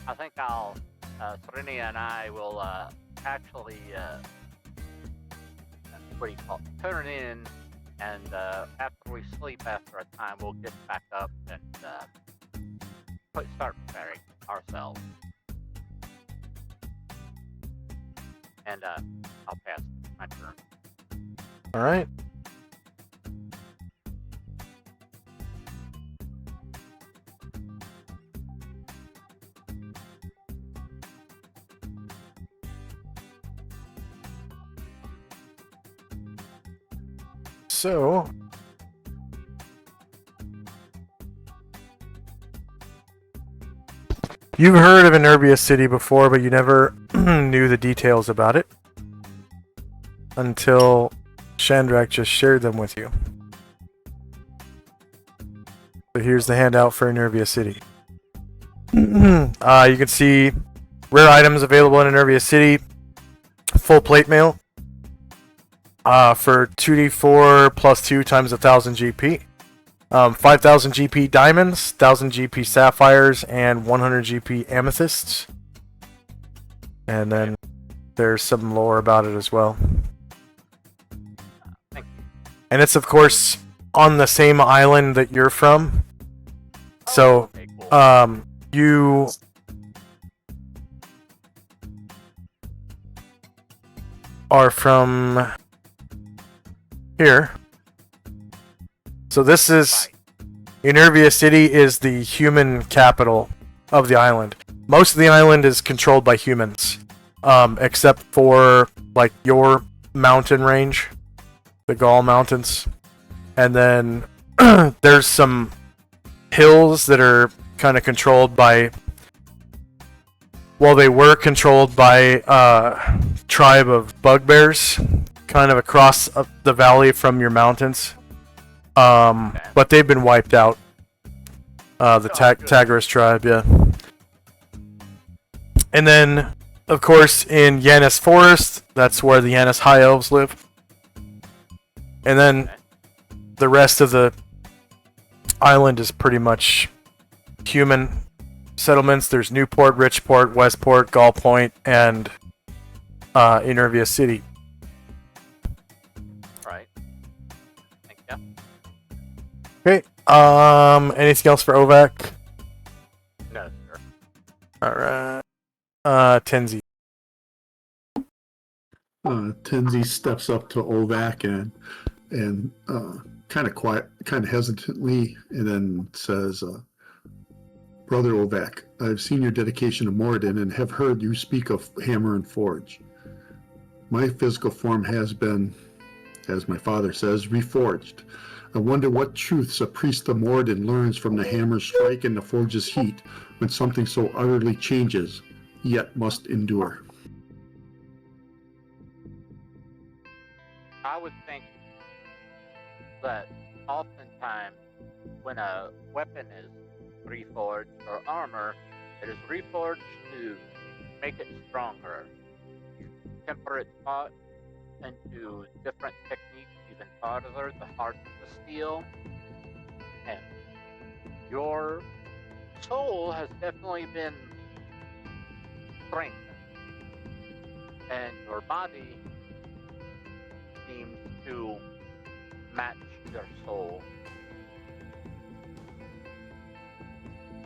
I think Serenia and I will actually turn in, and after we sleep after a time, we'll get back up and start preparing ourselves. And I'll pass my turn. All right. So, you've heard of Enerbia City before, but you never knew the details about it until Shandrak just shared them with you. So here's the handout for Enerbia City. You can see rare items available in Enerbia City. Full plate mail. For 2d4 plus 2 times 1000 GP. 5000 GP diamonds, 1000 GP sapphires, and 100 GP amethysts. And then there's some lore about it as well. Thank you. And it's, of course, on the same island that you're from. So, Okay, cool. you are from here. So this is... Enervia City is the human capital of the island. Most of the island is controlled by humans. Except for, like, your mountain range. The Gaul Mountains. And then there's some hills that are kind of controlled by... Well, they were controlled by a tribe of bugbears, kind of across the valley from your mountains. But they've been wiped out. The Tagris tribe, yeah. And then, of course, in Yanis Forest, that's where the Yanis High Elves live. And then the rest of the island is pretty much human settlements. There's Newport, Richport, Westport, Gull Point, and Enervia City. Right. Thank you. Okay. Anything else for Ovak? No, sir. Alright. Tenzi. Tenzi steps up to Ovak and kind of hesitantly, and then says, Brother Ovak, I've seen your dedication to Moradin and have heard you speak of Hammer and Forge. My physical form has been, as my father says, reforged. I wonder what truths a priest of Moradin learns from the hammer's strike and the forge's heat when something so utterly changes, yet must endure. I would think that oftentimes when a weapon is reforged or armor, it is reforged to make it stronger. You temper its thought into different techniques even farther, the heart of the steel. And your soul has definitely been strengthened. And your body seems to match your soul.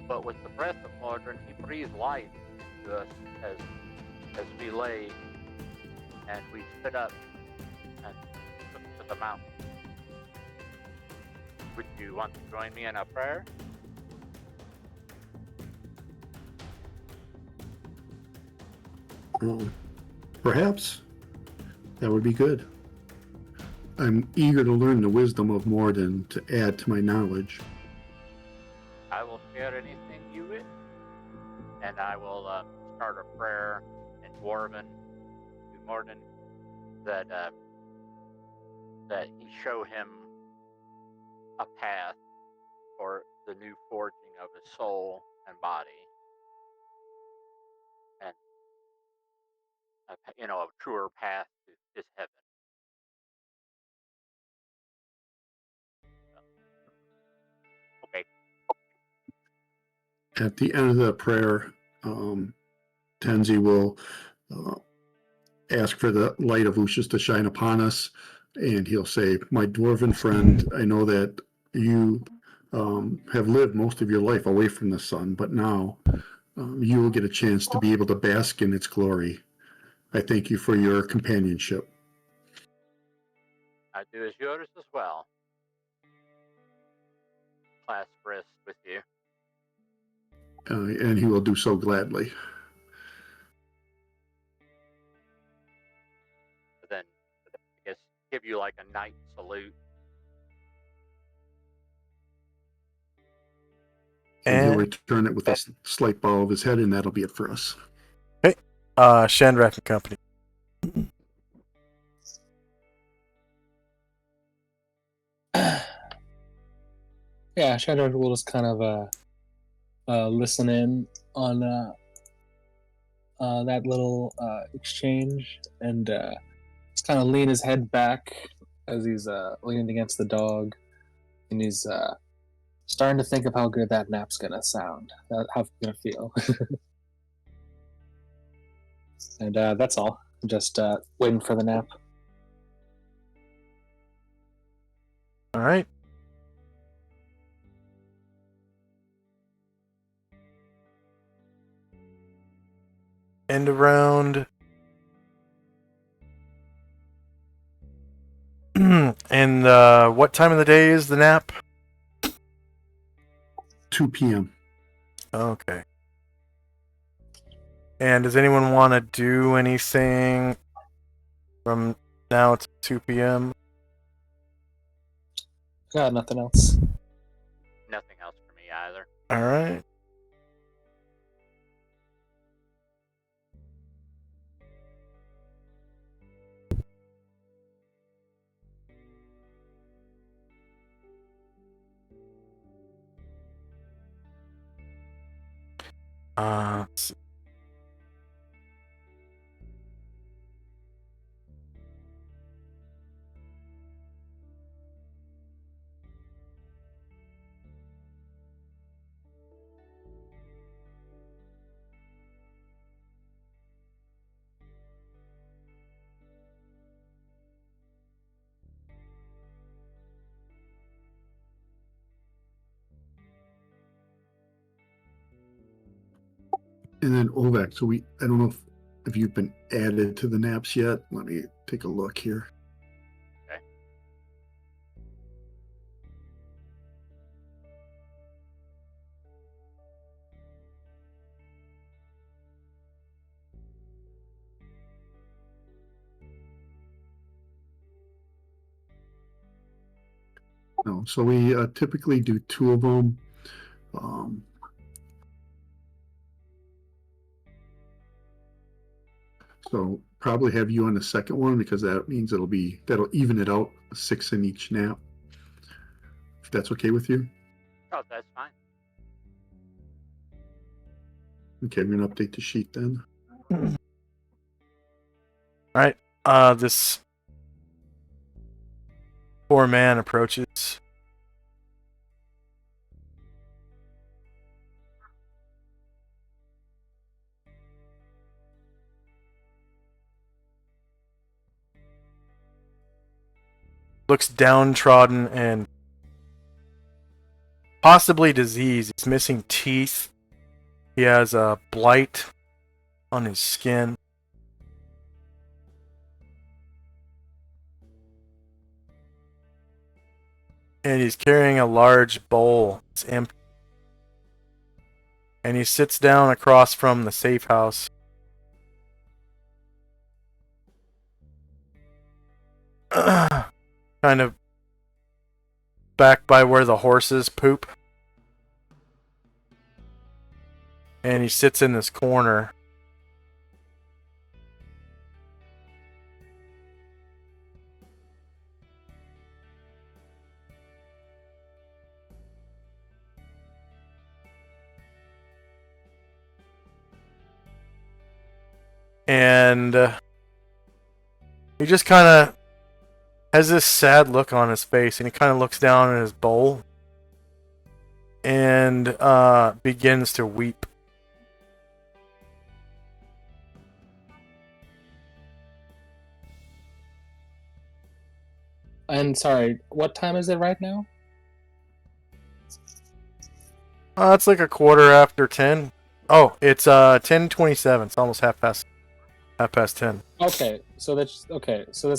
But with the breath of Mordrin, he breathed life into us as we lay and we stood up and looked to the mountain. Would you want to join me in a prayer? Perhaps. That would be good. I'm eager to learn the wisdom of Moradin to add to my knowledge. I will share anything you wish, and I will start a prayer in Dwarven to Mordin that he show him a path for the new forging of his soul and body, and a truer path to his heaven. Okay. At the end of the prayer, Tenzi will ask for the light of Lucius to shine upon us, and he'll say, my dwarven friend, I know that you have lived most of your life away from the sun, but now you will get a chance to be able to bask in its glory. I thank you for your companionship. I do as yours as well. Clasp wrists with you. And he will do so gladly. Then, I guess, give you like a knight salute. And he'll return it with a slight bow of his head, and that'll be it for us. Okay. Shandrak and Company. Yeah, Shadow will just kind of listen in on that little exchange, and just kind of lean his head back as he's leaning against the dog, and he's starting to think of how good that nap's gonna sound, how it's gonna feel. And that's all. Just waiting for the nap. All right. End of round. And what time of the day is the nap? 2 p.m. Okay. And does anyone want to do anything from now to 2 p.m.? Got nothing else. Nothing else for me either. All right. Let's see. And then Ovak, so I don't know if you've been added to the naps yet. Let me take a look here. Okay. No, so we typically do 2 of them. So probably have you on the second one because that means that'll even it out 6 in each nap. If that's okay with you. Oh, that's fine. Okay, we're gonna update the sheet then. All right. This poor man approaches. Looks downtrodden and possibly diseased. He's missing teeth. He has a blight on his skin. And he's carrying a large bowl. It's empty. And he sits down across from the safe house. Kind of back by where the horses poop. And he sits in this corner. And he just kind of has this sad look on his face, and he kind of looks down at his bowl and begins to weep. And sorry, what time is it right now? It's like a quarter after 10. Oh, it's 10:27. It's almost half past 10. Okay, so this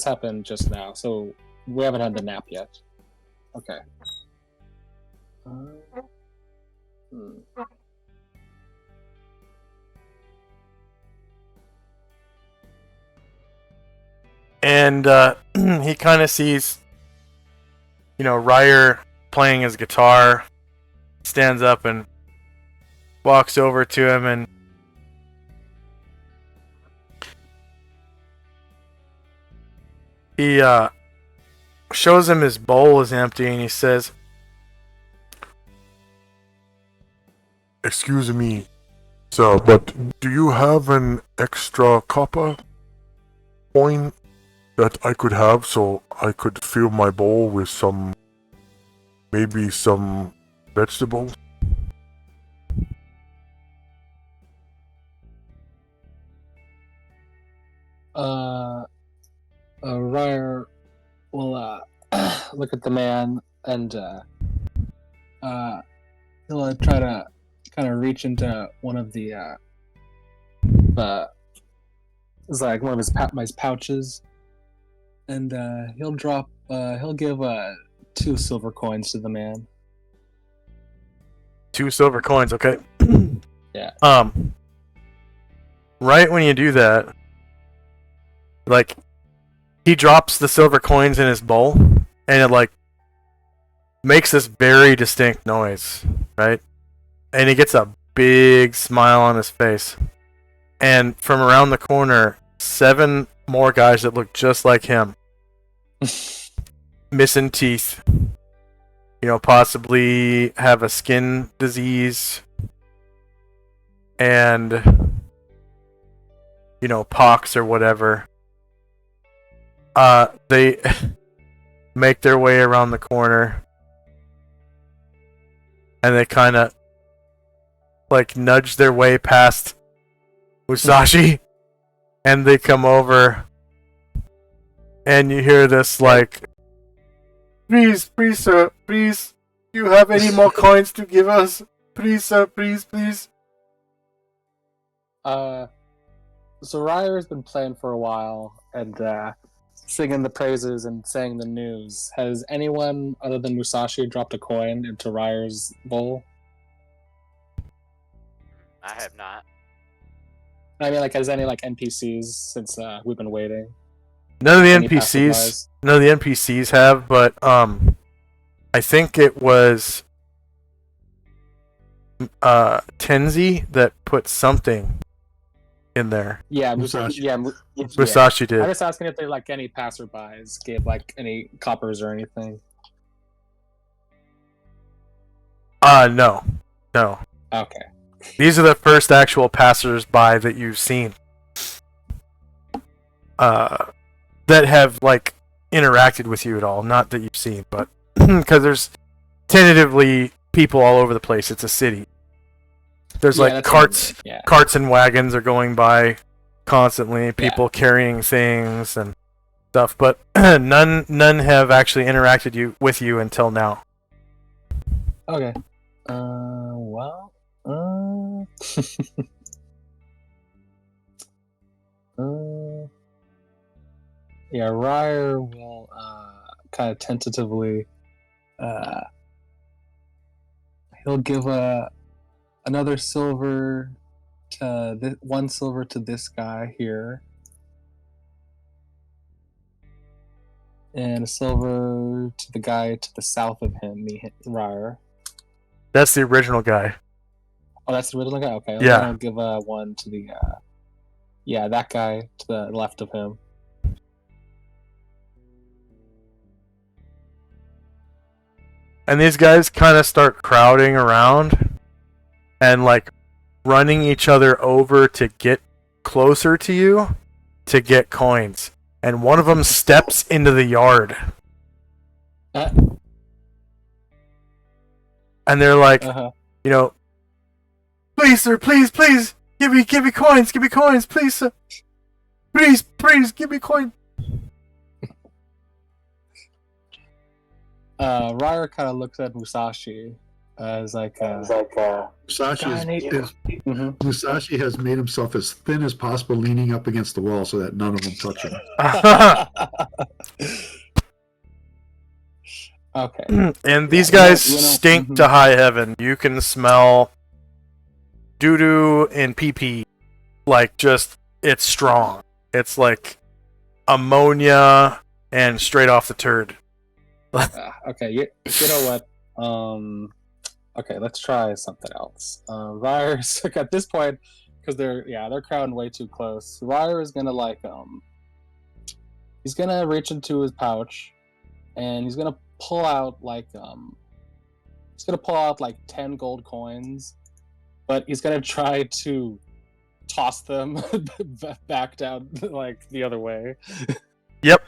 happened just now. So we haven't had the nap yet. Okay. And he kind of sees, Ryer playing his guitar, stands up and walks over to him and he shows him his bowl is empty and he says, Excuse me, sir, but do you have an extra copper coin that I could have so I could fill my bowl with maybe some vegetables? Ryer will look at the man and he'll try to kind of reach into one of the it's like one of his pouches, and he'll give 2 silver coins to the man. 2 silver coins, okay. Yeah. Right when you do that, like, he drops the silver coins in his bowl, and it, like, makes this very distinct noise, right? And he gets a big smile on his face. And from around the corner, 7 more guys that look just like him. Missing teeth. You know, possibly have a skin disease. And, you know, pox or whatever. They make their way around the corner. And they kind of, like, nudge their way past Musashi. And they come over. And you hear this, like, please, sir, please. Do you have any more coins to give us? Please, sir, please. So Ryer has been playing for a while and singing the praises and saying the news. Has anyone other than Musashi dropped a coin into Ryer's bowl? I have not. I mean, like, has any like NPCs since we've been waiting? None of the Any NPCs. passerbys? None of the NPCs have, but I think it was Tenzi that put something in there. Yeah, Musashi. Musashi did. I'm just asking if they like any passerbys gave like any coppers or anything. No. Okay. These are the first actual passers-by that you've seen. That have, like, interacted with you at all. Not that you've seen, but because there's tentatively people all over the place. It's a city. There's, Yeah, like, that's carts yeah. carts and wagons are going by constantly. People carrying things and stuff, but none have actually interacted with you until now. Okay. Well. Yeah, Ryer will kind of tentatively he'll give another silver to 1 silver to this guy here, and a silver to the guy to the south of him, Ryer. That's the original guy. Oh, that's the original guy. Okay, Yeah. I'll give 1 to the that guy to the left of him. And these guys kind of start crowding around and, like, running each other over to get closer to you to get coins. And one of them steps into the yard. And they're like, you know, please, sir, please, give me coins, please, sir. Please, give me coins. Ryer kind of looks at Musashi as like Musashi Musashi has made himself as thin as possible, leaning up against the wall so that none of them touch him. Okay. And these guys stink to high heaven. You can smell doo-doo and pee-pee. Like, just, it's strong. It's like ammonia and straight off the turd. Okay, you know what? Okay, let's try something else. Ryer's like, at this point, because they're crowding way too close. Ryer is gonna he's gonna reach into his pouch, and he's gonna pull out like 10 gold coins, but he's gonna try to toss them back down like the other way. Yep.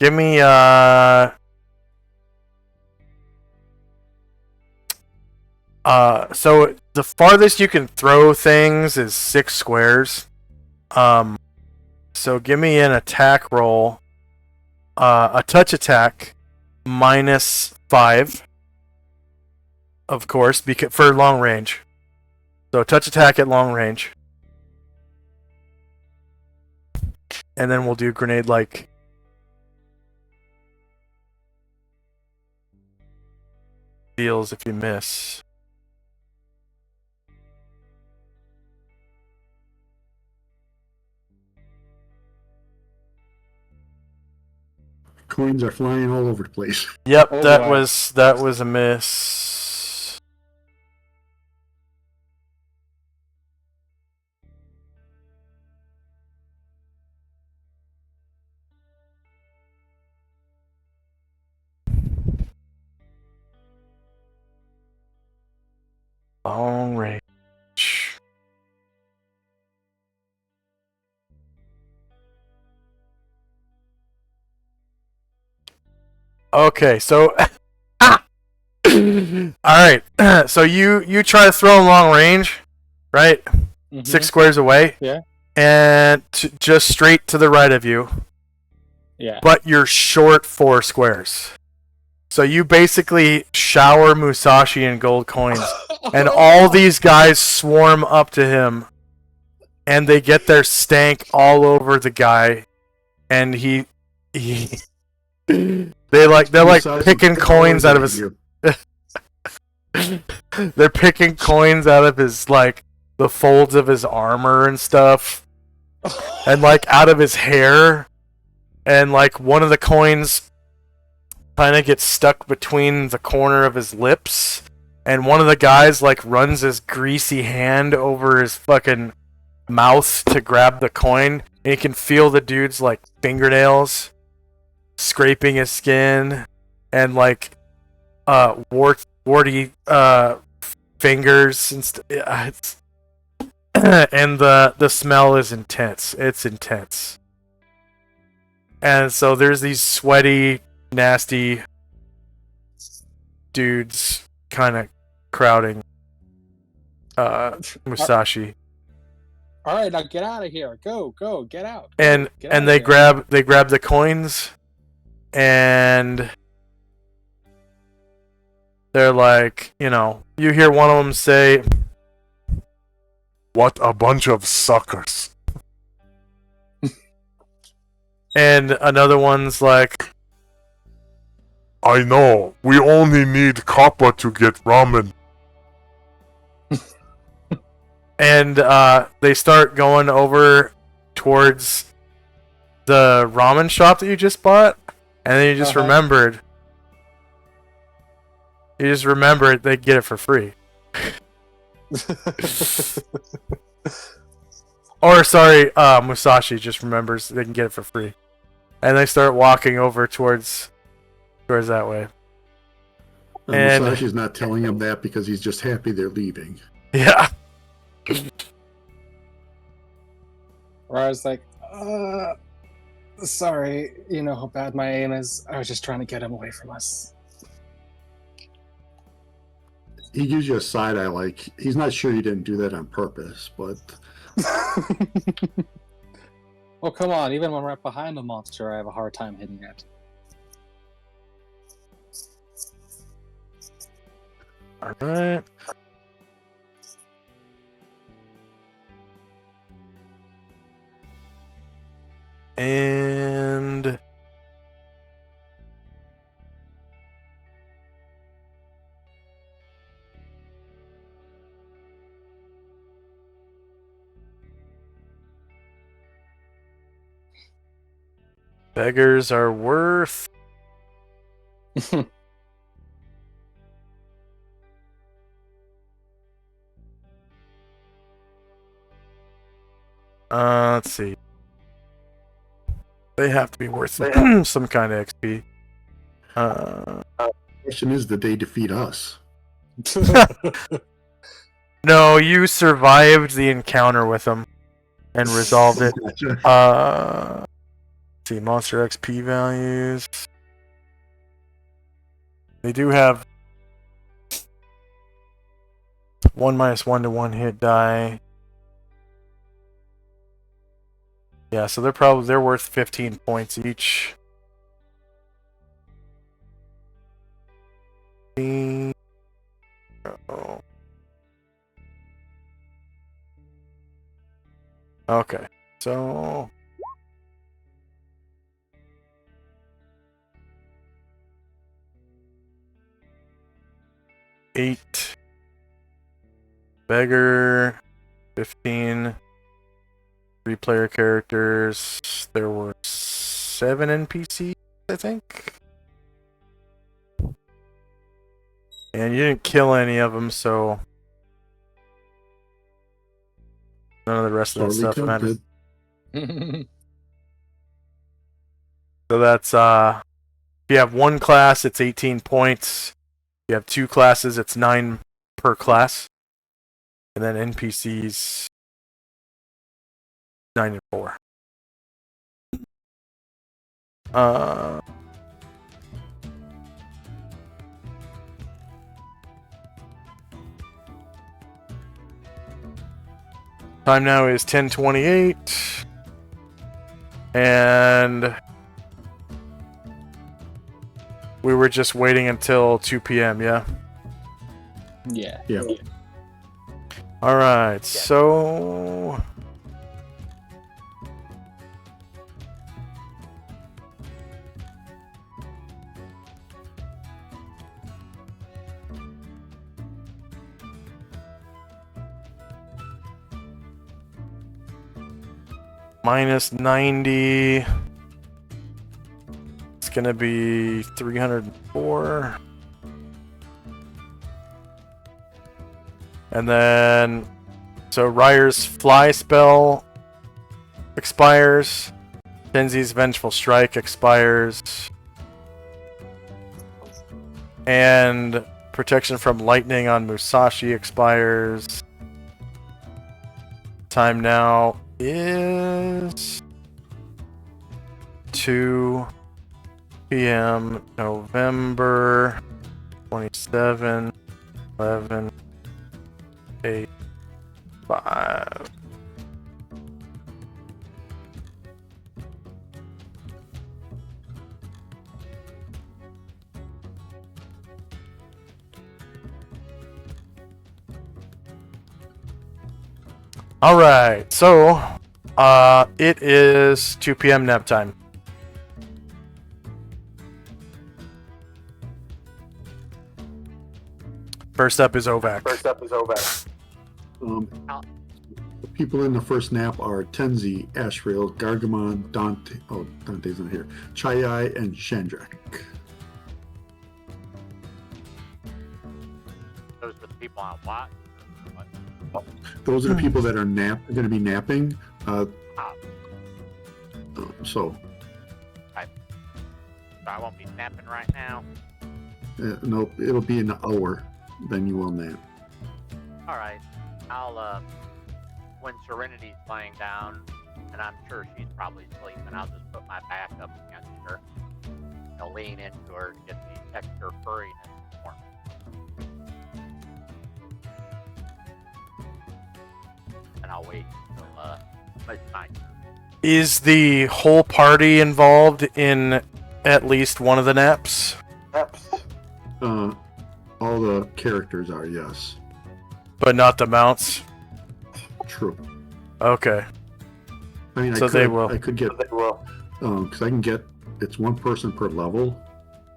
Give me so the farthest you can throw things is 6 squares. So give me an attack roll. A touch attack -5, of course, because for long range. So touch attack at long range, and then we'll do grenade like. Deals if you miss. Coins are flying all over the place. Yep, Oh, that boy. was a miss. Long range. Okay, so all right. So you try to throw in long range, right? Mhm. 6 squares away. Yeah. And just straight to the right of you. Yeah. But you're short 4 squares. So you basically shower Musashi in gold coins, and all these guys swarm up to him, and they get their stank all over the guy, and he they're like Musashi picking coins out of his. you. They're picking coins out of his like the folds of his armor and stuff, and like out of his hair, and like one of the coins kind of gets stuck between the corner of his lips, and one of the guys like runs his greasy hand over his fucking mouth to grab the coin, and you can feel the dude's like fingernails scraping his skin, and like warty fingers and it's and the smell is intense. It's intense. And so there's these sweaty, nasty dudes kind of crowding Musashi. All right, now get out of here. Go, get out. And Get out and of they here. grab the coins, and they're like, you hear one of them say, What a bunch of suckers. and another one's like, I know, we only need copper to get ramen. and they start going over towards the ramen shop that you just bought, and then you just remembered. You just remembered they get it for free. Or sorry, Musashi just remembers they can get it for free, and they start walking over towards that way. And- Musashi's not telling him that because he's just happy they're leaving. Yeah. Where I was like, sorry, you know how bad my aim is. I was just trying to get him away from us. He gives you a side eye like he's not sure you didn't do that on purpose, but Oh, come on. Even when we're right behind the monster, I have a hard time hitting it. Alright. And beggars are worth let's see. They have to be worth some kind of XP. question is, did they defeat us? No, you survived the encounter with them and resolved it. Let's see, monster XP values. They do have 1-1 to 1 hit die. Yeah, so they're worth 15 points each. Oh. Okay, so eight beggar, 15 3-player characters. There were 7 NPCs, I think. And you didn't kill any of them, so none of the rest of that Sorely stuff mattered. tempted. So that's if you have one class, it's 18 points. If you have 2 classes, it's 9 per class. And then NPCs 9 and 4. Time now is 10:28. And we were just waiting until 2 p.m., yeah? Yeah. Yeah. Alright, so minus 90. It's gonna be 304. And then, so Ryer's fly spell expires. Tenzi's vengeful strike expires. And protection from lightning on Musashi expires. Time now is 2 p.m. November 27, 11, 8, 5. Alright, so it is 2 p.m. nap time. First up is Ovak. The people in the first nap are Tenzi, Ashrael, Gargamon, Dante. Oh, Dante's not here. Chai and Shandrak. Those are the people on watch. Those are the people that are going to be napping. So So I won't be napping right now. nope, it'll be an hour. Then you will nap. All right. I'll when Serenity's laying down, and I'm sure she's probably sleeping, I'll just put my back up against her. I'll lean into her to get the extra furriness more. And I'll wait until it's my turn. Is the whole party involved in at least one of the naps? All the characters are, yes. But not the mounts? True. Okay. I mean, So they will. I could get, because I can get, it's one person per level.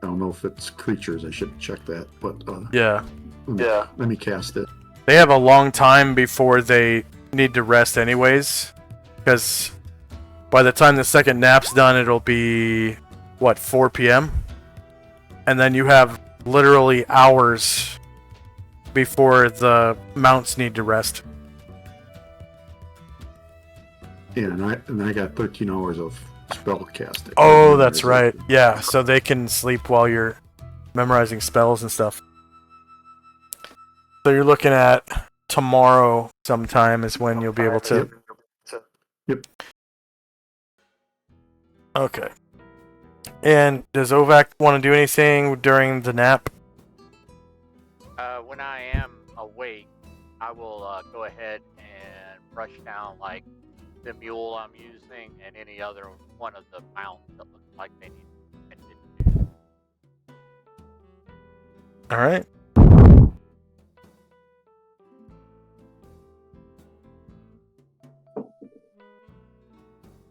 I don't know if it's creatures. I should check that. But Yeah. Let me cast it. They have a long time before they need to rest anyways. Because by the time the second nap's done, it'll be, 4 p.m.? And then you have literally hours before the mounts need to rest. Yeah, and I got 13 hours of spell casting. Oh, that's right. Yeah, so they can sleep while you're memorizing spells and stuff. So you're looking at tomorrow sometime is when you'll be able to... Yep. Okay. And does Ovak want to do anything during the nap? When I am awake, I will go ahead and brush down like the mule I'm using and any other one of the mounts that looks like they need attention to. All right.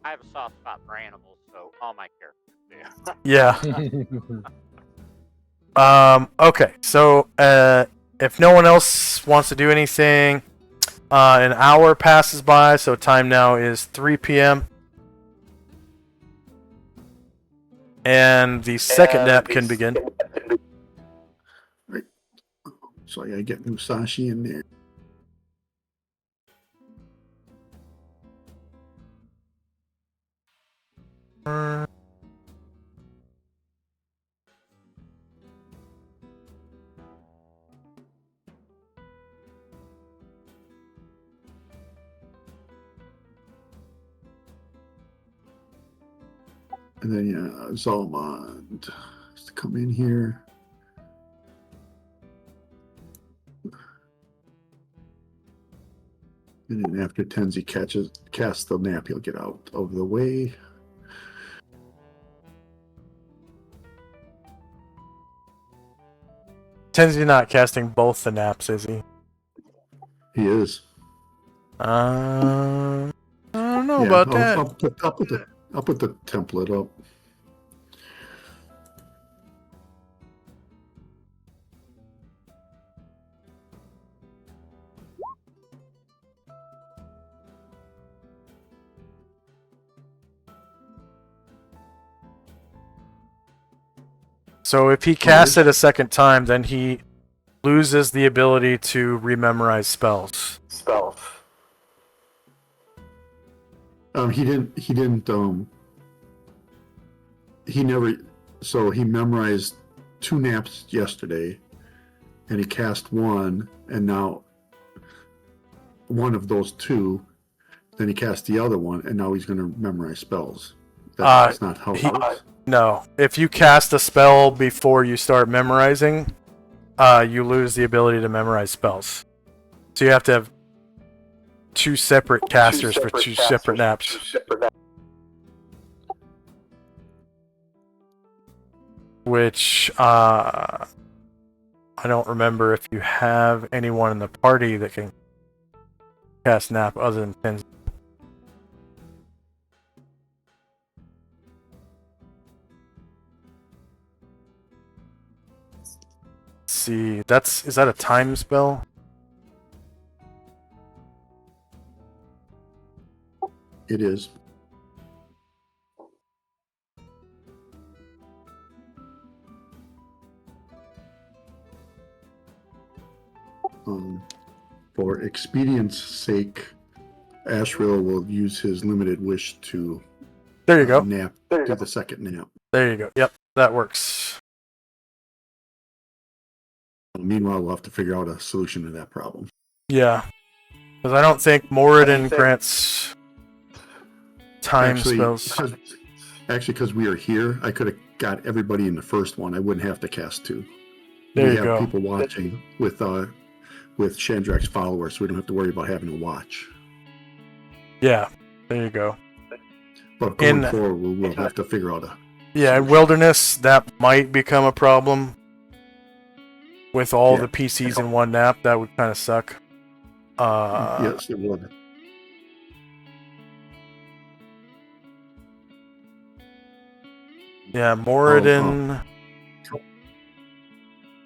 I have a soft spot for animals, so all my characters do. Yeah. Okay. So, if no one else wants to do anything, an hour passes by. So time now is 3 p.m. And the second nap can begin. Right. So I gotta get Musashi in there. And then Zalmond has to come in here. And then after Tenzi casts the nap, he'll get out of the way. Tenzi not casting both the naps, is he? He is. I don't know about that. I'll put the template up. So if he casts it a second time, then he loses the ability to rememorize spells. He memorized 2 naps yesterday, and he cast one, and now one of those 2, then he cast the other one, and now he's going to memorize spells. That's not how it works. No. If you cast a spell before you start memorizing, you lose the ability to memorize spells. So you have to have 2 separate casters for 2 separate naps. Which, I don't remember if you have anyone in the party that can cast nap other than Tenzi. See, is that a time spell? It is. For expedience sake, Asriel will use his limited wish to There you go. nap, do the second nap. There you go. Yep, that works. Meanwhile, we'll have to figure out a solution to that problem. Yeah. Because I don't think Moradin grants time spells. Actually, because we are here, I could have got everybody in the first one. I wouldn't have to cast 2. There we you have go. people watching with Chandrak's followers, so we don't have to worry about having to watch. Yeah, there you go. But going forward, we'll have to figure out a... Yeah, in Wilderness, that might become a problem. With all the PCs in one nap, that would kind of suck. Yes, it would. Yeah, Moradin...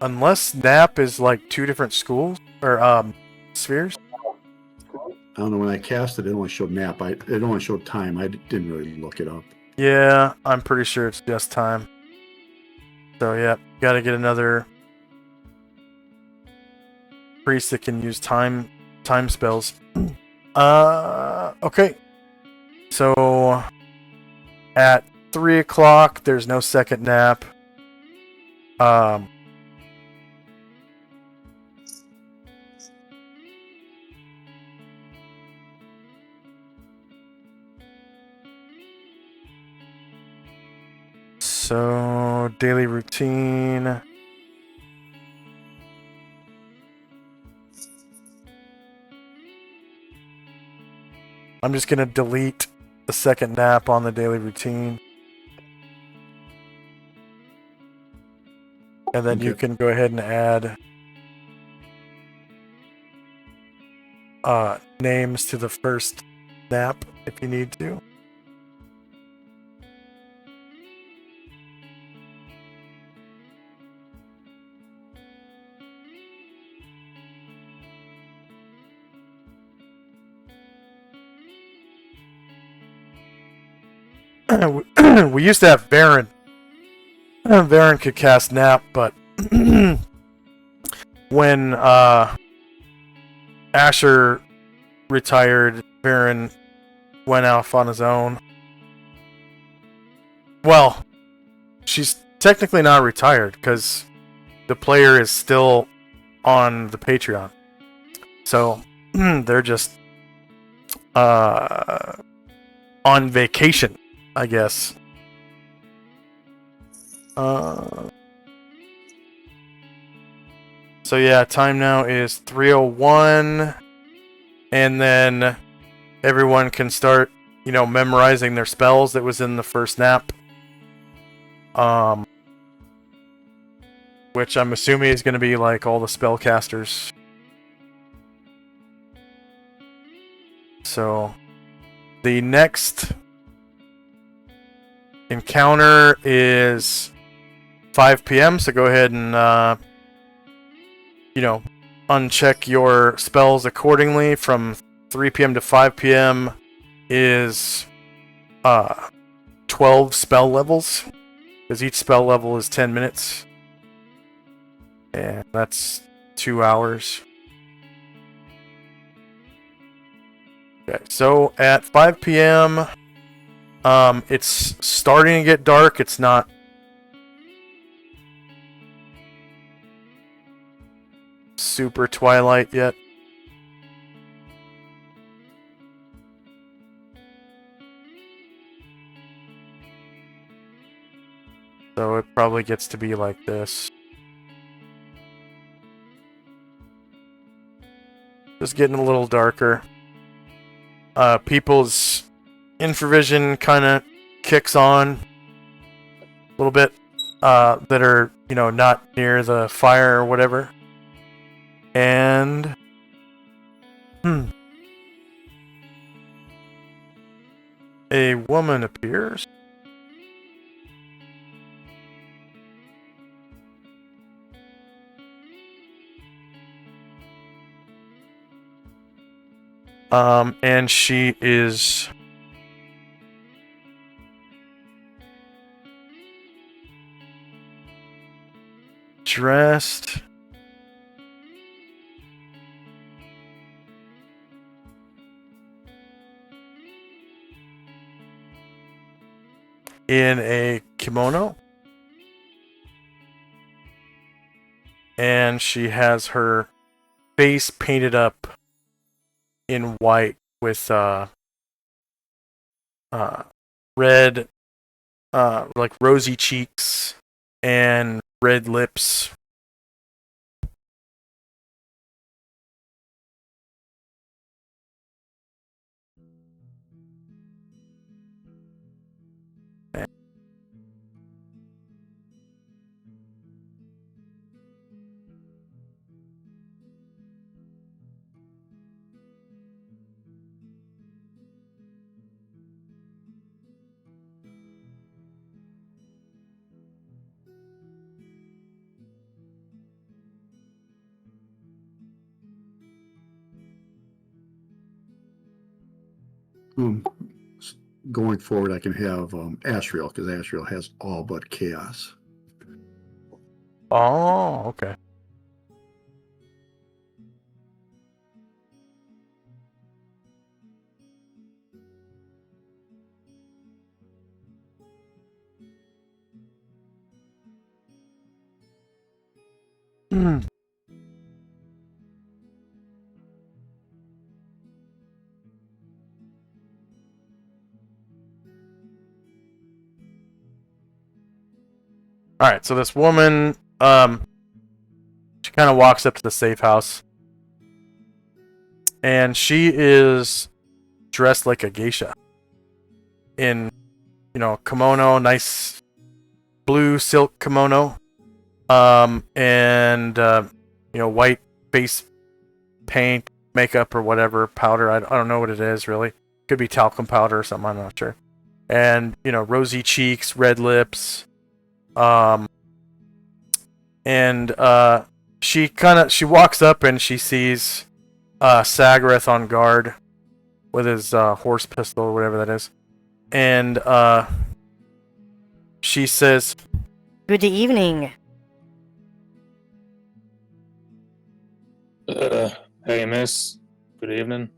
Unless nap is like 2 different schools, or spheres? I don't know, when I cast it, it only showed nap. It only showed time. I didn't really look it up. Yeah, I'm pretty sure it's just time. So yeah, gotta get another priest that can use time spells. Okay. So at 3 o'clock, there's no second nap. So, daily routine. I'm just going to delete the second nap on the daily routine. And then you Okay. can go ahead and add names to the first nap if you need to. We used to have Baron. Baron could cast nap, but when Asher retired, Baron went off on his own. Well, she's technically not retired because the player is still on the Patreon. So they're just on vacation, I guess. So yeah, time now is 3:01, and then everyone can start, memorizing their spells that was in the first nap. Which I'm assuming is going to be like all the spellcasters. So the next encounter is 5 p.m. So go ahead and uncheck your spells accordingly. From 3 p.m. to 5 p.m. is 12 spell levels, because each spell level is 10 minutes. And that's 2 hours. Okay, so at 5 p.m., it's starting to get dark. It's not super twilight yet. So it probably gets to be like this. Just getting a little darker. People's infravision kind of kicks on a little bit, that are, not near the fire or whatever. And a woman appears. And she is dressed in a kimono, and she has her face painted up in white with red, like rosy cheeks and red lips. Going forward, I can have Asriel, because Asriel has all but chaos. Oh, okay. Alright, so this woman, she kind of walks up to the safe house. And she is dressed like a geisha. In, kimono, nice blue silk kimono. And, white face paint, makeup, or whatever, powder. I don't know what it is, really. Could be talcum powder or something, I'm not sure. And, rosy cheeks, red lips. And she walks up and she sees Sagareth on guard with his horse pistol or whatever that is. And she says, Good evening. Hey, miss. Good evening.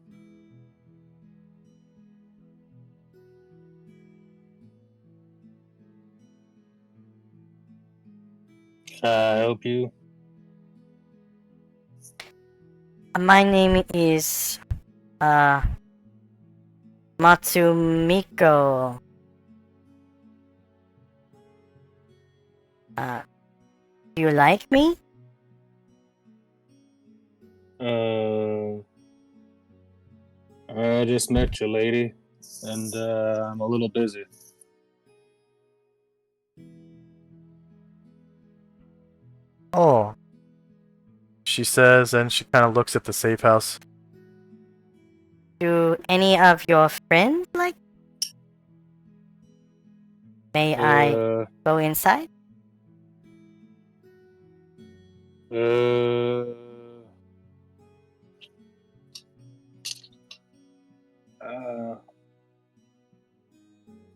Can I help you? My name is Matsumiko. Do you like me? I just met you, lady, and I'm a little busy. oh. She says, and she kind of looks at the safe house. Do any of your friends like? May I go inside?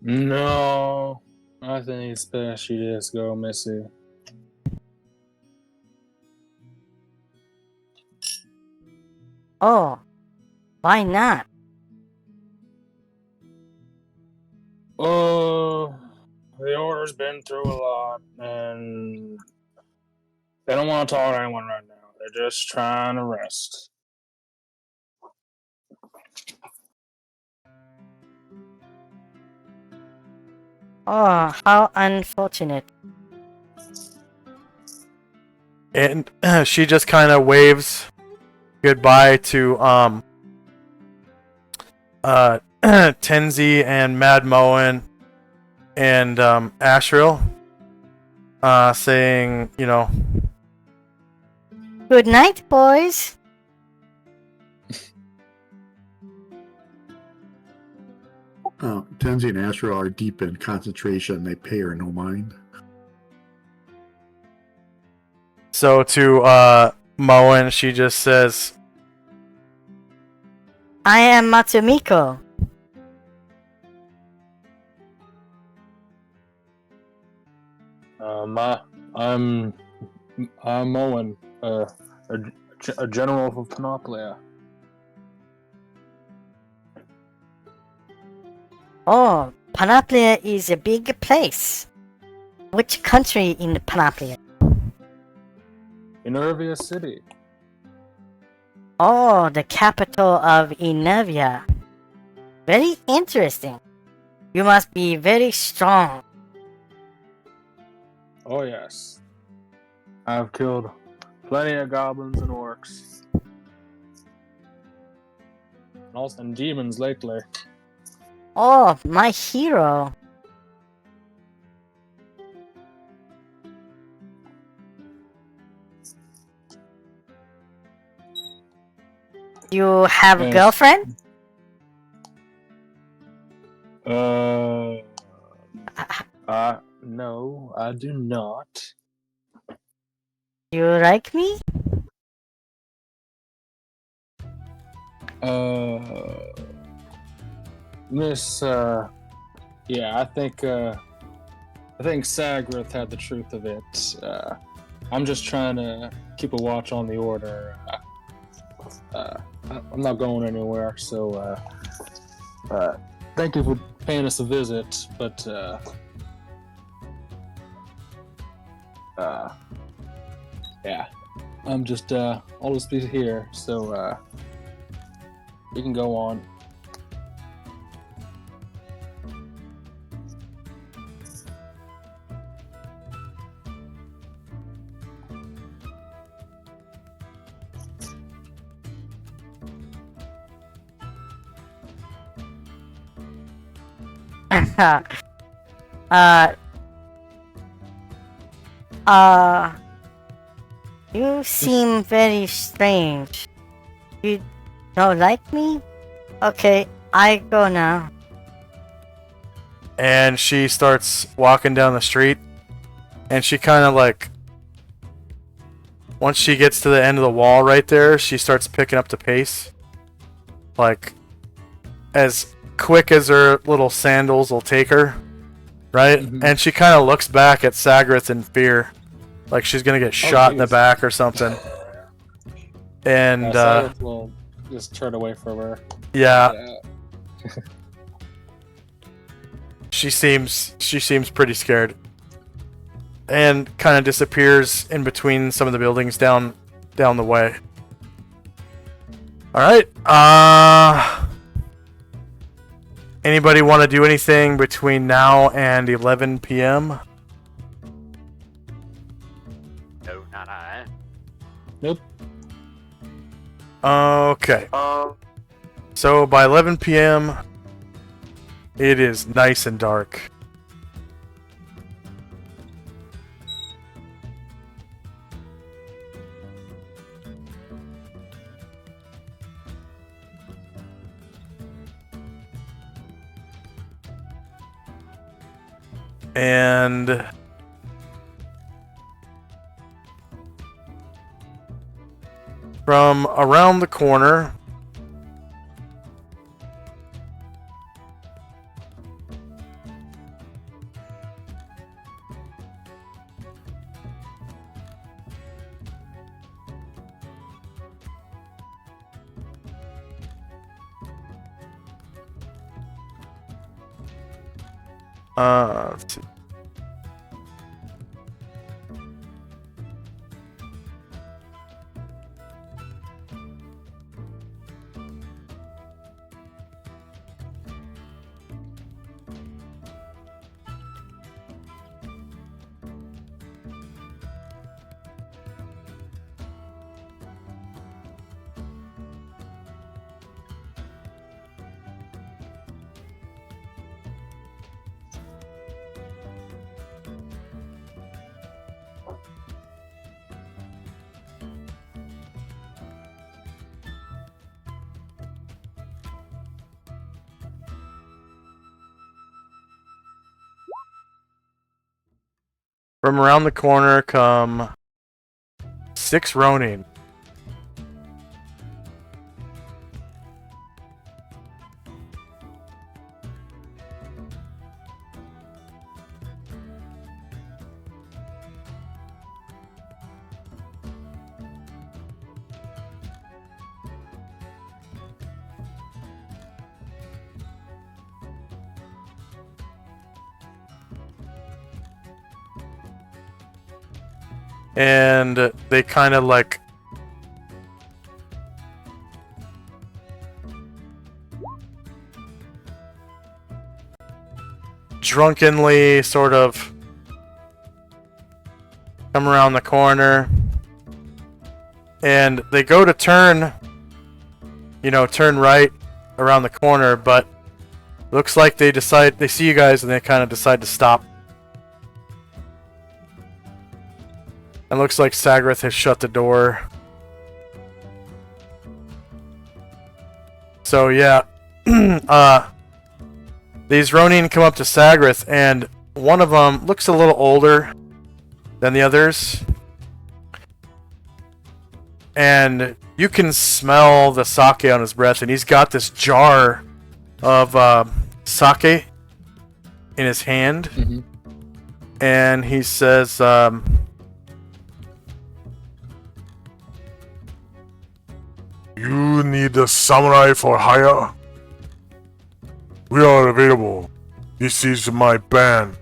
No, I think it's best you just go, Missy. Oh, why not? Oh, the order's been through a lot, and they don't want to talk to anyone right now. They're just trying to rest. Oh, how unfortunate. And she just kind of waves goodbye to Tenzi and Mad Moen and Ashril, saying, Good night, boys. Tenzi and Astra are deep in concentration. They pay her no mind. so to Moen, she just says, I am Matsumiko. I'm Owen, a general of Panoplia. Oh, Panoplia is a big place. Which country in Panoplia? Enervia City. Oh, the capital of Inervia. Very interesting. You must be very strong. Oh yes, I've killed plenty of goblins and orcs, and also some demons lately. Oh, my hero. You have a Yes. girlfriend? No, I do not. You like me? Miss, yeah, I think Sagrith had the truth of it. I'm just trying to keep a watch on the order. I'm not going anywhere, so, thank you for paying us a visit, but, yeah, I'm just, I'll just be here, so, you can go on. uh, uh, you seem very strange. You don't like me? Okay, I go now. And she starts walking down the street, and she kind of like, once she gets to the end of the wall right there, she starts picking up the pace, like as quick as her little sandals will take her, right? Mhm. And she kind of looks back at Sagrath in fear, like she's gonna get shot in the jeez. back or something. And Cyrus will just turn away from her. yeah, she seems pretty scared, and kind of disappears in between some of the buildings down the way. All right. Anybody want to do anything between now and 11 p.m.? No, not I. Nope. Okay. So by 11 p.m., it is nice and dark. And from around the corner, let's see. From around the corner come 6 Ronin. And they kind of like drunkenly sort of come around the corner, and they go to turn right around the corner, but looks like they see you guys and they kind of decide to stop. And looks like Sagrath has shut the door. So yeah, these Ronin come up to Sagrath, and one of them looks a little older than the others. And you can smell the sake on his breath, and he's got this jar of sake in his hand. Mhm. And he says, You need a samurai for hire? We are available. This is my band.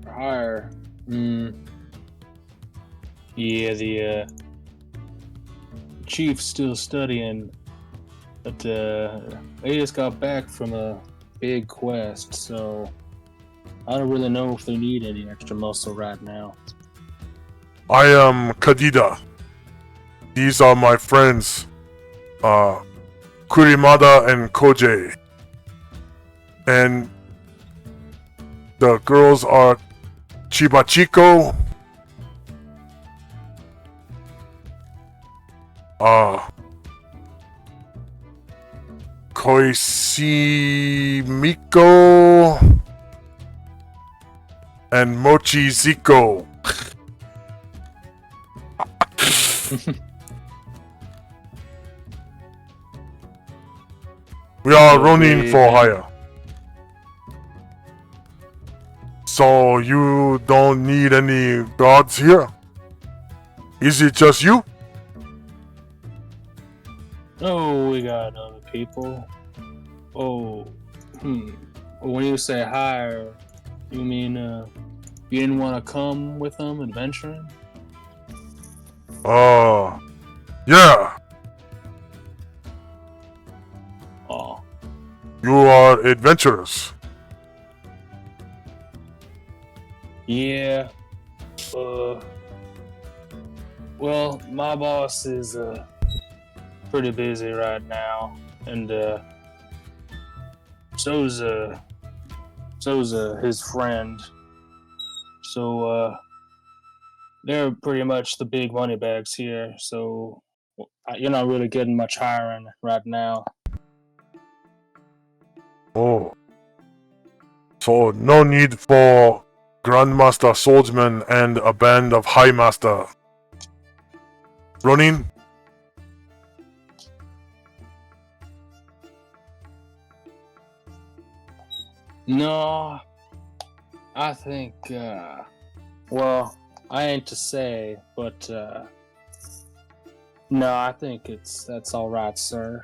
Hire. Yeah, the chief's still studying, but they just got back from a big quest, so I don't really know if they need any extra muscle right now. I am Kadida. These are my friends, Kurimada and Koje. And the girls are Chibachiko, Koisimiko, and Mochiziko. We are Ronin for hire. So you don't need any guards here? Is it just you? Oh, we got other people. Oh, when you say hire, you mean you didn't want to come with them adventuring? Yeah. Oh, You are adventurers. yeah. Well, my boss is pretty busy right now, and so's his friend. So they're pretty much the big money bags here. So you're not really getting much hiring right now. Oh. So no need for Grandmaster Swordsman and a band of High Master. Ronin? No, I think. Well, I ain't to say, but no, I think that's all right, sir.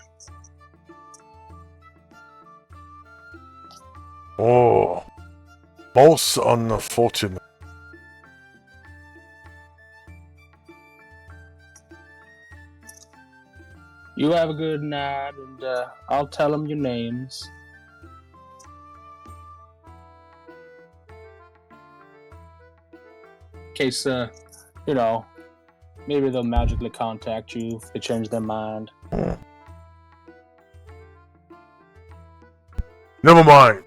Oh. Most unfortunate. You have a good night, and I'll tell them your names. In case, maybe they'll magically contact you if they change their mind. Never mind.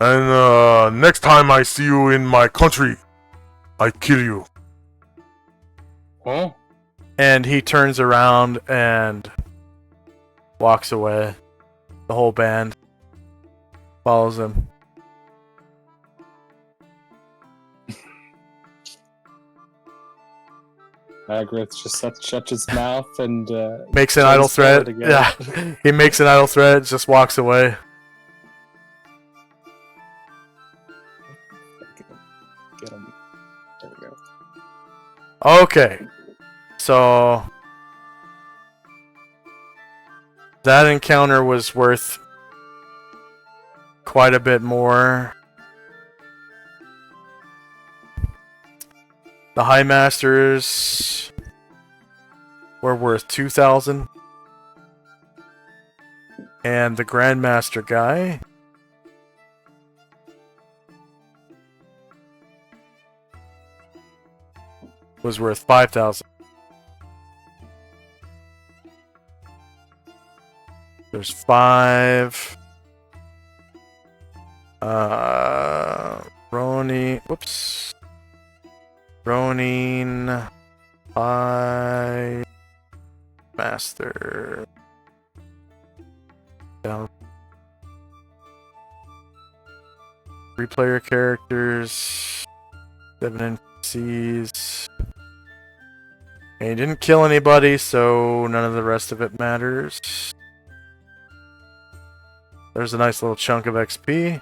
And next time I see you in my country, I kill you. Huh? And he turns around and walks away. The whole band follows him. Agrath just shuts his mouth and Makes an turns idle threat. forward again. Yeah. He makes an idle threat, just walks away. Get him. There we go. Okay. So that encounter was worth quite a bit more. The High Masters were worth 2,000. And the Grandmaster guy was worth 5,000. There's 5. Ronin, 5, Master. Down. 3 player characters, 7 NPCs. And he didn't kill anybody, so none of the rest of it matters. There's a nice little chunk of XP.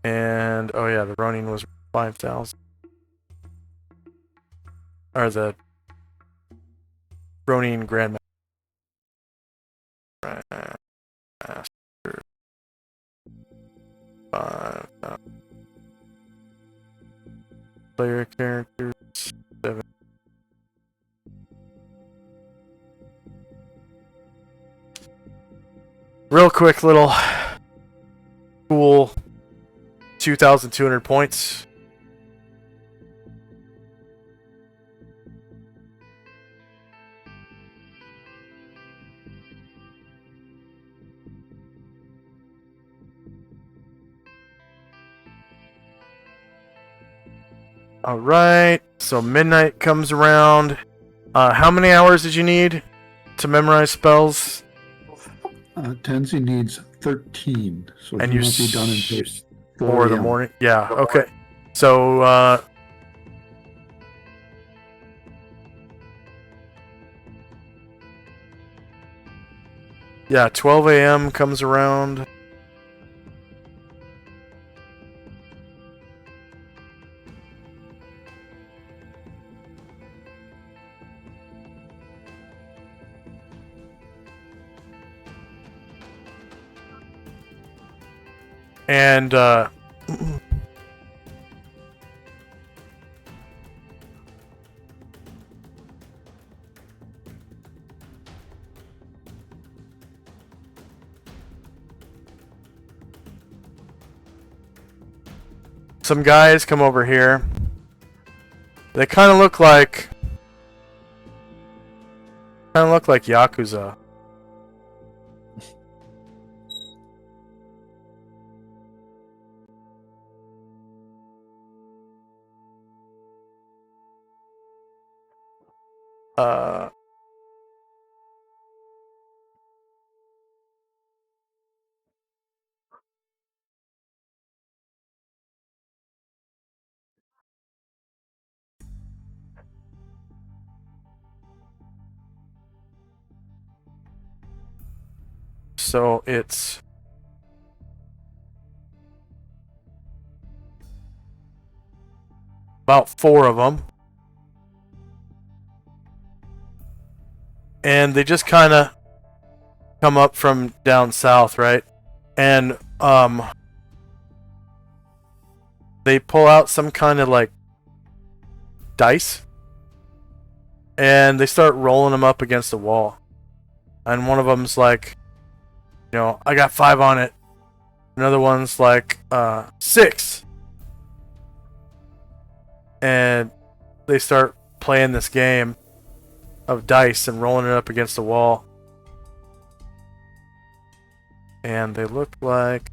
And, oh yeah, the Ronin was 5,000. Or the Ronin Grandmaster. Master. 5,000. Player characters, 7. Real quick little cool 2,200 points Alright, so midnight comes around. How many hours did you need to memorize spells? Tenzi needs 13, so And he you won't be done until 4 in the a.m. morning? Yeah, okay. So, yeah, 12 a.m. comes around. And, some guys come over here. They kind of look like Yakuza. So it's about 4 of them. And they just kind of come up from down south, right? And they pull out some kind of like dice and they start rolling them up against the wall. And one of them's like, you know, I got 5 on it. Another one's like 6. And they start playing this game of dice and rolling it up against the wall. And they look like...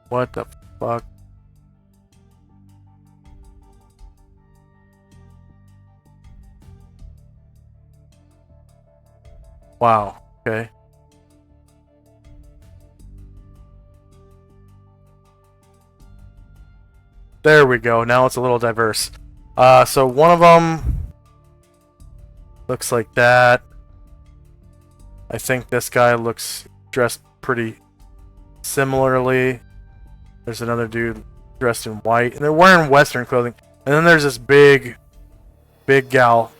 What the fuck? Wow, okay. There we go. Now it's a little diverse. So one of them looks like that. I think this guy looks dressed pretty similarly. There's another dude dressed in white, and they're wearing Western clothing. And then there's this big gal,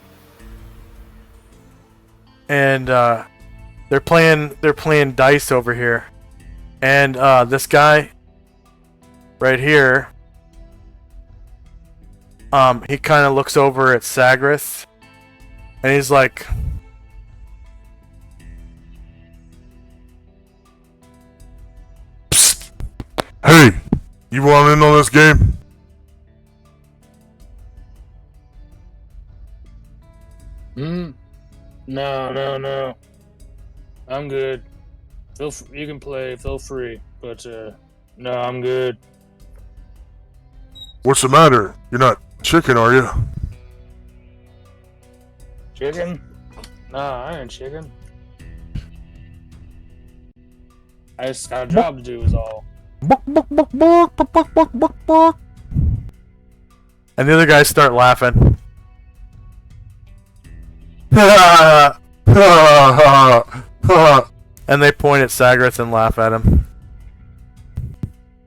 and they're playing dice over here. And this guy right here, he kind of looks over at Sagrith, and he's like, Psst. Hey, you want in on this game? No. I'm good. You can play. Feel free. But no, I'm good. What's the matter? You're not chicken, are you? Chicken? Nah, I ain't chicken. I just got a job to do is all. "Buck, buck, buck, buck, buck, buck, buck, buck, buck." And the other guys start laughing. And they point at Sagrith and laugh at him.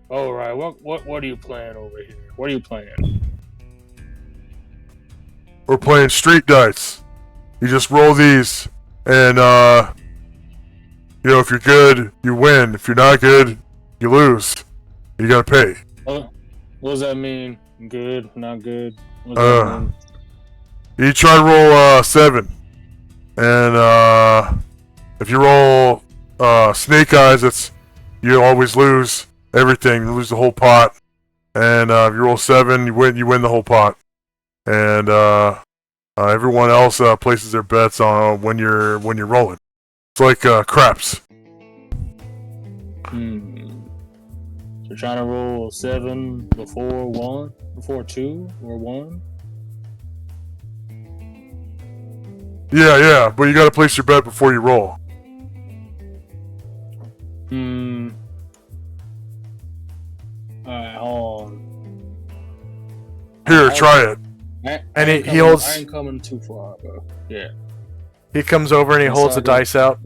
All right. What are you playing over here? What are you playing? We're playing street dice. You just roll these, and you know, if you're good, you win. If you're not good, you lose. You gotta pay. What does that mean? Good? Not good? What does that mean? You try to roll 7, and if you roll snake eyes, you always lose everything. You lose the whole pot. And if you roll 7, you win the whole pot. And everyone else places their bets on when you're rolling. It's like craps. You're trying to roll 7 before 2 or 1? Yeah, but you gotta place your bet before you roll. Alright, hold on. Here, try it. And he I holds. ain't coming too far, bro. Yeah. He comes over and he Yes, holds I the do. dice out,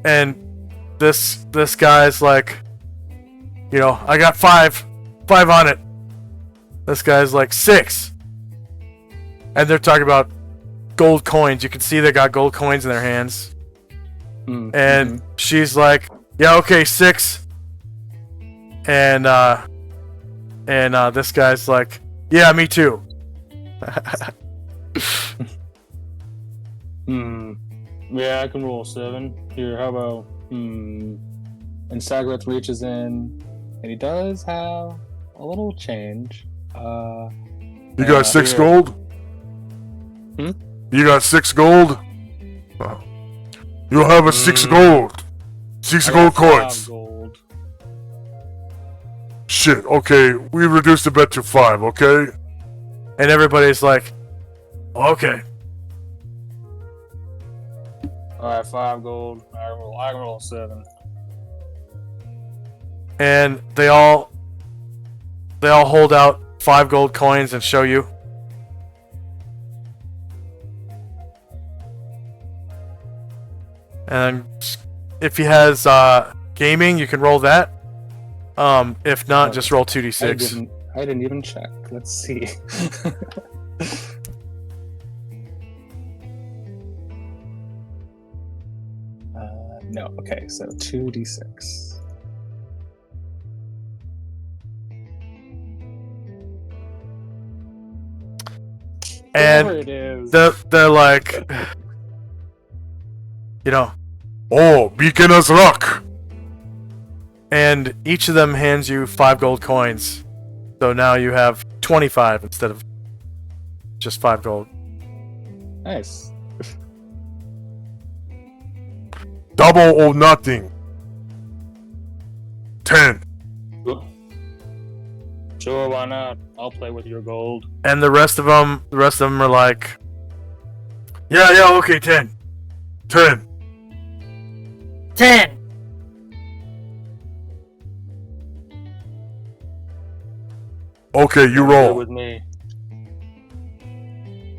and this guy's like, you know, I got 5 on it. This guy's like 6, and they're talking about gold coins. You can see they got gold coins in their hands, and she's like, yeah, okay, 6, and this guy's like, yeah, me too. Yeah, I can roll 7. Here, how about And Sagret reaches in, and he does have a little change. You got 6 here. gold? Hmm? You got 6 gold? You'll have a 6 gold. 6 I gold got 5 coins. gold. Shit, okay, we reduced the bet to 5, okay? And everybody's like, okay. Alright, 5 gold. I can roll 7. And they all hold out 5 gold coins and show you. And if he has gaming, you can roll that. If not, just roll 2d6. I didn't even check. Let's see. No. Okay, so 2d6. And Whatever it is. they're like, you know, Oh, Beacon's Rock! and each of them hands you 5 gold coins. So now you have 25 instead of just 5 gold. Nice. Double or nothing. 10. Sure, why not? I'll play with your gold. And the rest of them are like, yeah, okay, 10. 10. 10. Okay, you Play roll. with me.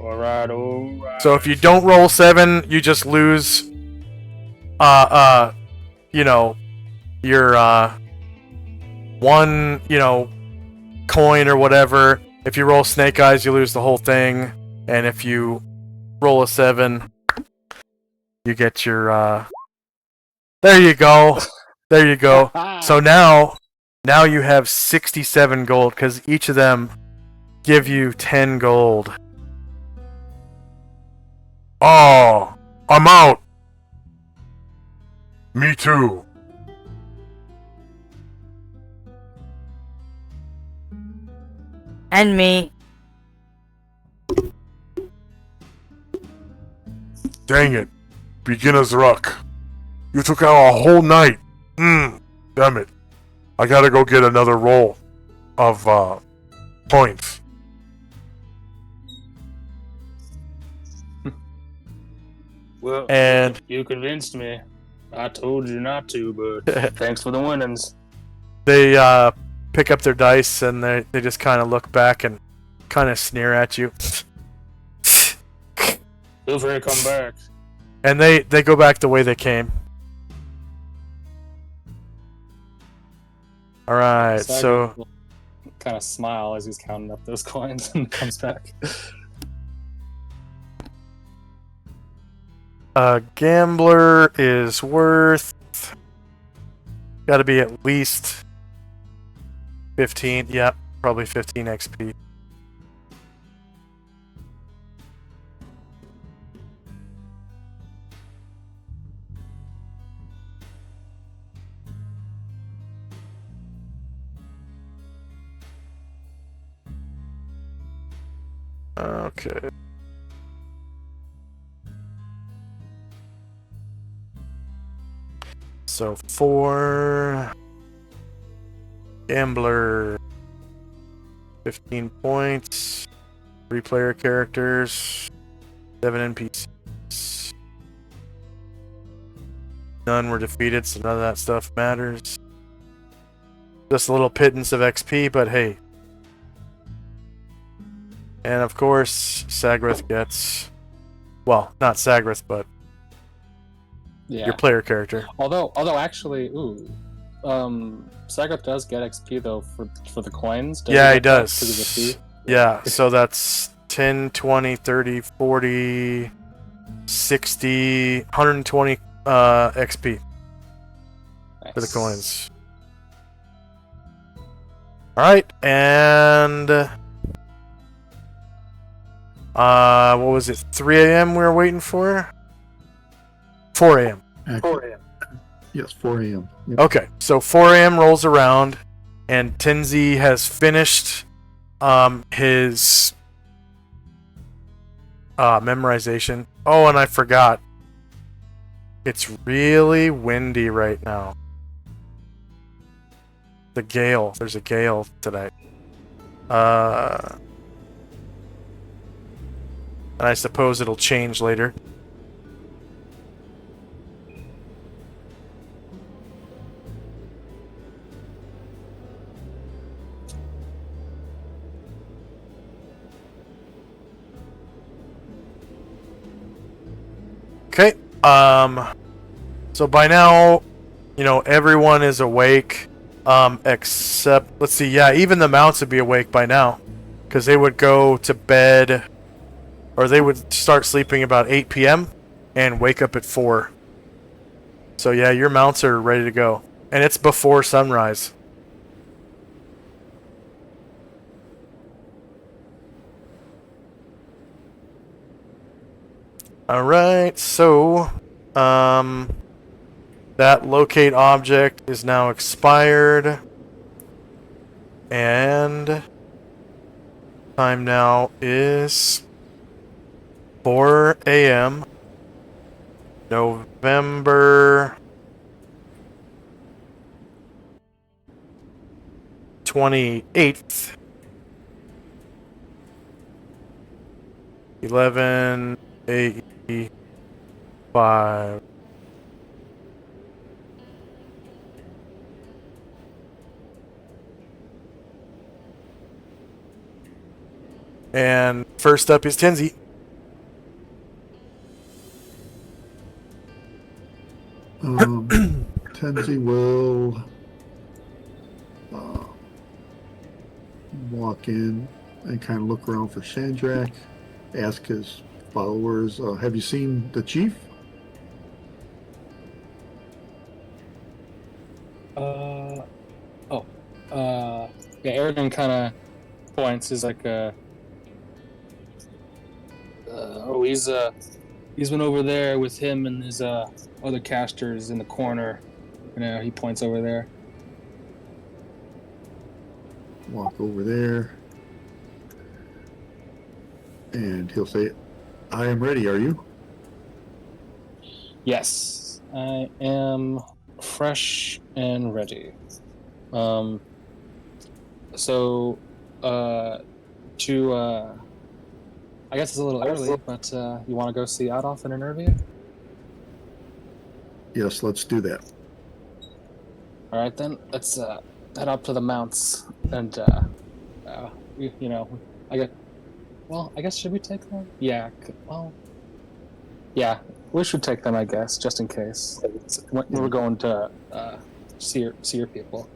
Alright. So if you don't roll 7, you just lose, you know, your, 1, you know, coin or whatever. If you roll snake eyes, you lose the whole thing. And if you roll a 7, you get your, there you go. There you go. So now you have 67 gold, because each of them give you 10 gold. Oh, I'm out. Me too. And me. Dang it. Beginner's Rock. You took out a whole night. Damn it. I gotta go get another roll of points. Well, And you convinced me. I told you not to, but thanks for the winnings. they pick up their dice and they just kind of look back and kind of sneer at you. Feel free to come back. And they go back the way they came. Alright, so kind of smile as he's counting up those coins and comes back. a gambler is worth gotta be at least 15. Yep, probably 15 XP. Okay. So 4. Gambler. 15 points. 3 player characters. 7 NPCs. None were defeated, so none of that stuff matters. Just a little pittance of XP, but hey. And of course, Sagrath gets... Well, not Sagrath, but Yeah. your player character. Although actually, Sagrath does get XP though for the coins. Yeah, he get that does. because of the fee? Yeah, so that's 10, 20, 30, 40, 60, 120 XP for the Nice. coins. Alright, and... what was it? 3 a.m. we were waiting for? 4 a.m. Actually, yes, 4 a.m. Yep. Okay, so 4 a.m. rolls around, and Tenzi has finished his memorization. Oh, and I forgot. It's really windy right now. The gale. There's a gale tonight. And I suppose it'll change later. Okay. So by now, you know, everyone is awake. Except, let's see, yeah, even the mounts would be awake by now. Because they would go to bed, or they would start sleeping about 8 p.m. and wake up at 4. So yeah, your mounts are ready to go. And it's before sunrise. Alright, so, that locate object is now expired. And time now is 4 a.m. November 28th. 11:85. And first up is Tenzi. Tenzi will walk in and kind of look around for Shandrak, ask his followers, have you seen the chief? Yeah, Eridan kind of points. He's like, he's been over there with him and his other casters in the corner. You know, he points over there. Walk over there, and he'll say, I am ready, are you? Yes, I am fresh and ready. So, I guess it's a little early, but you want to go see Adolf in an interview? Yes, let's do that. All right, then let's head up to the mounts, and you know, I guess should we take them? Yeah. Well, yeah, we should take them, I guess, just in case. We're going to see your people.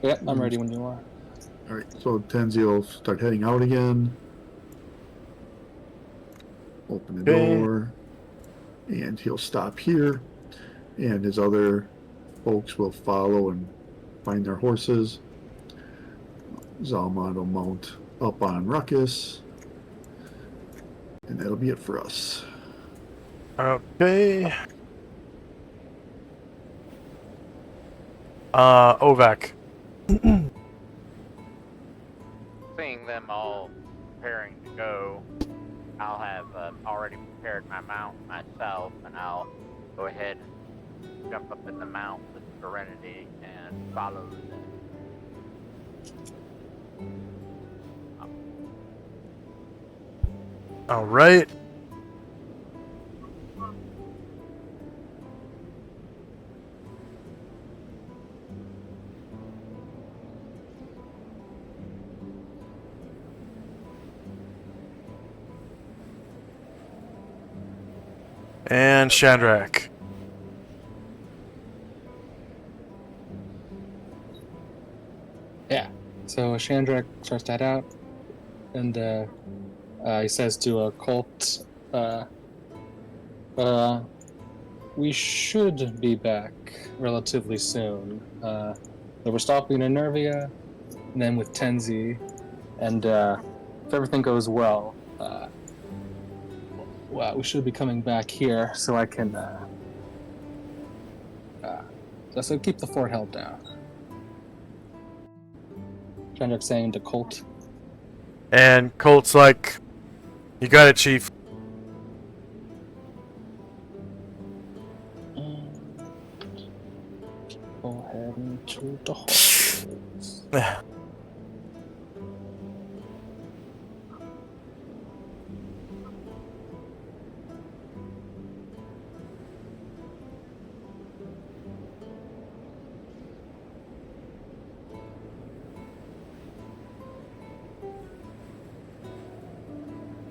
Yeah, I'm ready when you are. All right, so Tenzi will start heading out again. Open the door, and he'll stop here, and his other folks will follow and find their horses. Zalmon will mount up on Ruckus, and that'll be it for us. Okay. Ovak. Seeing them all preparing to go, I'll have already prepared my mount myself, and I'll go ahead and jump up in the mount with Serenity and follow them. All right. And Shadrach. Yeah. So Shandrak starts that out, and he says to Colt, we should be back relatively soon. We're stopping in Nervia, and then with Tenzi, and if everything goes well, we should be coming back here so I can so keep the fort held down. Shandrak saying to Colt. And Colt's like, you got it, Chief. Go ahead into the horses.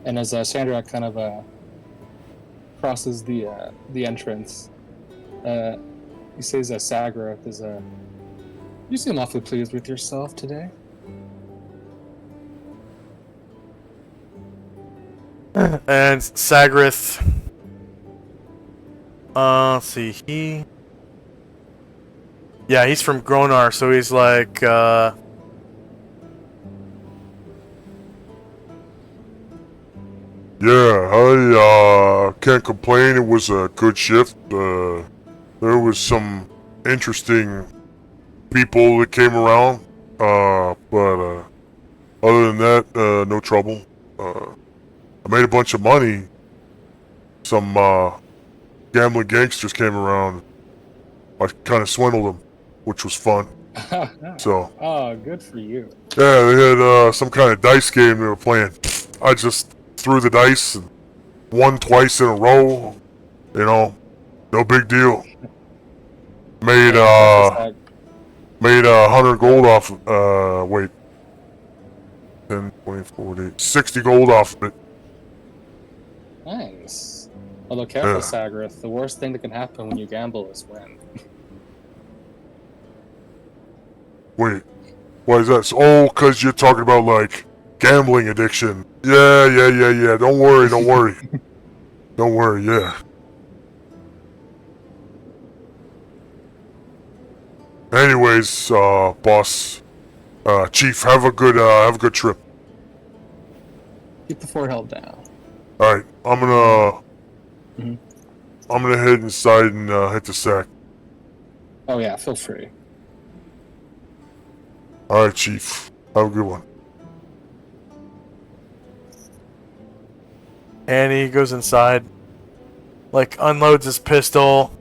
And as Sandrak kind of crosses the entrance, he says Sagrath is you seem awfully pleased with yourself today. And Sagrath, let's see, he's from Gronar, so he's like, Yeah, I can't complain. It was a good shift. There was some interesting people that came around, but other than that, no trouble. I made a bunch of money. Some gambling gangsters came around. I kind of swindled them, which was fun. So. Oh, good for you. Yeah, they had some kind of dice game they were playing. I just threw the dice and won twice in a row. You know, no big deal. Made 100 gold off. 10, 20, 40, 60 gold off of it. Nice. Although careful, Yeah. Sagrath, the worst thing that can happen when you gamble is win. Wait, why is that? Oh, because you're talking about, like, gambling addiction. Yeah. Don't worry. Don't worry, yeah. Anyways, boss, chief, have a good trip. Keep the fort held down. All right, I'm gonna head inside and hit the sack. Oh yeah, feel free. All right, chief, have a good one. and he goes inside, like, unloads his pistol.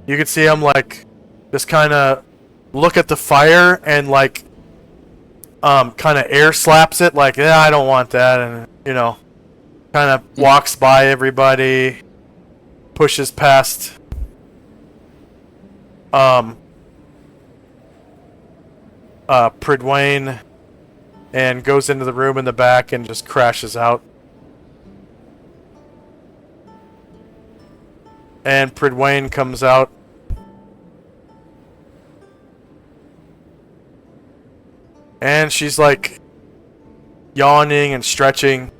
You can see him, like, just kind of look at the fire and, like, kind of air slaps it, like, yeah, I don't want that, and, you know, kind of walks by everybody, pushes past, Pridwain, and goes into the room in the back and just crashes out. And Pridwain comes out. And she's like yawning and stretching.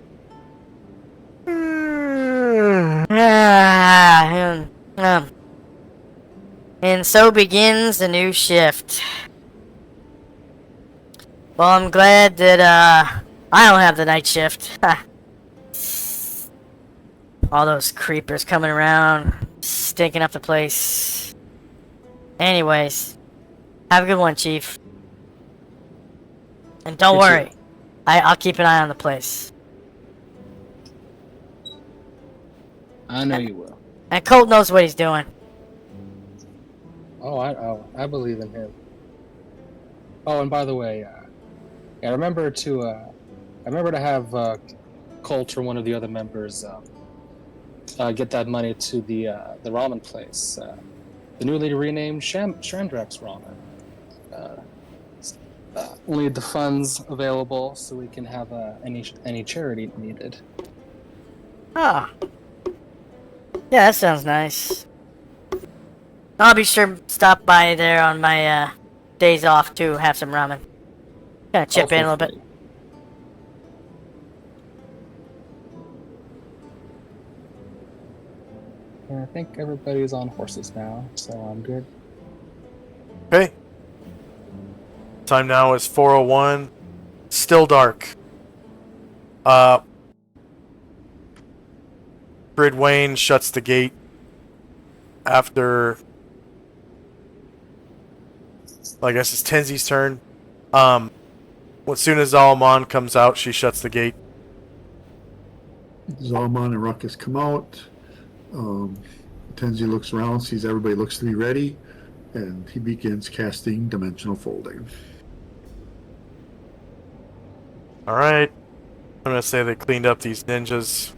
And so begins the new shift. Well, I'm glad that I don't have the night shift. All those creepers coming around, stinking up the place. Anyways, have a good one, Chief. And don't worry, I'll keep an eye on the place. I know you will. And Colt knows what he's doing. I believe in him. Oh, and by the way, yeah, remember to have Colt or one of the other members get that money to the ramen place, the newly renamed Shandrak's Ramen. Uh, we'll need the funds available so we can have any charity needed. Ah, yeah, that sounds nice. I'll be sure to stop by there on my days off too, have some ramen. Gonna chip in a little bit. Yeah, I think everybody's on horses now, so I'm good. Okay. Time now is 4:01. Still dark. Bridwain shuts the gate after, I guess it's Tenzi's turn. As soon as Zalman comes out, she shuts the gate. Zalman and Ruckus come out. Tenzi looks around, sees everybody looks to be ready, and he begins casting Dimensional Folding. Alright. I'm gonna say they cleaned up these ninjas.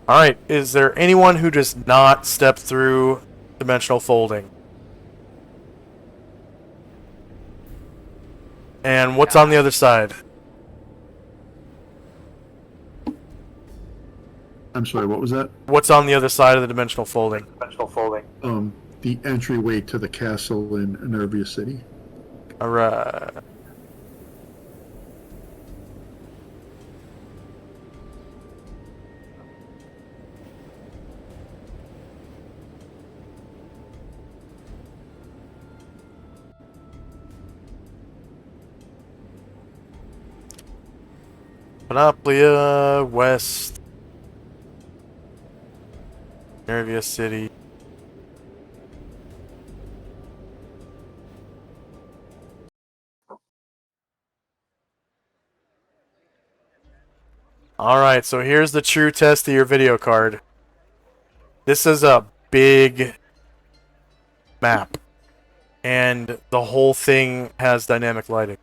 Alright, is there anyone who does not step through Dimensional Folding? And what's on the other side? I'm sorry, what was that? What's on the other side of the Dimensional Folding? The entryway to the castle in Nervia City. Alright. Panoplia, West. Nervia City. Alright, so here's the true test of your video card. This is a big map. And the whole thing has dynamic lighting.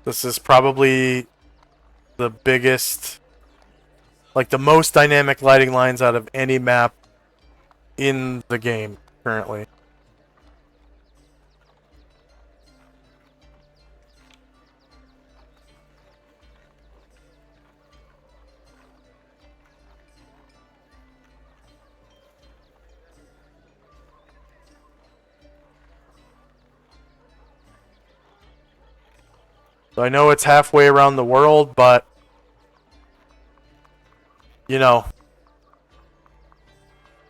This is probably the biggest, like the most dynamic lighting lines out of any map in the game currently. So I know it's halfway around the world, but you know,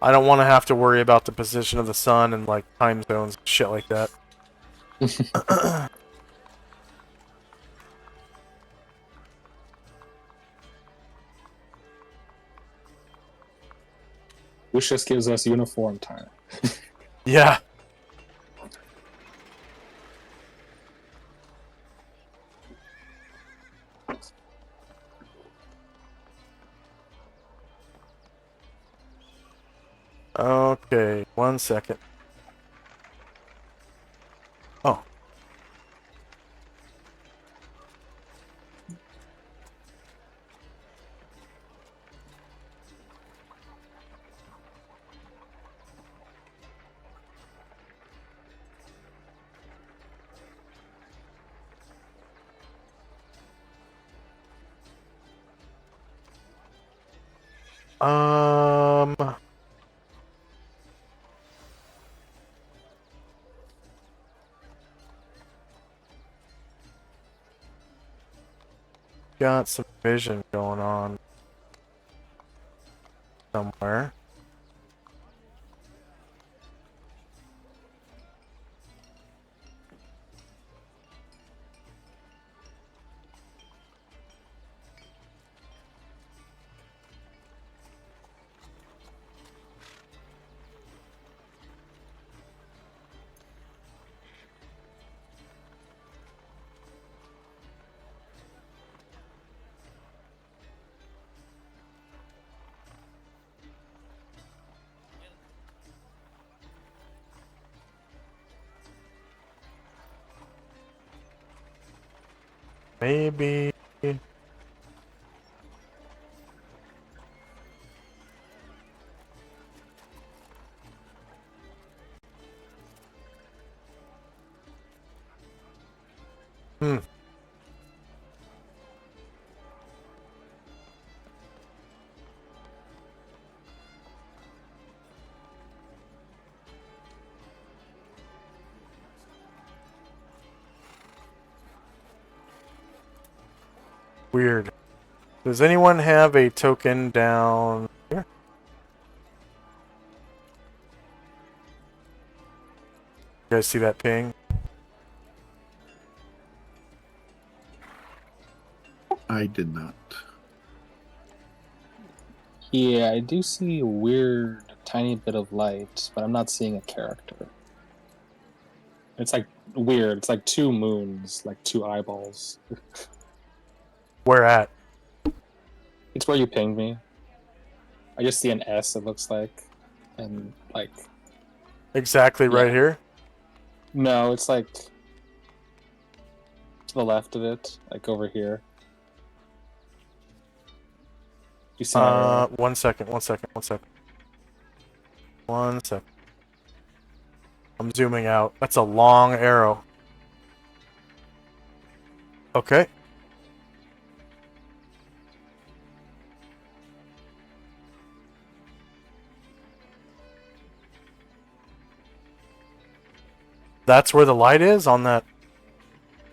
I don't want to have to worry about the position of the sun and like time zones and shit like that. Which just gives us uniform time. Yeah. Okay, 1 second. Oh. Um... Got some vision going on somewhere. maybe... Hmm. Weird. Does anyone have a token down here? You guys see that ping? I did not. Yeah, I do see a weird tiny bit of light, but I'm not seeing a character. It's like weird. It's like two moons, like two eyeballs. Where at? It's where you pinged me. I just see an S, it looks like. And like Exactly right Yeah. here? no, it's like to the left of it, like over here. You see my arrow? 1 second, 1 second, 1 second. 1 second. I'm zooming out. That's a long arrow. Okay. That's where the light is on that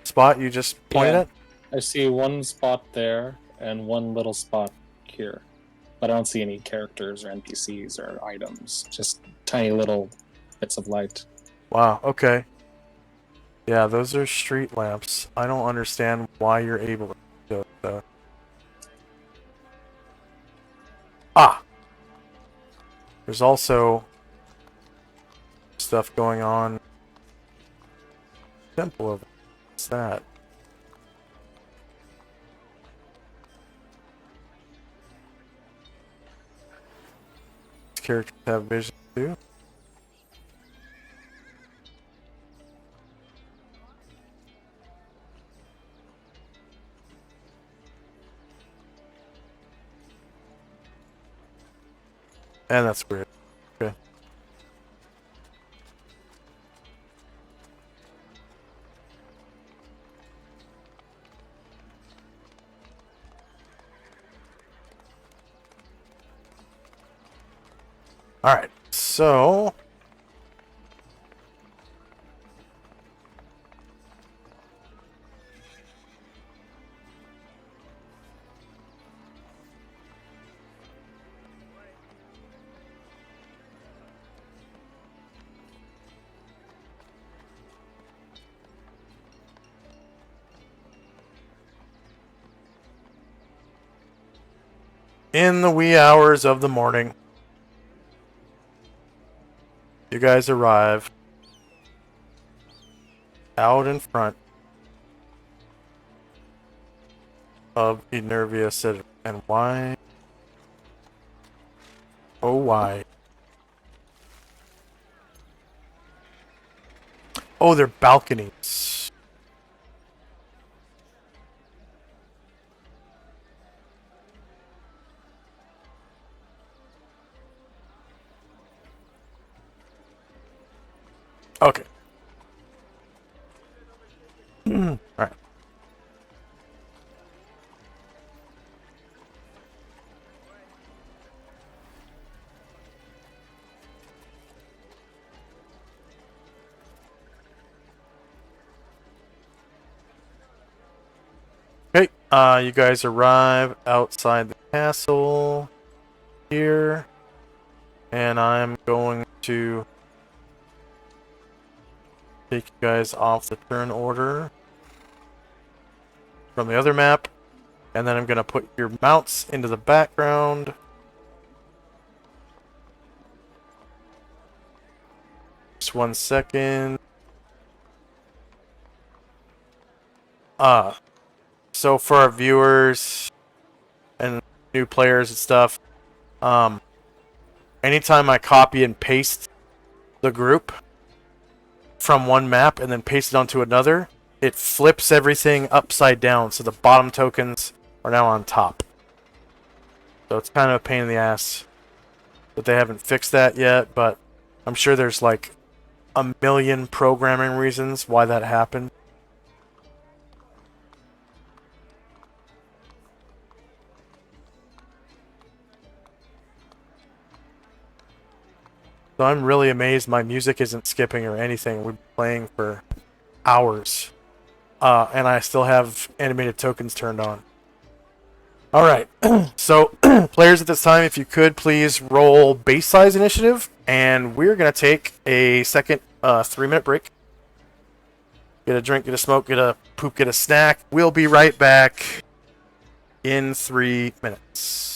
spot you just pointed Yeah. at? I see one spot there and one little spot here. But I don't see any characters or NPCs or items. Just tiny little bits of light. Wow, okay. Yeah, those are street lamps. I don't understand why you're able to do it, though. Ah! There's also stuff going on. Temple of... What's that? These characters have vision too? And that's weird. Okay. Alright, so... In the wee hours of the morning, you guys arrive out in front of Enervia City. And why? Oh, why? Oh, they're balconies. Okay. All right. Okay, you guys arrive outside the castle here, and I'm going to take you guys off the turn order from the other map, and then I'm going to put your mounts into the background. Just 1 second. So for our viewers and new players and stuff, anytime I copy and paste the group from one map and then paste it onto another, it flips everything upside down, so the bottom tokens are now on top. So it's kind of a pain in the ass that they haven't fixed that yet, but I'm sure there's like a million programming reasons why that happened. So I'm really amazed my music isn't skipping or anything. We've been playing for hours. And I still have animated tokens turned on. Alright, so players at this time, if you could please roll base size initiative, and we're going to take a second 3-minute break. Get a drink, get a smoke, get a poop, get a snack. We'll be right back in 3 minutes.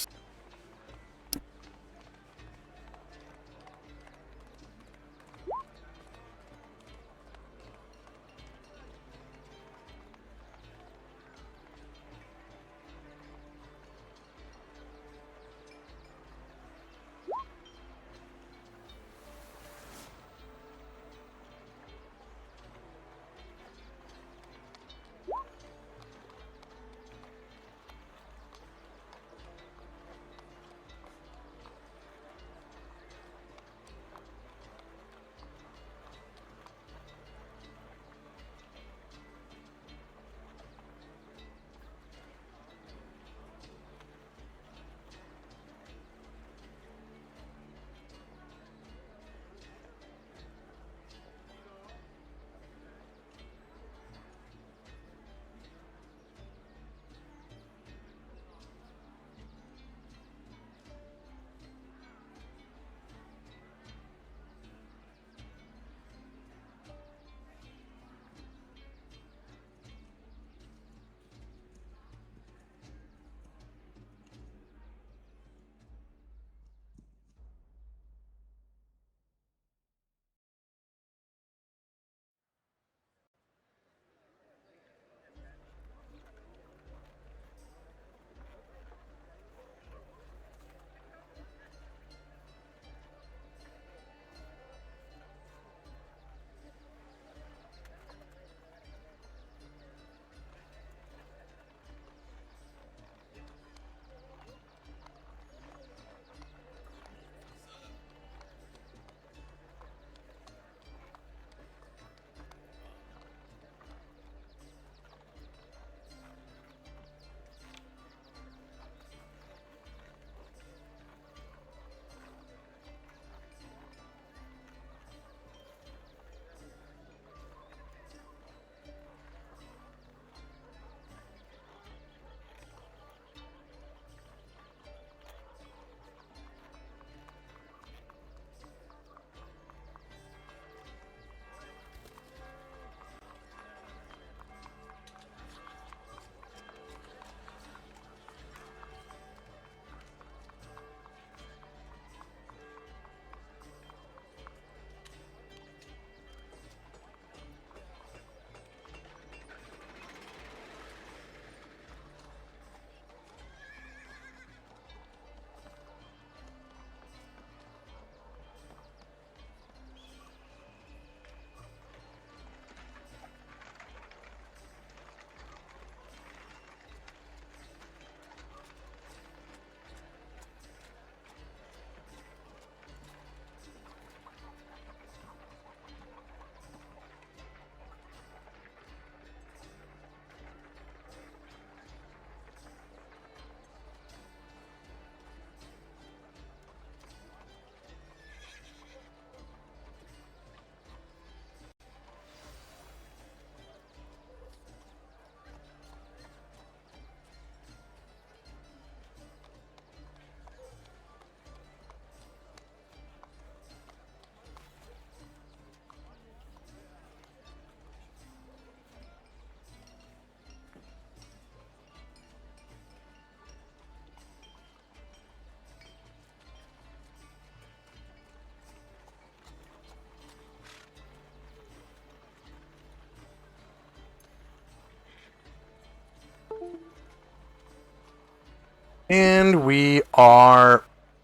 And we are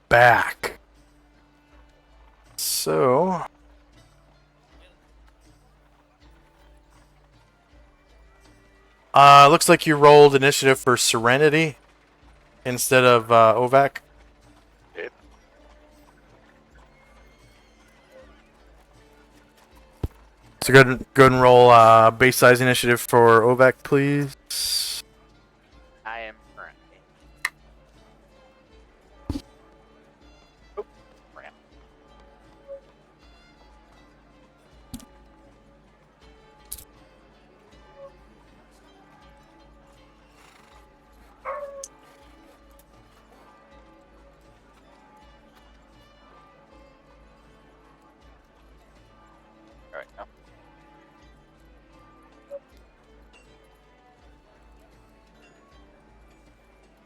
back. So Looks like you rolled initiative for Serenity instead of Ovac. Yep. So go ahead and roll base size initiative for Ovac, please. I am currently. Oh, crap. All right, now.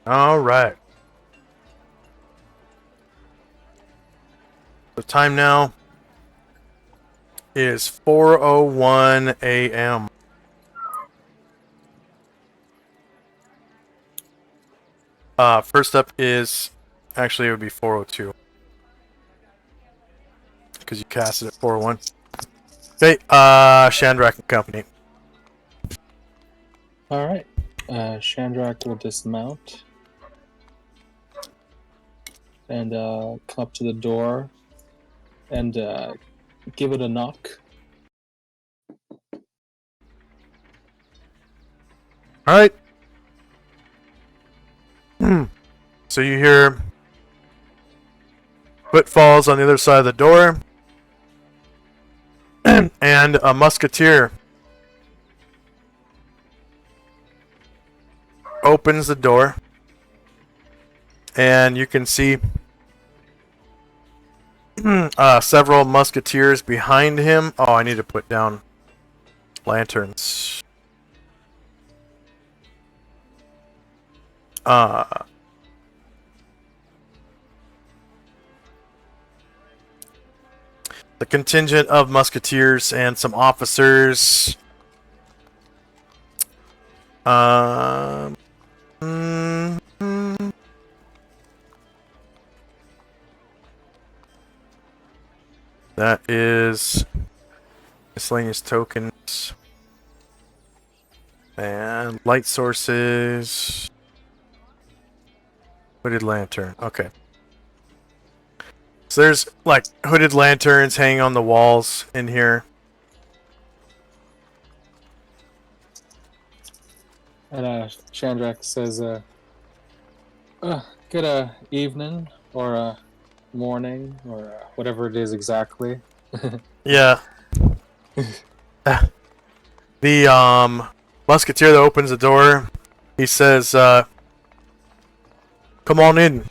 All right. The time now is 4:01 a.m. First up is actually it would be 4:02 because you cast it at 4:01. Okay, Shandrak and Company. All right. Shandrak will dismount and come up to the door and give it a knock. All right. So you hear footfalls on the other side of the door, and a musketeer opens the door, and you can see several musketeers behind him. Oh, I need to put down lanterns. The contingent of musketeers and some officers. That is miscellaneous tokens and light sources. Hooded lantern. Okay. So there's like hooded lanterns hanging on the walls in here. And Shandrak says, good evening or morning or whatever it is exactly. Yeah. The musketeer that opens the door, he says, "Come on in.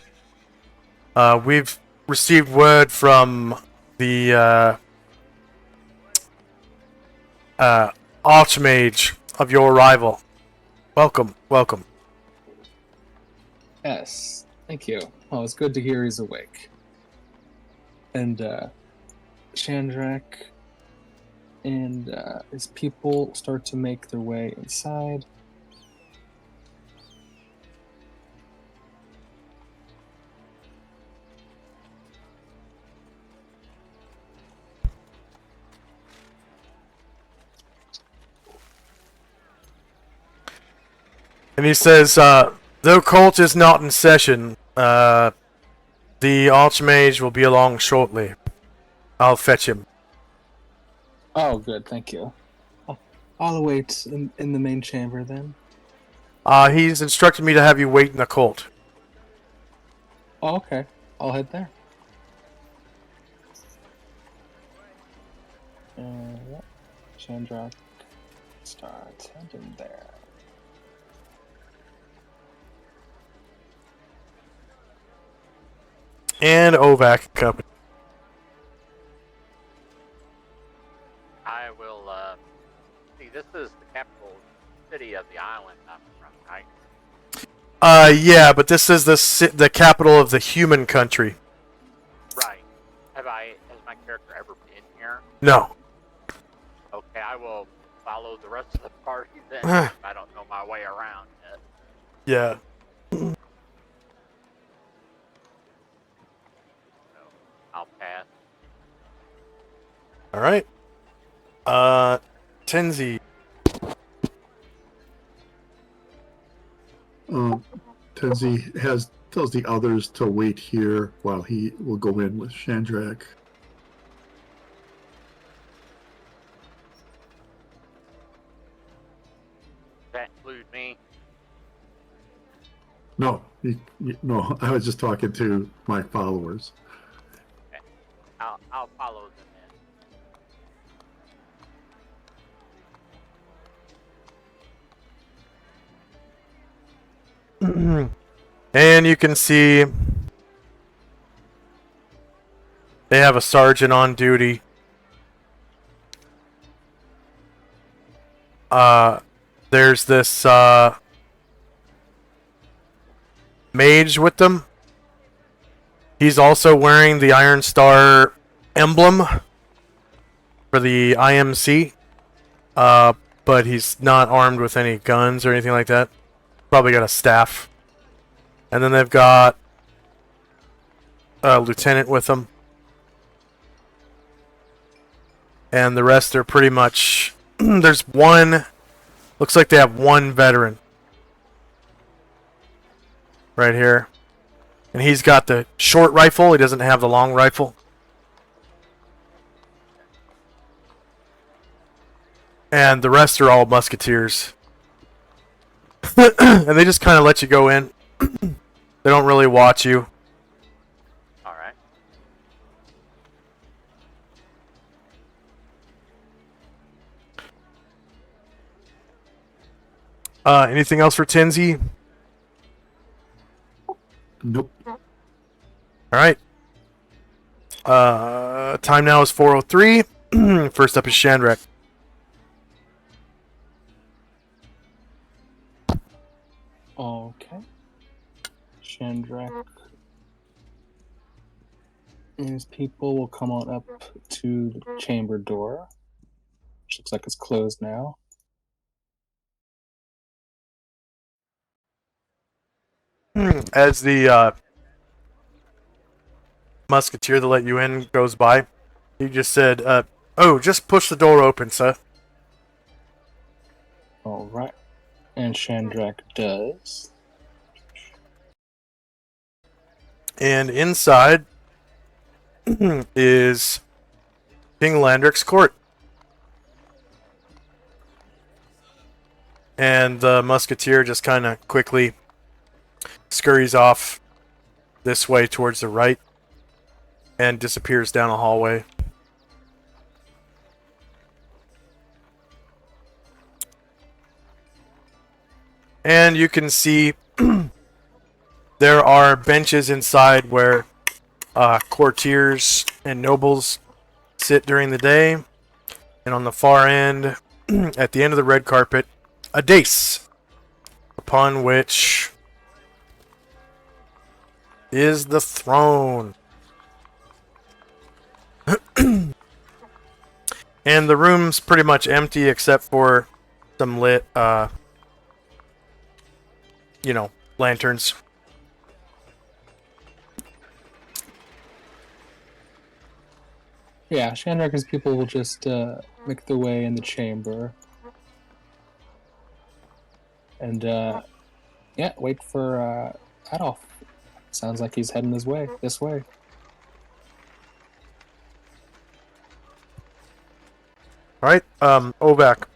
We've received word from the Archmage of your arrival. Welcome, welcome." Yes, thank you. Oh, it's good to hear he's awake. And Shandrak and his people start to make their way inside. And he says, "The cult is not in session. The Archmage will be along shortly. I'll fetch him." Oh, good, thank you. I'll await in the main chamber then. He's instructed me to have you wait in the cult. Oh, okay. I'll head there. Yep. Shandrak starts heading there. And Ovac Company. I will, see, this is the capital city of the island I'm from, right? Yeah, but this is the capital of the human country. Right. Has my character ever been here? No. Okay, I will follow the rest of the party then, if I don't know my way around yet. Yeah. So, I'll pass. All right. Tenzi. Tenzi tells the others to wait here while he will go in with Shandrak. Does that include me? No, no, I was just talking to my followers. Okay. I'll follow them And you can see they have a sergeant on duty. There's this mage with them. He's also wearing the Iron Star emblem for the IMC. But he's not armed with any guns or anything like that. Probably got a staff. And then they've got a lieutenant with them. And the rest are pretty much... There's one... Looks like they have one veteran. Right here. And he's got the short rifle. He doesn't have the long rifle. And the rest are all musketeers. And they just kind of let you go in. They don't really watch you. Alright. Anything else for Tenzi? Nope. Alright. Time now is 4:03. First up is Shandrak. Okay. Shandrak and his people will come on up to the chamber door, which looks like it's closed now. As the musketeer that let you in goes by, he just said, "Oh, just push the door open, sir." All right. And Shandrak does. And inside is King Landric's court. And the musketeer just kind of quickly scurries off this way towards the right and disappears down a hallway. And you can see there are benches inside where courtiers and nobles sit during the day. And on the far end, at the end of the red carpet, a dais upon which is the throne. And the room's pretty much empty except for some lit, lanterns. Yeah, Shandrak and his people will just make their way in the chamber. And, wait for Adolf. Sounds like he's heading this way. Alright, Ovak.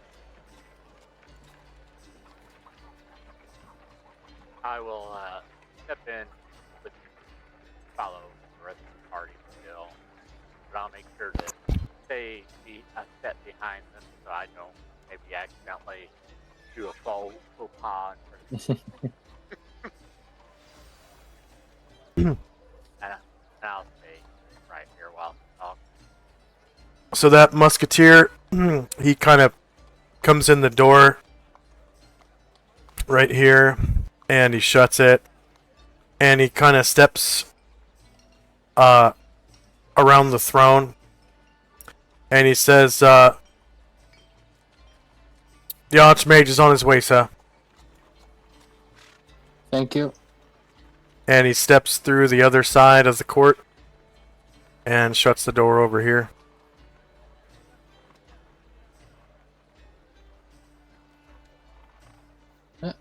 I will step in with follow the rest of the party still, but I'll make sure that they be a step behind them so I don't maybe accidentally do a faux pas. And I'll stay right here while I talk. So that musketeer, he kind of comes in the door right here, and he shuts it, and he kind of steps around the throne, and he says, the Archmage is on his way, sir. Thank you. And he steps through the other side of the court and shuts the door over here.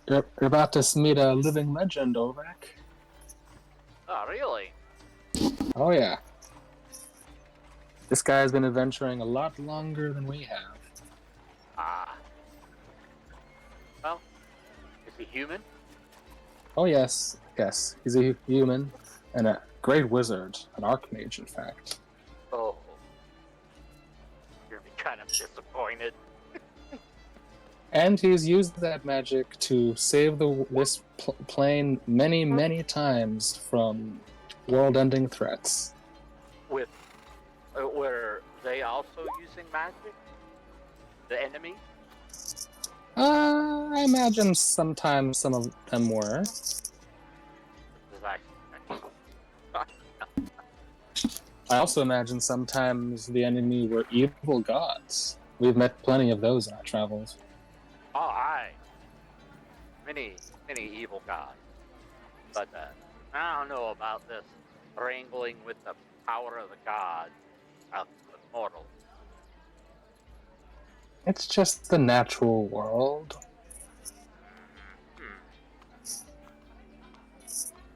You're about to meet a living legend, Ovek. Oh, really? Oh yeah. This guy's been adventuring a lot longer than we have. Ah. Well, is he human? Oh yes, yes. He's a human and a great wizard, an archmage, in fact. Oh. You're gonna be kind of disappointed. And he's used that magic to save this plane many, many times from world-ending threats. With were they also using magic? The enemy? I imagine sometimes some of them were. This is actually I also imagine sometimes the enemy were evil gods. We've met plenty of those in our travels. oh, aye. Many evil gods. But I don't know about this wrangling with the power of the gods of the mortals. It's just the natural world.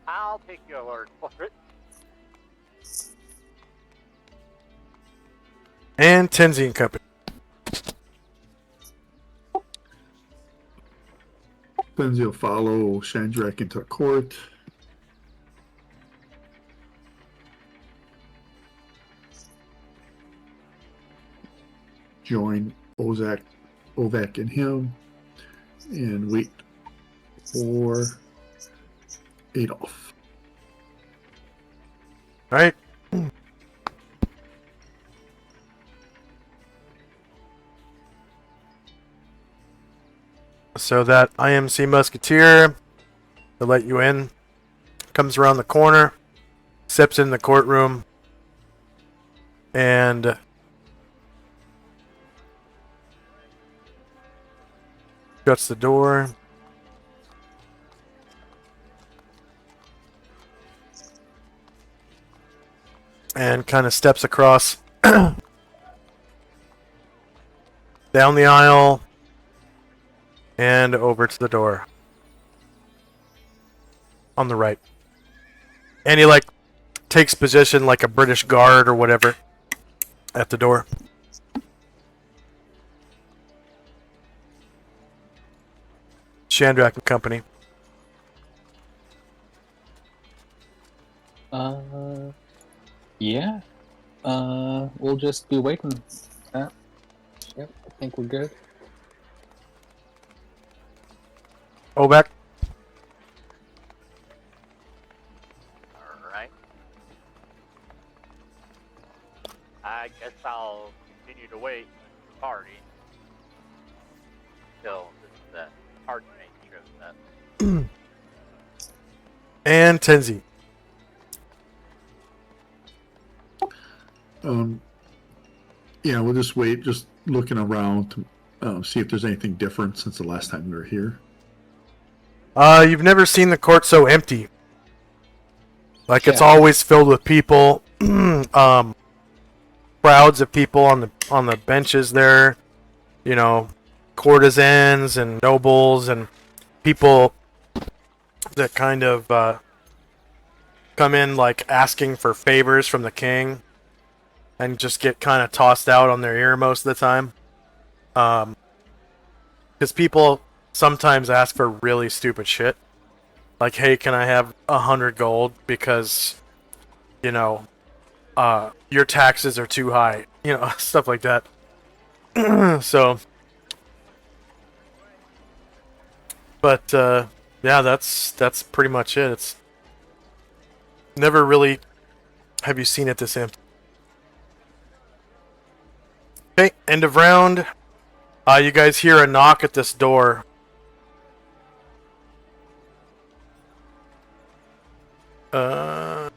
I'll take your word for it. And Tenzi and Company. Then you'll follow Shandrak into court. Join Ovek and him, and wait for Adolf. All right. So that IMC Musketeer to let you in comes around the corner, steps in the courtroom, and shuts the door. And kind of steps across down the aisle and over to the door on the right. And he like takes position like a British guard or whatever at the door. Shandrak and Company. Yeah. We'll just be waiting. Yep, I think we're good. Ovek. Alright. I guess I'll continue to wait for the party until the parchment shows up. And Tenzi. Yeah, we'll just wait, just looking around to see if there's anything different since the last time we were here. You've never seen the court so empty. Like it's Yeah. always filled with people. Crowds of people on the benches there. You know, courtesans and nobles and people that kind of come in like asking for favors from the king and just get kind of tossed out on their ear most of the time. Because people sometimes ask for really stupid shit. Like, hey, can I have 100 gold because, you know, your taxes are too high. You know, stuff like that. So, but yeah, that's pretty much it. It's never really have you seen it this empty. Okay, end of round. You guys hear a knock at this door. Oh,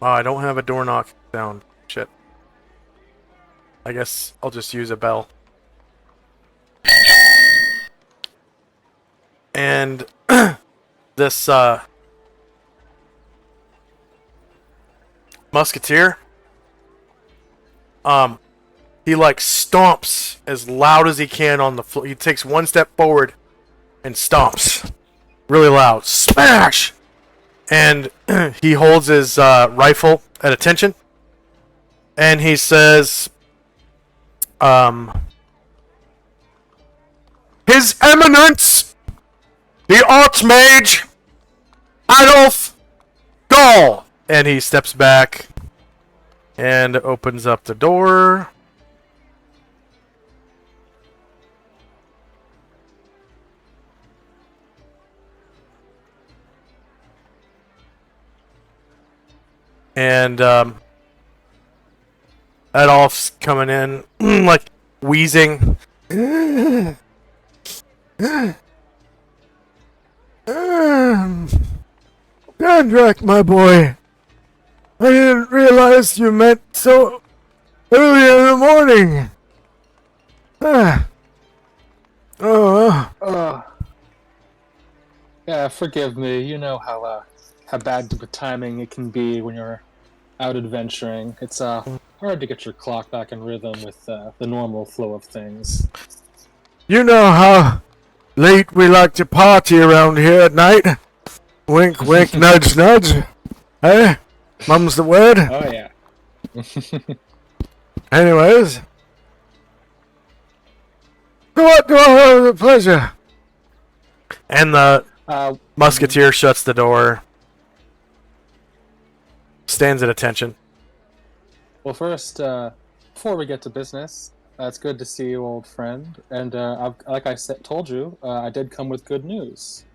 I don't have a door knock sound. Shit. I guess I'll just use a bell. And this musketeer, he like stomps as loud as he can on the floor. He takes one step forward and stomps really loud. Smash! And he holds his rifle at attention, and he says, His Eminence, the Archmage, Adolf Gall! And he steps back and opens up the door. And Adolf's coming in, like, wheezing. Andrak, my boy. I didn't realize you met so early in the morning. Yeah, forgive me. You know how bad the timing it can be when you're out adventuring. It's hard to get your clock back in rhythm with the normal flow of things. You know how late we like to party around here at night? Wink, wink, nudge, nudge. Hey, mum's the word. Oh yeah. Anyways, what do I have the pleasure? And the musketeer shuts the door, stands at attention. Well, first, before we get to business, it's good to see you, old friend. And like I told you, I did come with good news.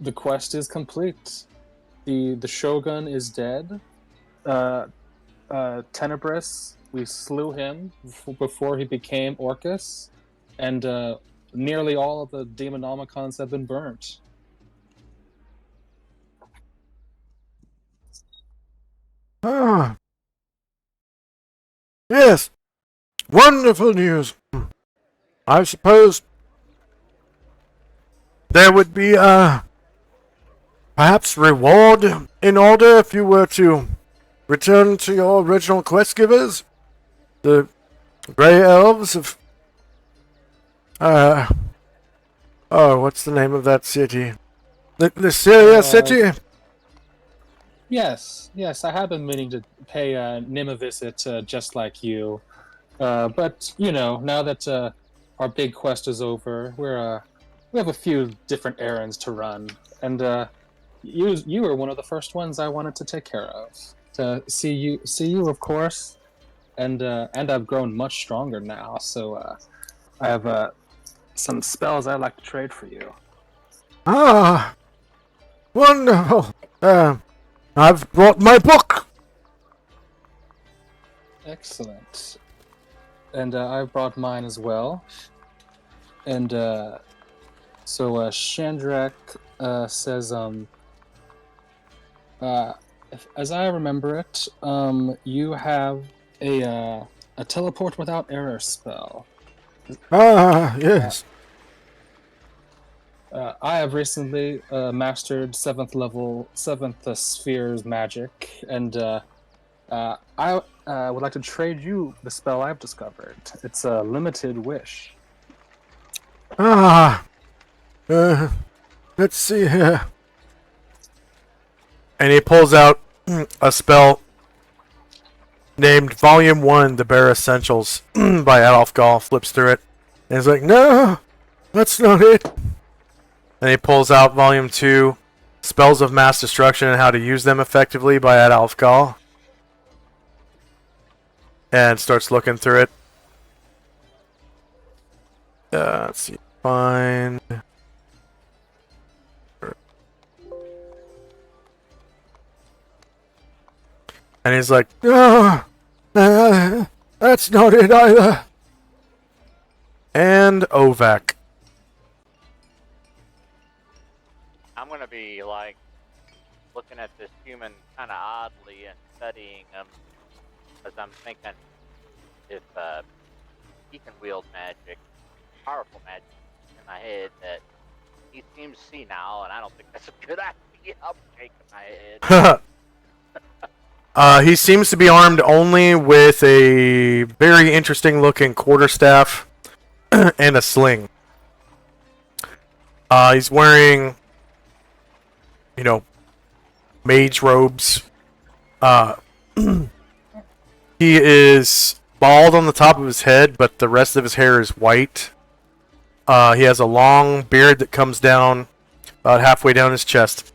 The quest is complete. The Shogun is dead. Tenebris, we slew him before he became Orcus, and nearly all of the Demonomicons have been burnt. Ah. Yes. Wonderful news. I suppose there would be perhaps reward in order if you were to return to your original quest givers, the Grey Elves of what's the name of that city? The Syria city? Yes, I have been meaning to pay Nim a visit just like you. But, you know, now that our big quest is over, we have a few different errands to run. And you were one of the first ones I wanted to take care of. To see you, of course. And I've grown much stronger now, so I have some spells I'd like to trade for you. Ah, wonderful. I've brought my book. Excellent. And I've brought mine as well. And so Shandrak says, as I remember it, you have a teleport without error spell. Ah, yes. I have recently mastered 7th sphere's magic, and I would like to trade you the spell I've discovered. It's a limited wish. Ah, let's see here. And he pulls out a spell named Volume 1, The Bare Essentials by Adolf Gall, flips through it, and he's like, no, that's not it. And he pulls out Volume 2, Spells of Mass Destruction and How to Use Them Effectively by Adolf Gall, and starts looking through it. Let's see, find... And he's like, no, that's not it either. And Ovak. I'm gonna be like looking at this human kind of oddly and studying him, because I'm thinking if he can wield magic, powerful magic, in my head, that he seems senile, and I don't think that's a good idea. I'm shaking my head. He seems to be armed only with a very interesting looking quarterstaff and a sling. He's wearing, mage robes. He is bald on the top of his head, but the rest of his hair is white. He has a long beard that comes down about halfway down his chest.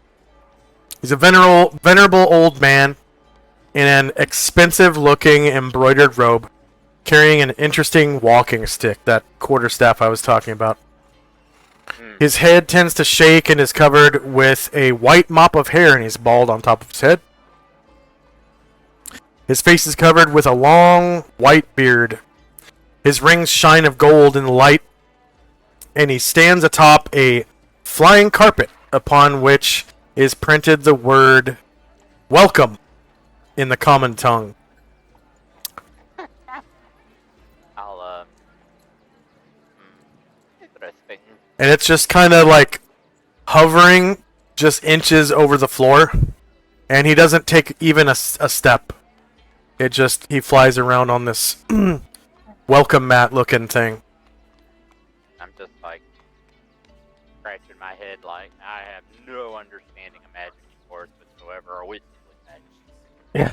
He's a venerable old man in an expensive-looking embroidered robe, carrying an interesting walking stick, that quarterstaff I was talking about. His head tends to shake and is covered with a white mop of hair, and he's bald on top of his head. His face is covered with a long white beard. His rings shine of gold in the light, and he stands atop a flying carpet upon which is printed the word "Welcome" in the common tongue. I'll, interesting. And it's just kind of like hovering just inches over the floor, and he doesn't take even a step. He flies around on this welcome mat looking thing. I'm just like scratching my head like I have no understanding of magic sports whatsoever or with magic. Yeah.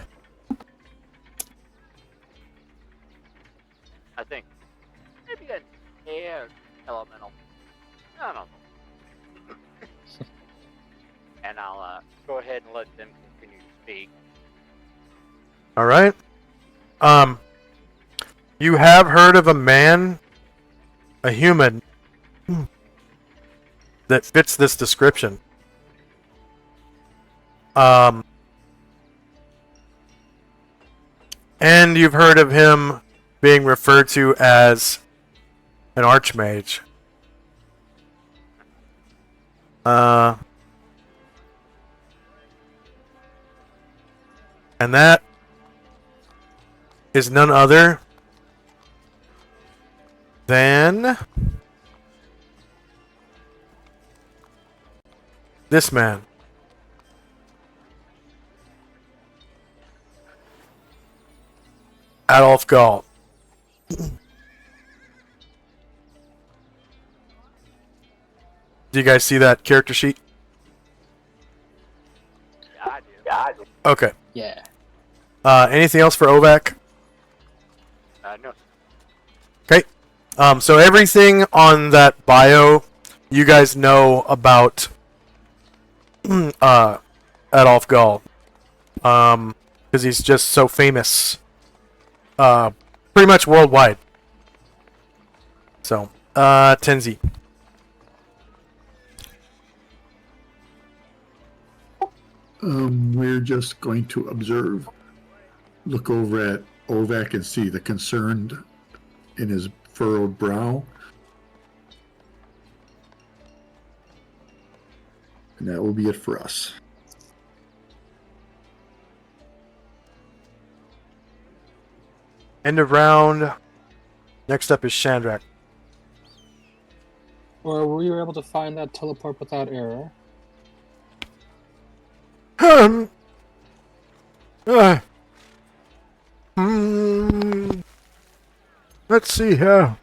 I think maybe an air elemental. I don't know. And I'll go ahead and let them continue to speak. All right. You have heard of a man, a human, that fits this description. And you've heard of him being referred to as an archmage. And that is none other than this man. Adolf Gall. Do you guys see that character sheet? Yeah, I do. Okay. Yeah. Anything else for Ovak? No. Okay. So everything on that bio, you guys know about Adolf Gall. Because he's just so famous. Pretty much worldwide. So, Tenzi. We're just going to observe. Look over at Ovak and see the concern in his furrowed brow. And that will be it for us. End of round. Next up is Shandrak. Or were you able to find that teleport without error? Let's see here.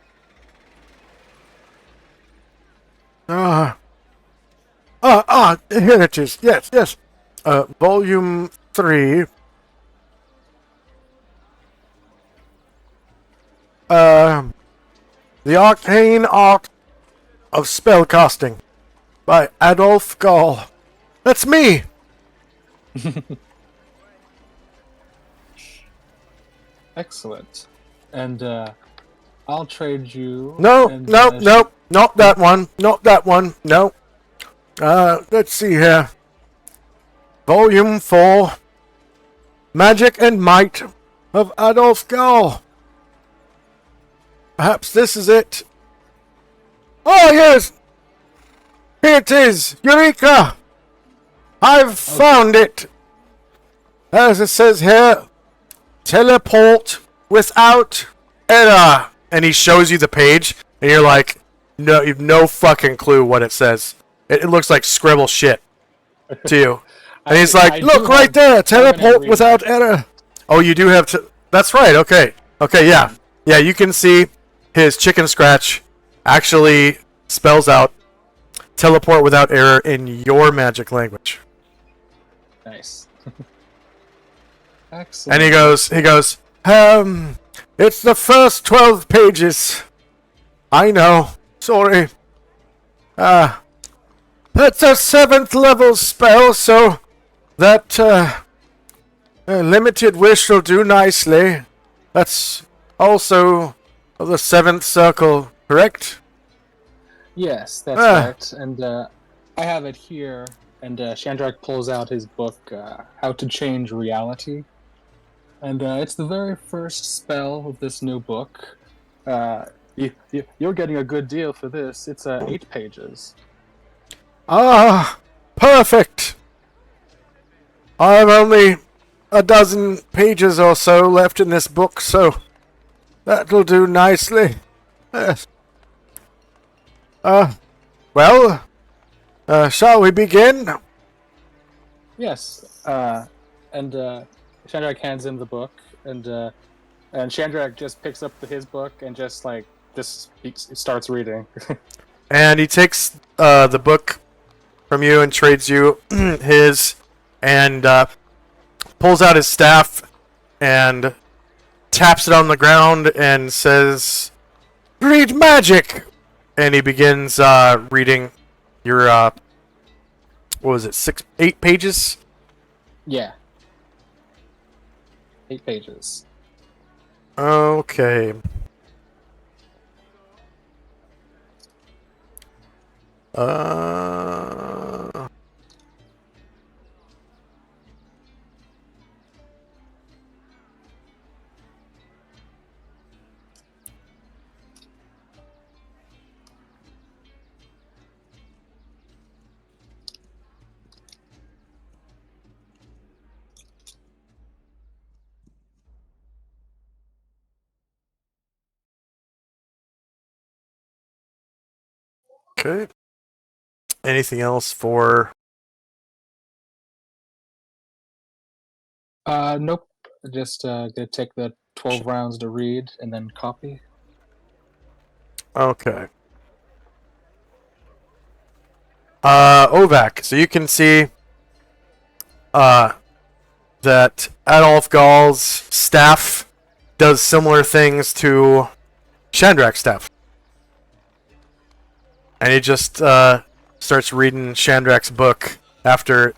Here it is. Yes. Volume 3. The Arcane Art of Spellcasting by Adolf Gall. That's me! Excellent. And I'll trade you. No, and, not that one. Not that one. No. Let's see here. Volume 4. Magic and Might of Adolf Gall. Perhaps this is it. Oh, yes! Here it is! Eureka! I've found it! As it says here, teleport without error. And he shows you the page, and you're like, no, you've no fucking clue what it says. It looks like scribble shit to you. And he's I like, do look right have there, permanent teleport without reading. error. Oh, you do have to. That's right. Okay. Okay. Yeah. Yeah. You can see his chicken scratch actually spells out teleport without error in your magic language. Nice. Excellent. And he goes, it's the first 12 pages. I know. Sorry. That's a 7th level spell, so that, limited wish will do nicely. That's also the 7th circle, correct? Yes, that's Ah. right. And I have it here. And Shandrak pulls out his book, How to Change Reality. And it's the very first spell of this new book. You're getting a good deal for this. It's 8 pages. Ah, perfect. I have only a dozen pages or so left in this book, so that'll do nicely. Yes. Well, shall we begin? Yes. And Shandrak hands him the book, and Shandrak just picks up his book and just starts reading. And he takes the book from you and trades you his, and pulls out his staff and taps it on the ground and says, "Read magic!" And he begins reading your, what was it, 8 pages? Yeah. 8 pages. Okay. Okay. Anything else for... Nope. Just gonna take the 12 rounds to read and then copy. Okay. Ovak, so you can see that Adolf Gall's staff does similar things to Shandrak's staff. And he just starts reading Shandrak's book after,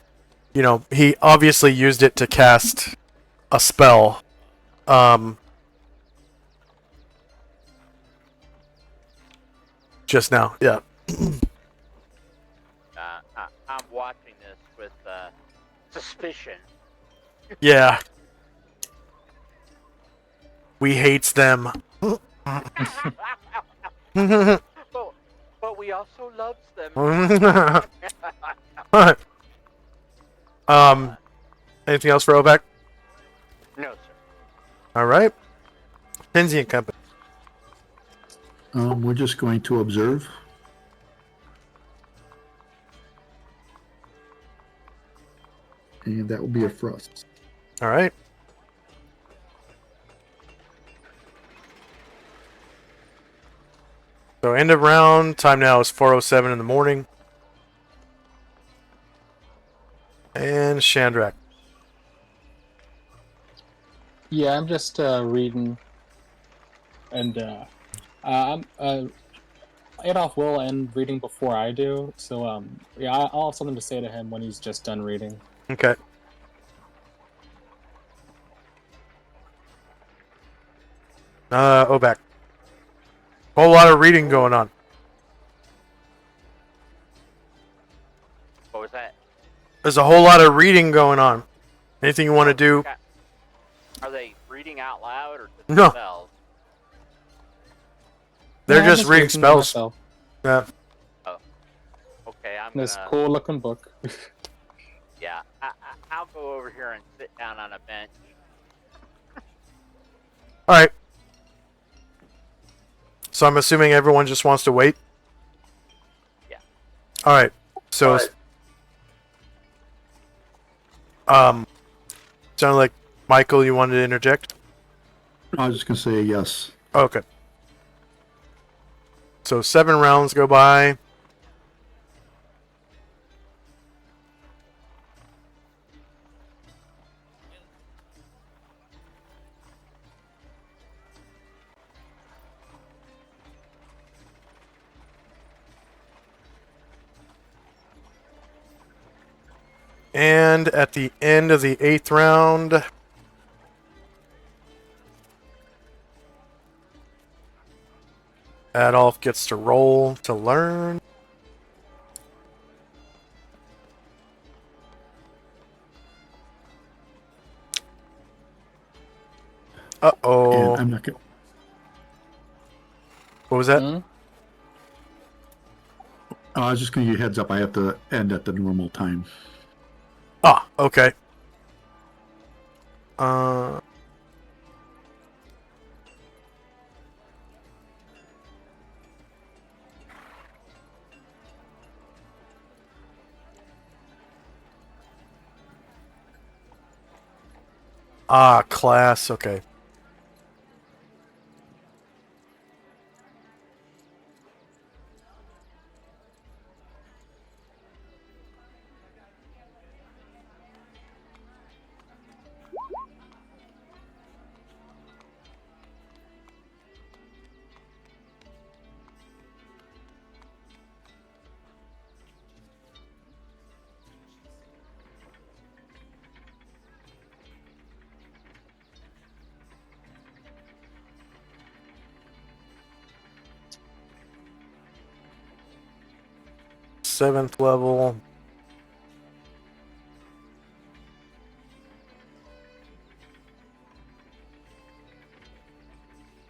he obviously used it to cast a spell. Just now, yeah. I'm watching this with suspicion. Yeah. We hates them. But we also loves them. Anything else for Ovak? No, sir. All right. Tenzi and Company. We're just going to observe. And that will be it for us. All right. So end of round. Time now is 4:07 in the morning. And Shandrak. Yeah, I'm just reading, and Adolf will end reading before I do, so yeah, I'll have something to say to him when he's just done reading. Okay. Ovak. Whole lot of reading going on. What was that? There's a whole lot of reading going on. Anything you want to do? Are they reading out loud or just No. themselves? They're Yeah, I'm just reading to spells. myself. Yeah. Okay, I'm This gonna. cool looking book. Yeah, I'll go over here and sit down on a bench. All right. So I'm assuming everyone just wants to wait? Yeah. All right. So Sounded like Michael, you wanted to interject? I was just gonna say yes. Okay. So 7 rounds go by. And at the end of the 8th round, Adolf gets to roll to learn. And Uh-oh. I'm not gonna. What was that? Hmm? I was just gonna give you a heads up. I have to end at the normal time. Ah, okay. Uh... Ah, class, okay. Seventh level.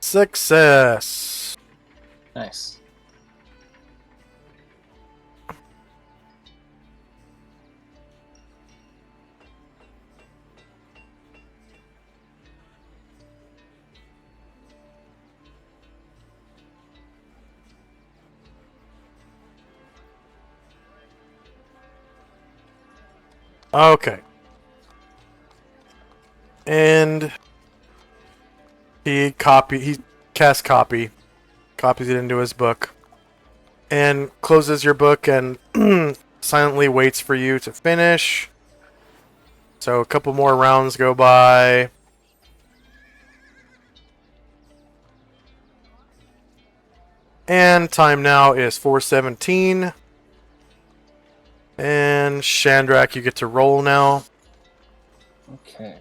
Success. Nice. Okay. And he casts copy, copies it into his book, and closes your book and silently waits for you to finish. So a couple more rounds go by. And time now is 4:17. And Shandrak, you get to roll now. Okay.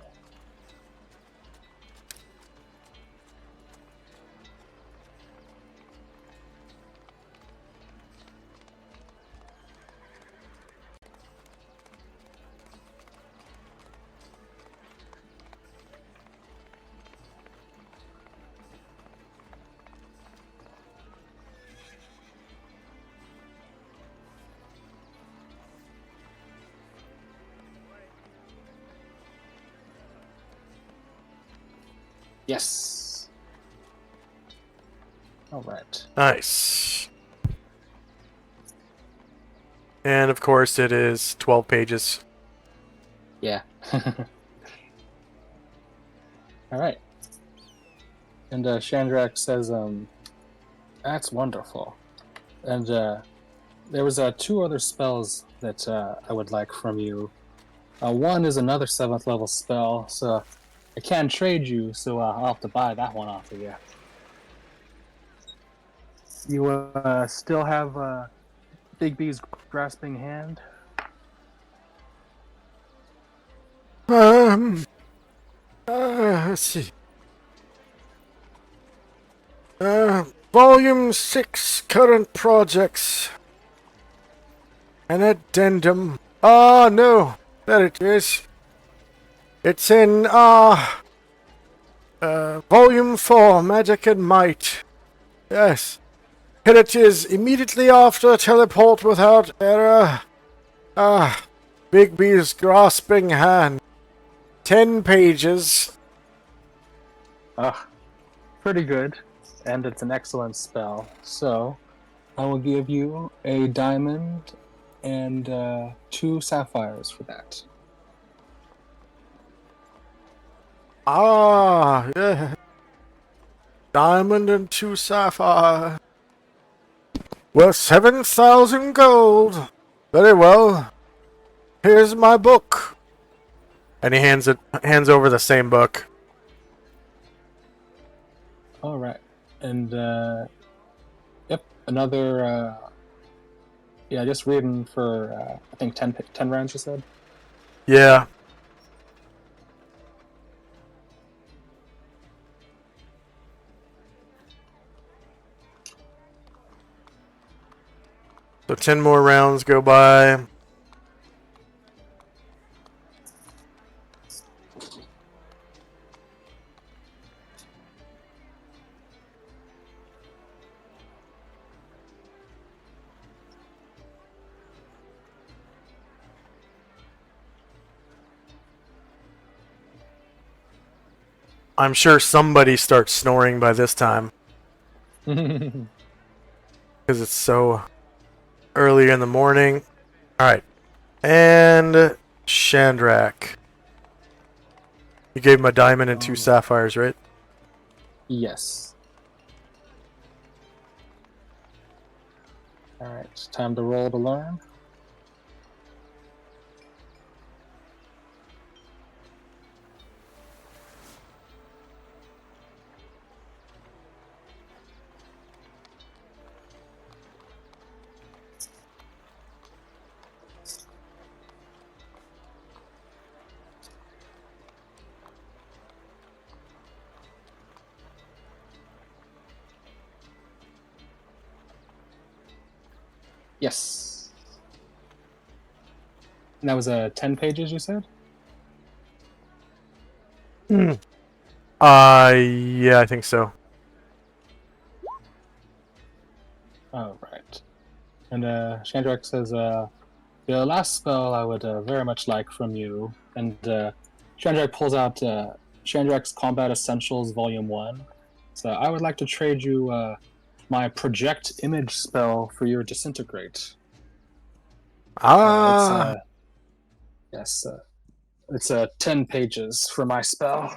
Yes. All right. Nice. And of course, it is 12 pages. Yeah. All right. And Shandrak says, "That's wonderful." And there was 2 other spells that I would like from you. One is another 7th level spell, so I can't trade you, so I'll have to buy that one off of you. You still have Big B's grasping hand? Let's see. Volume 6 current projects. An addendum. Ah, no. There it is. It's in, Volume 4, Magic and Might. Yes. Here it is, immediately after teleport without error. Big B's grasping hand. 10 pages. Pretty good. And it's an excellent spell. So, I will give you a diamond and 2 sapphires for that. Ah, yeah. Diamond and 2 sapphire. Worth 7,000 gold. Very well. Here's my book. And he hands over the same book. All right, and yep, another. Yeah, just reading for I think 10 rounds. You said. Yeah. So 10 more rounds go by. I'm sure somebody starts snoring by this time because it's so early in the morning. Alright. And Chandrak. You gave him a diamond and 2 sapphires, right? Yes. All right, time to roll to learn. Yes. And that was 10 pages, you said? Yeah, I think so. Oh, right. And Chandrak says, the last spell I would very much like from you. And Chandrak pulls out Chandrak's Combat Essentials Volume 1. So I would like to trade you my Project Image spell for your Disintegrate. Ah, Yes, it's 10 pages for my spell.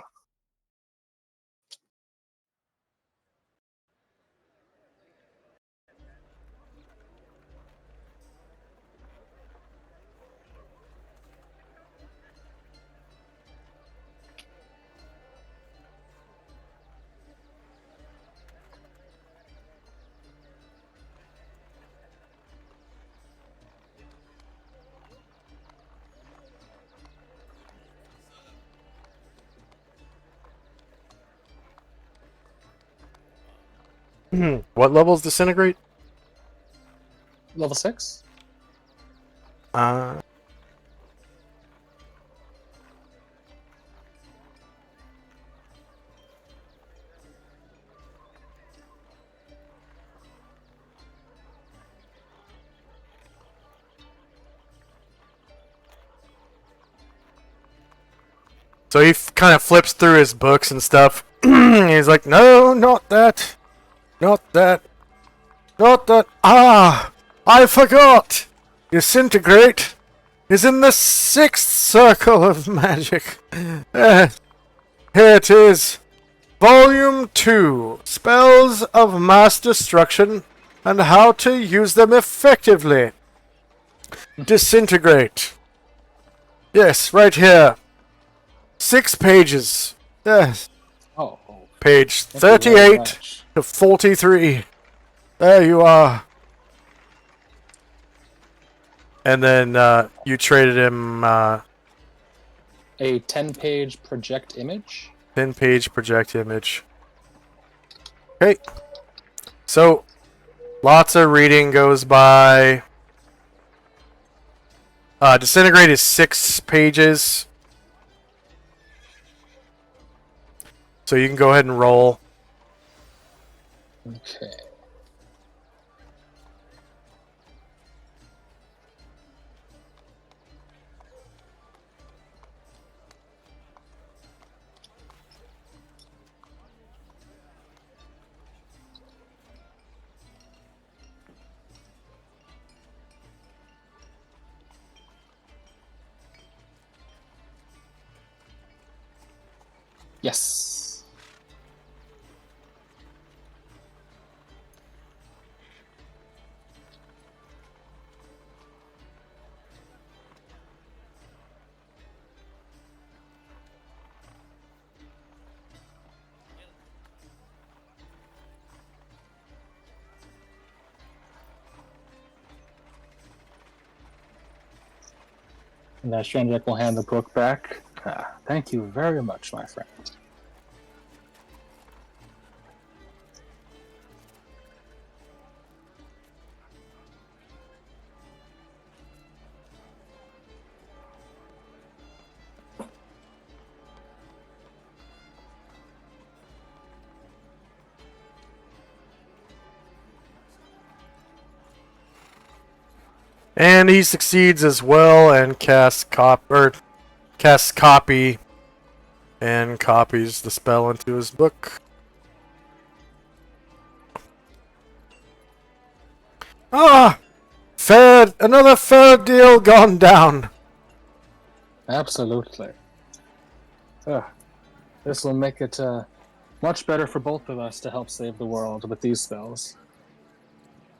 what levels disintegrate? Level 6? Uh, so he kind of flips through his books and stuff. He's like, no, not that. Not that. Not that. Ah, I forgot. Disintegrate is in the 6th circle of magic. Here it is. Volume 2. Spells of Mass Destruction and how to use them effectively. Disintegrate. Yes, right here. 6 pages. Yes. Oh, Page thank you very 38 much. to 43. There you are. And then you traded him A 10-page project image? 10-page project image. Okay. So, lots of reading goes by. Disintegrate is 6 pages. So you can go ahead and roll. Okay. Yes. And Shandrak will hand the book back. Thank you very much, my friend. And he succeeds as well and casts copy and copies the spell into his book. Ah! Another fair deal gone down. Absolutely. This will make it much better for both of us to help save the world with these spells.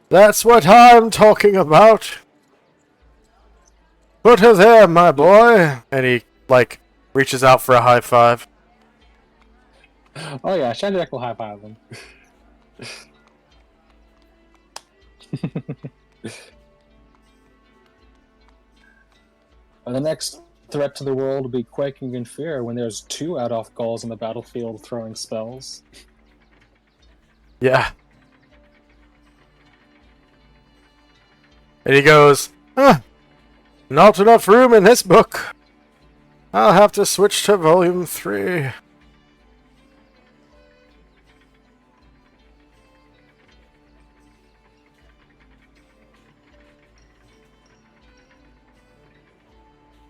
That's what I'm talking about. Put her there, my boy. And he, reaches out for a high five. Oh yeah, Shandrak will high five him. The next threat to the world will be quaking in fear when there's 2 Adolf Gauls on the battlefield throwing spells. Yeah. And he goes, not enough room in this book. I'll have to switch to volume 3.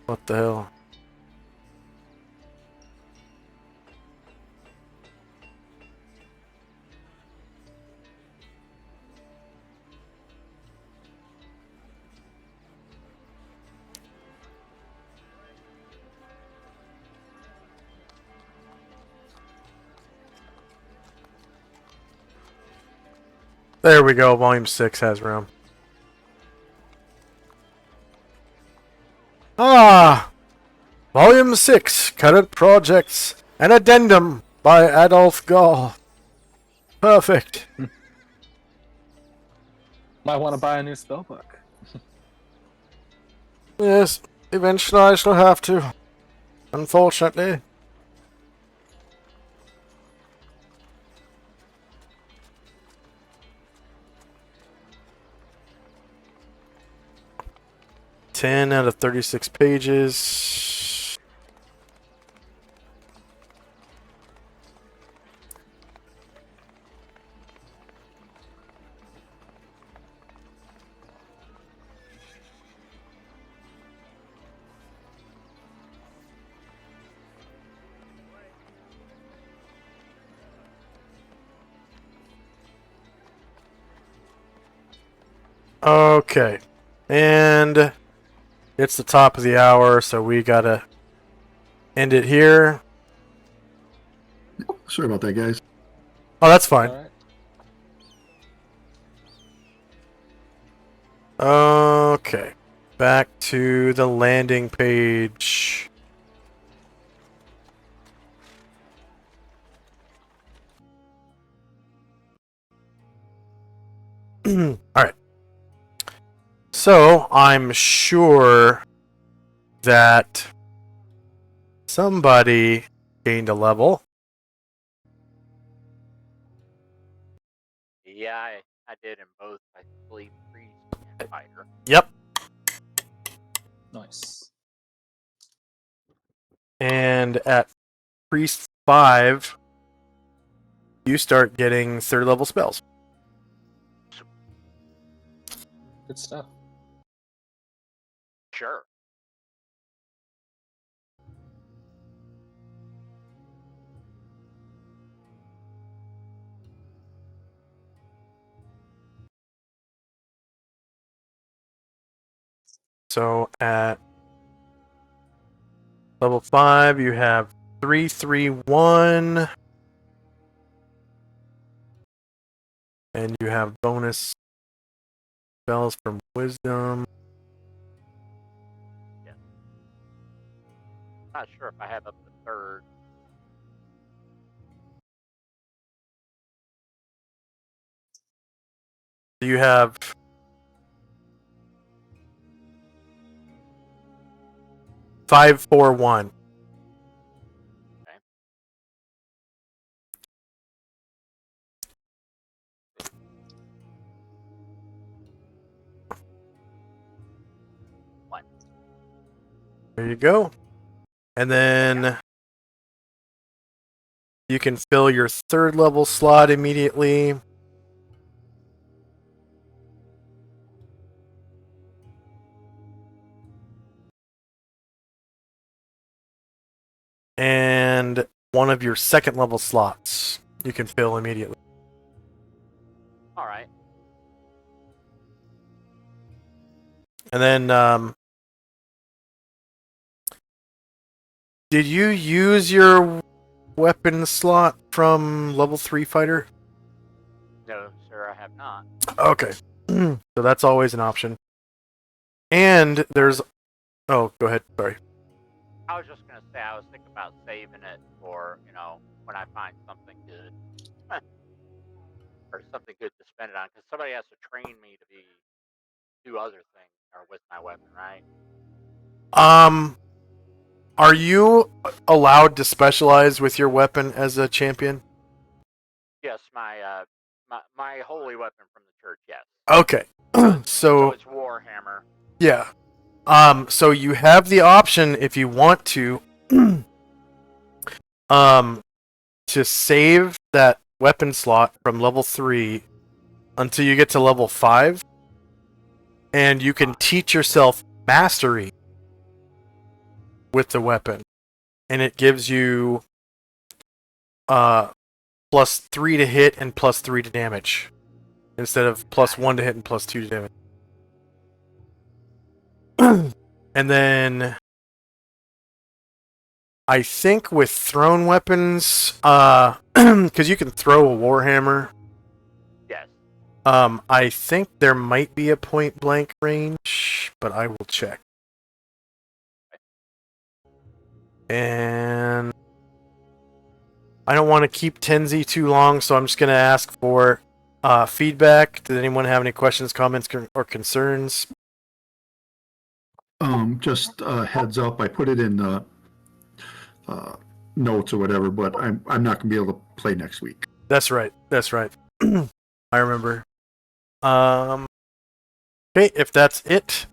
What the hell? There we go, volume 6 has room. Volume 6, current projects, an addendum by Adolf Gall. Perfect. Might want to buy a new spellbook. Yes, eventually I shall have to. Unfortunately. Ten out of 36 pages. Okay. And it's the top of the hour, so we gotta end it here. Sorry about that, guys. Oh, that's fine. Alright. Okay. Back to the landing page. Alright. So, I'm sure that somebody gained a level. Yeah, I did in both. I believe priest and fighter. Yep. Nice. And at Priest 5, you start getting 3rd level spells. Good stuff. Sure. So at level 5, you have 331. And you have bonus spells from wisdom. Not sure if I have up to third. You have 541. Okay. One. There you go. And then you can fill your third level slot immediately. And one of your second level slots you can fill immediately. All right. And then, did you use your weapon slot from level 3 fighter? No, sir, I have not. Okay. So that's always an option. And there's... Oh, go ahead. Sorry. I was just gonna say I was thinking about saving it for, you know, when I find something good. Or something good to spend it on, because somebody has to train me to do other things or with my weapon, right? Are you allowed to specialize with your weapon as a champion? Yes, my holy weapon from the church, yes. Okay. So it's Warhammer. Yeah. So you have the option if you want to to save that weapon slot from level 3 until you get to level 5, and you can teach yourself mastery with the weapon, and it gives you +3 to hit and +3 to damage instead of +1 to hit and +2 to damage. And then I think with thrown weapons, because you can throw a warhammer. Yes. I think there might be a point blank range, but I will check. And I don't want to keep Tenzi too long, so I'm just going to ask for feedback. Does anyone have any questions, comments, or concerns? Just heads up, I put it in notes or whatever, but I'm not gonna be able to play next week. That's right. That's right. I remember. Okay, if that's it,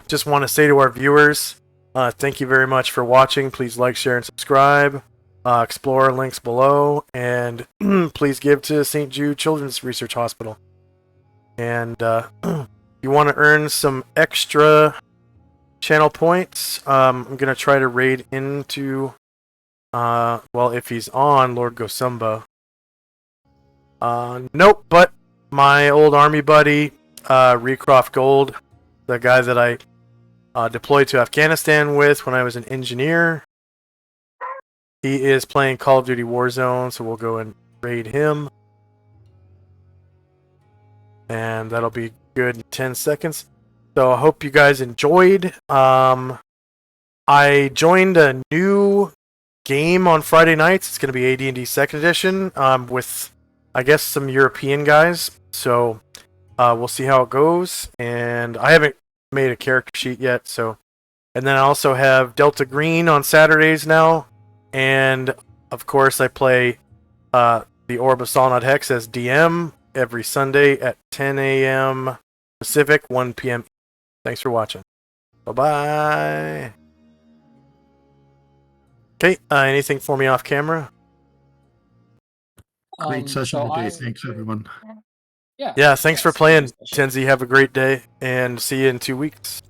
just want to say to our viewers, thank you very much for watching. Please like, share, and subscribe. Explore links below, and please give to St. Jude Children's Research Hospital. And you want to earn some extra channel points, I'm going to try to raid into, well, if he's on, Lord Gosumba. Nope, but my old army buddy, Recroft Gold, the guy that I deployed to Afghanistan with when I was an engineer, he is playing Call of Duty Warzone, so we'll go and raid him. And that'll be good in 10 seconds. So I hope you guys enjoyed. I joined a new game on Friday nights. It's going to be AD&D 2nd Edition with, I guess, some European guys. So we'll see how it goes. And I haven't made a character sheet yet. So, and then I also have Delta Green on Saturdays now. And, of course, I play the Orb of Solynod Hex as DM every Sunday at 10 a.m. Pacific, 1 p.m. Thanks for watching. Bye-bye. Okay, anything for me off camera? Great session so today. Thanks, everyone. Yeah, thanks for yes, playing, great session. Tenzi. Have a great day, and see you in 2 weeks.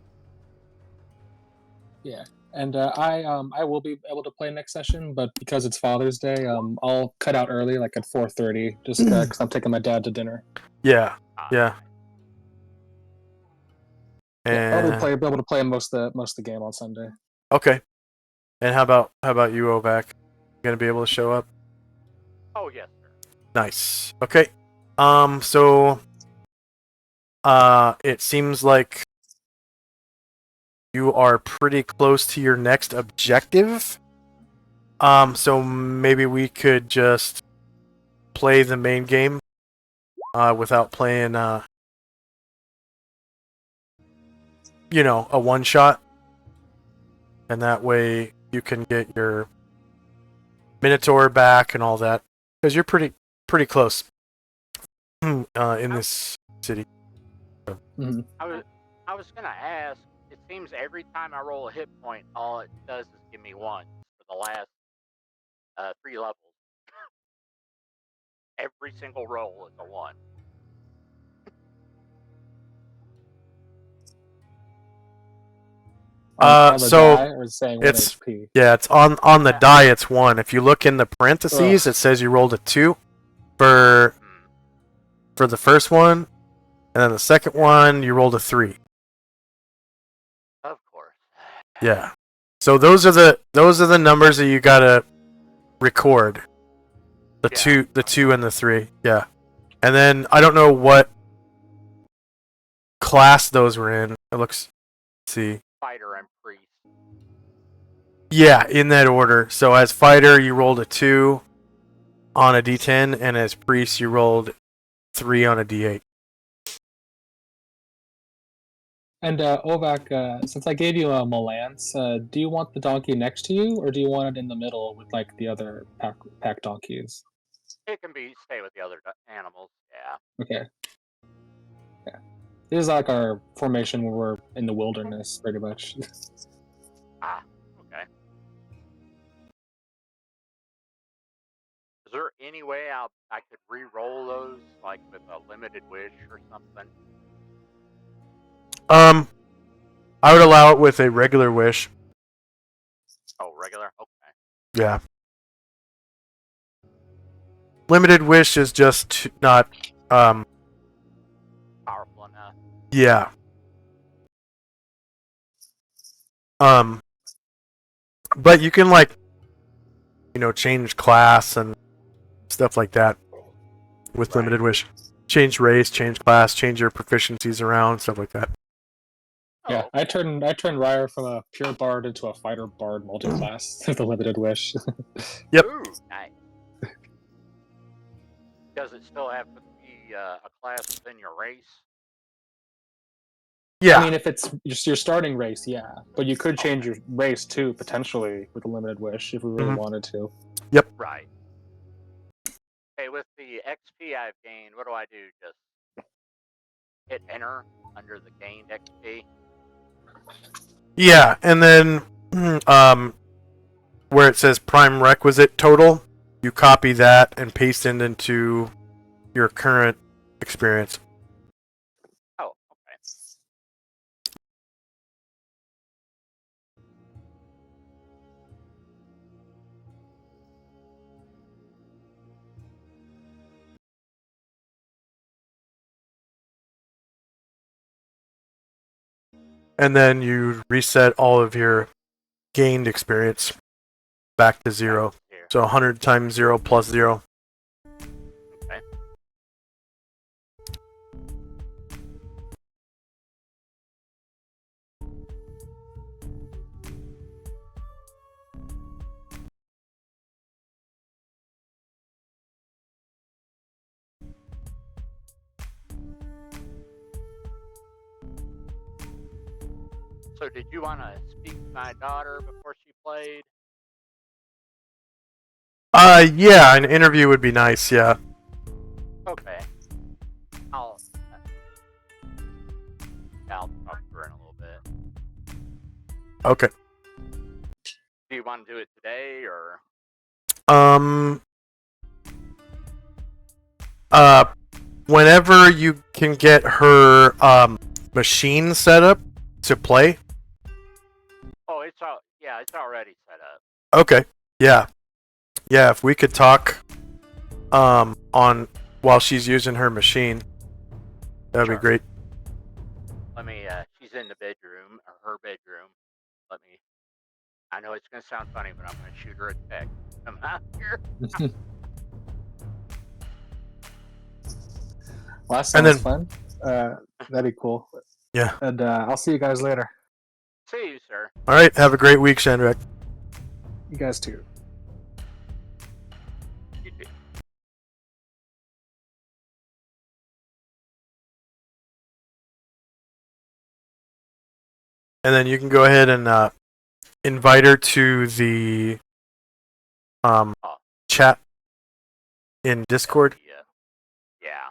Yeah, and I will be able to play next session, but because it's Father's Day, I'll cut out early, like at 4:30, just because I'm taking my dad to dinner. Yeah, yeah. Yeah, I'll And be able to play most of the game on Sunday. okay. And how about you, Ovac? Gonna be able to show up? Oh yes, sir. Nice. Okay. So it seems like you are pretty close to your next objective. So maybe we could just play the main game without playing a one shot. And that way you can get your Minotaur back and all that. Because you're pretty close in this city. Mhm. I was gonna ask. It seems every time I roll a hit point, all it does is give me one for the last 3 levels. Every single roll is a 1. On the So die, or saying 1 it's HP? it's on the die. It's 1. If you look in the parentheses, Ugh. it says you rolled a 2 for the first one, and then the second one you rolled a 3. Of course. Yeah. So those are the numbers that you gotta record. The Yeah. two and the 3. Yeah. And then I don't know what class those were in. Let's see. Fighter and priest. Yeah, in that order. So as fighter, you rolled a 2 on a D10, and as priest, you rolled 3 on a D8. And Ovac, since I gave you a Malance, do you want the donkey next to you, or do you want it in the middle with like the other pack donkeys? It can stay with the other animals. Yeah. Okay. Yeah. This is like our formation where we're in the wilderness, pretty much. Okay. Is there any way I could re-roll those, like with a limited wish or something? I would allow it with a regular wish. Oh, regular. Okay. Yeah. Limited wish is just not. Powerful enough. Yeah. But you can change class and stuff like that with Right. limited wish. Change race, change class, change your proficiencies around, stuff like that. Yeah, Oh, I turned Ryer from a pure bard into a fighter bard multi-class with a limited wish. Yep. Ooh, nice. Does it still have to be a class within your race? Yeah. I mean, if it's just your starting race, yeah, but you could change your race too potentially with a limited wish if we really wanted to. Right. Okay, with the XP I've gained, what do I do? Just hit enter under the gained XP? Yeah, and then where it says prime requisite total, you copy that and paste it into your current experience. Oh, okay. And then you reset all of your gained experience back to 0. Here. So 100 times 0 plus 0. Okay. So did you want to speak to my daughter before she played? Yeah, an interview would be nice, yeah. Okay. I'll talk to her in a little bit. Okay. Do you want to do it today or? Whenever you can get her machine set up to play. Oh, it's already set up. Okay. Yeah. Yeah, if we could talk on while she's using her machine, that'd Sure. be great. Let me. She's in the bedroom or her bedroom. Let me I know it's gonna sound funny, but I'm gonna shoot her a text. I'm out here. Well, that And sounds then- fun. That'd be cool. Yeah. And I'll see you guys later. See you, sir. All right. Have a great week, Shandrak. You guys too. You too. And then you can go ahead and invite her to the chat in Discord. Yeah.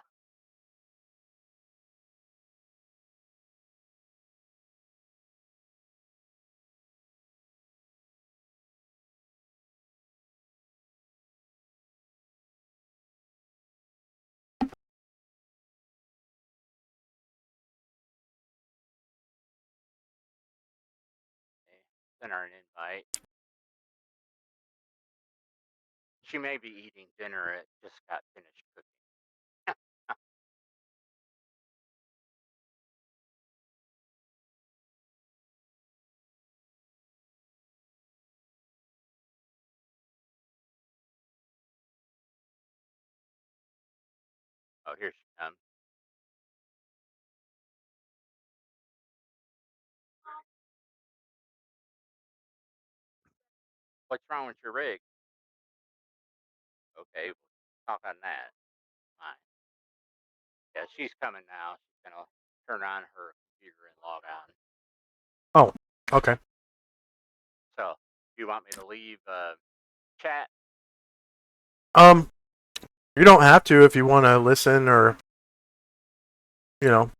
Send her an invite. She may be eating dinner. It just got finished cooking. Oh, here she comes. What's wrong with your rig? Okay, we'll talk on that. Fine. Yeah, she's coming now. She's gonna turn on her computer and log on. Oh, okay. So, do you want me to leave chat? You don't have to if you want to listen or, you know.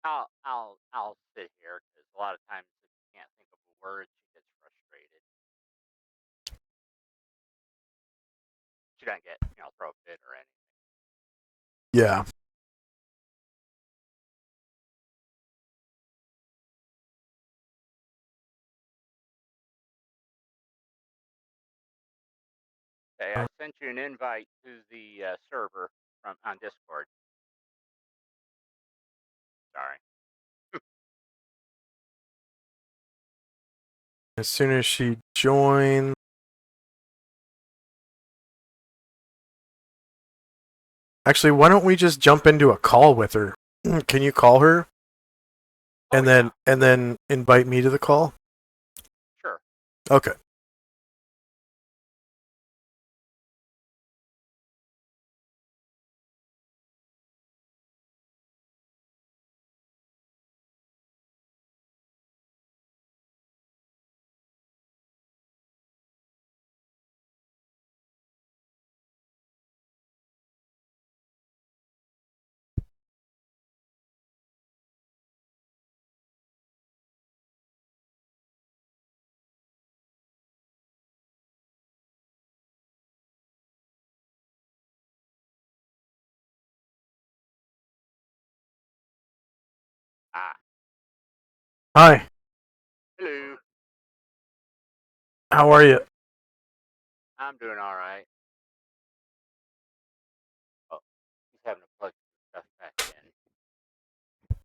I'll sit here because a lot of times if you can't think of a word, she gets frustrated. She doesn't get throw a fit or anything. Yeah. Okay, I sent you an invite to the server on Discord. Sorry. As soon as she joins. Actually, why don't we just jump into a call with her? Can you call her? And then invite me to the call? Sure. Okay. Hi. Hello. How are you? I'm doing all right. Oh, he's having to plug some stuff back in.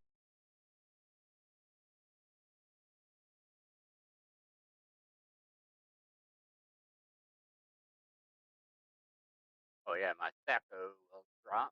Oh yeah, my Thaco will drop.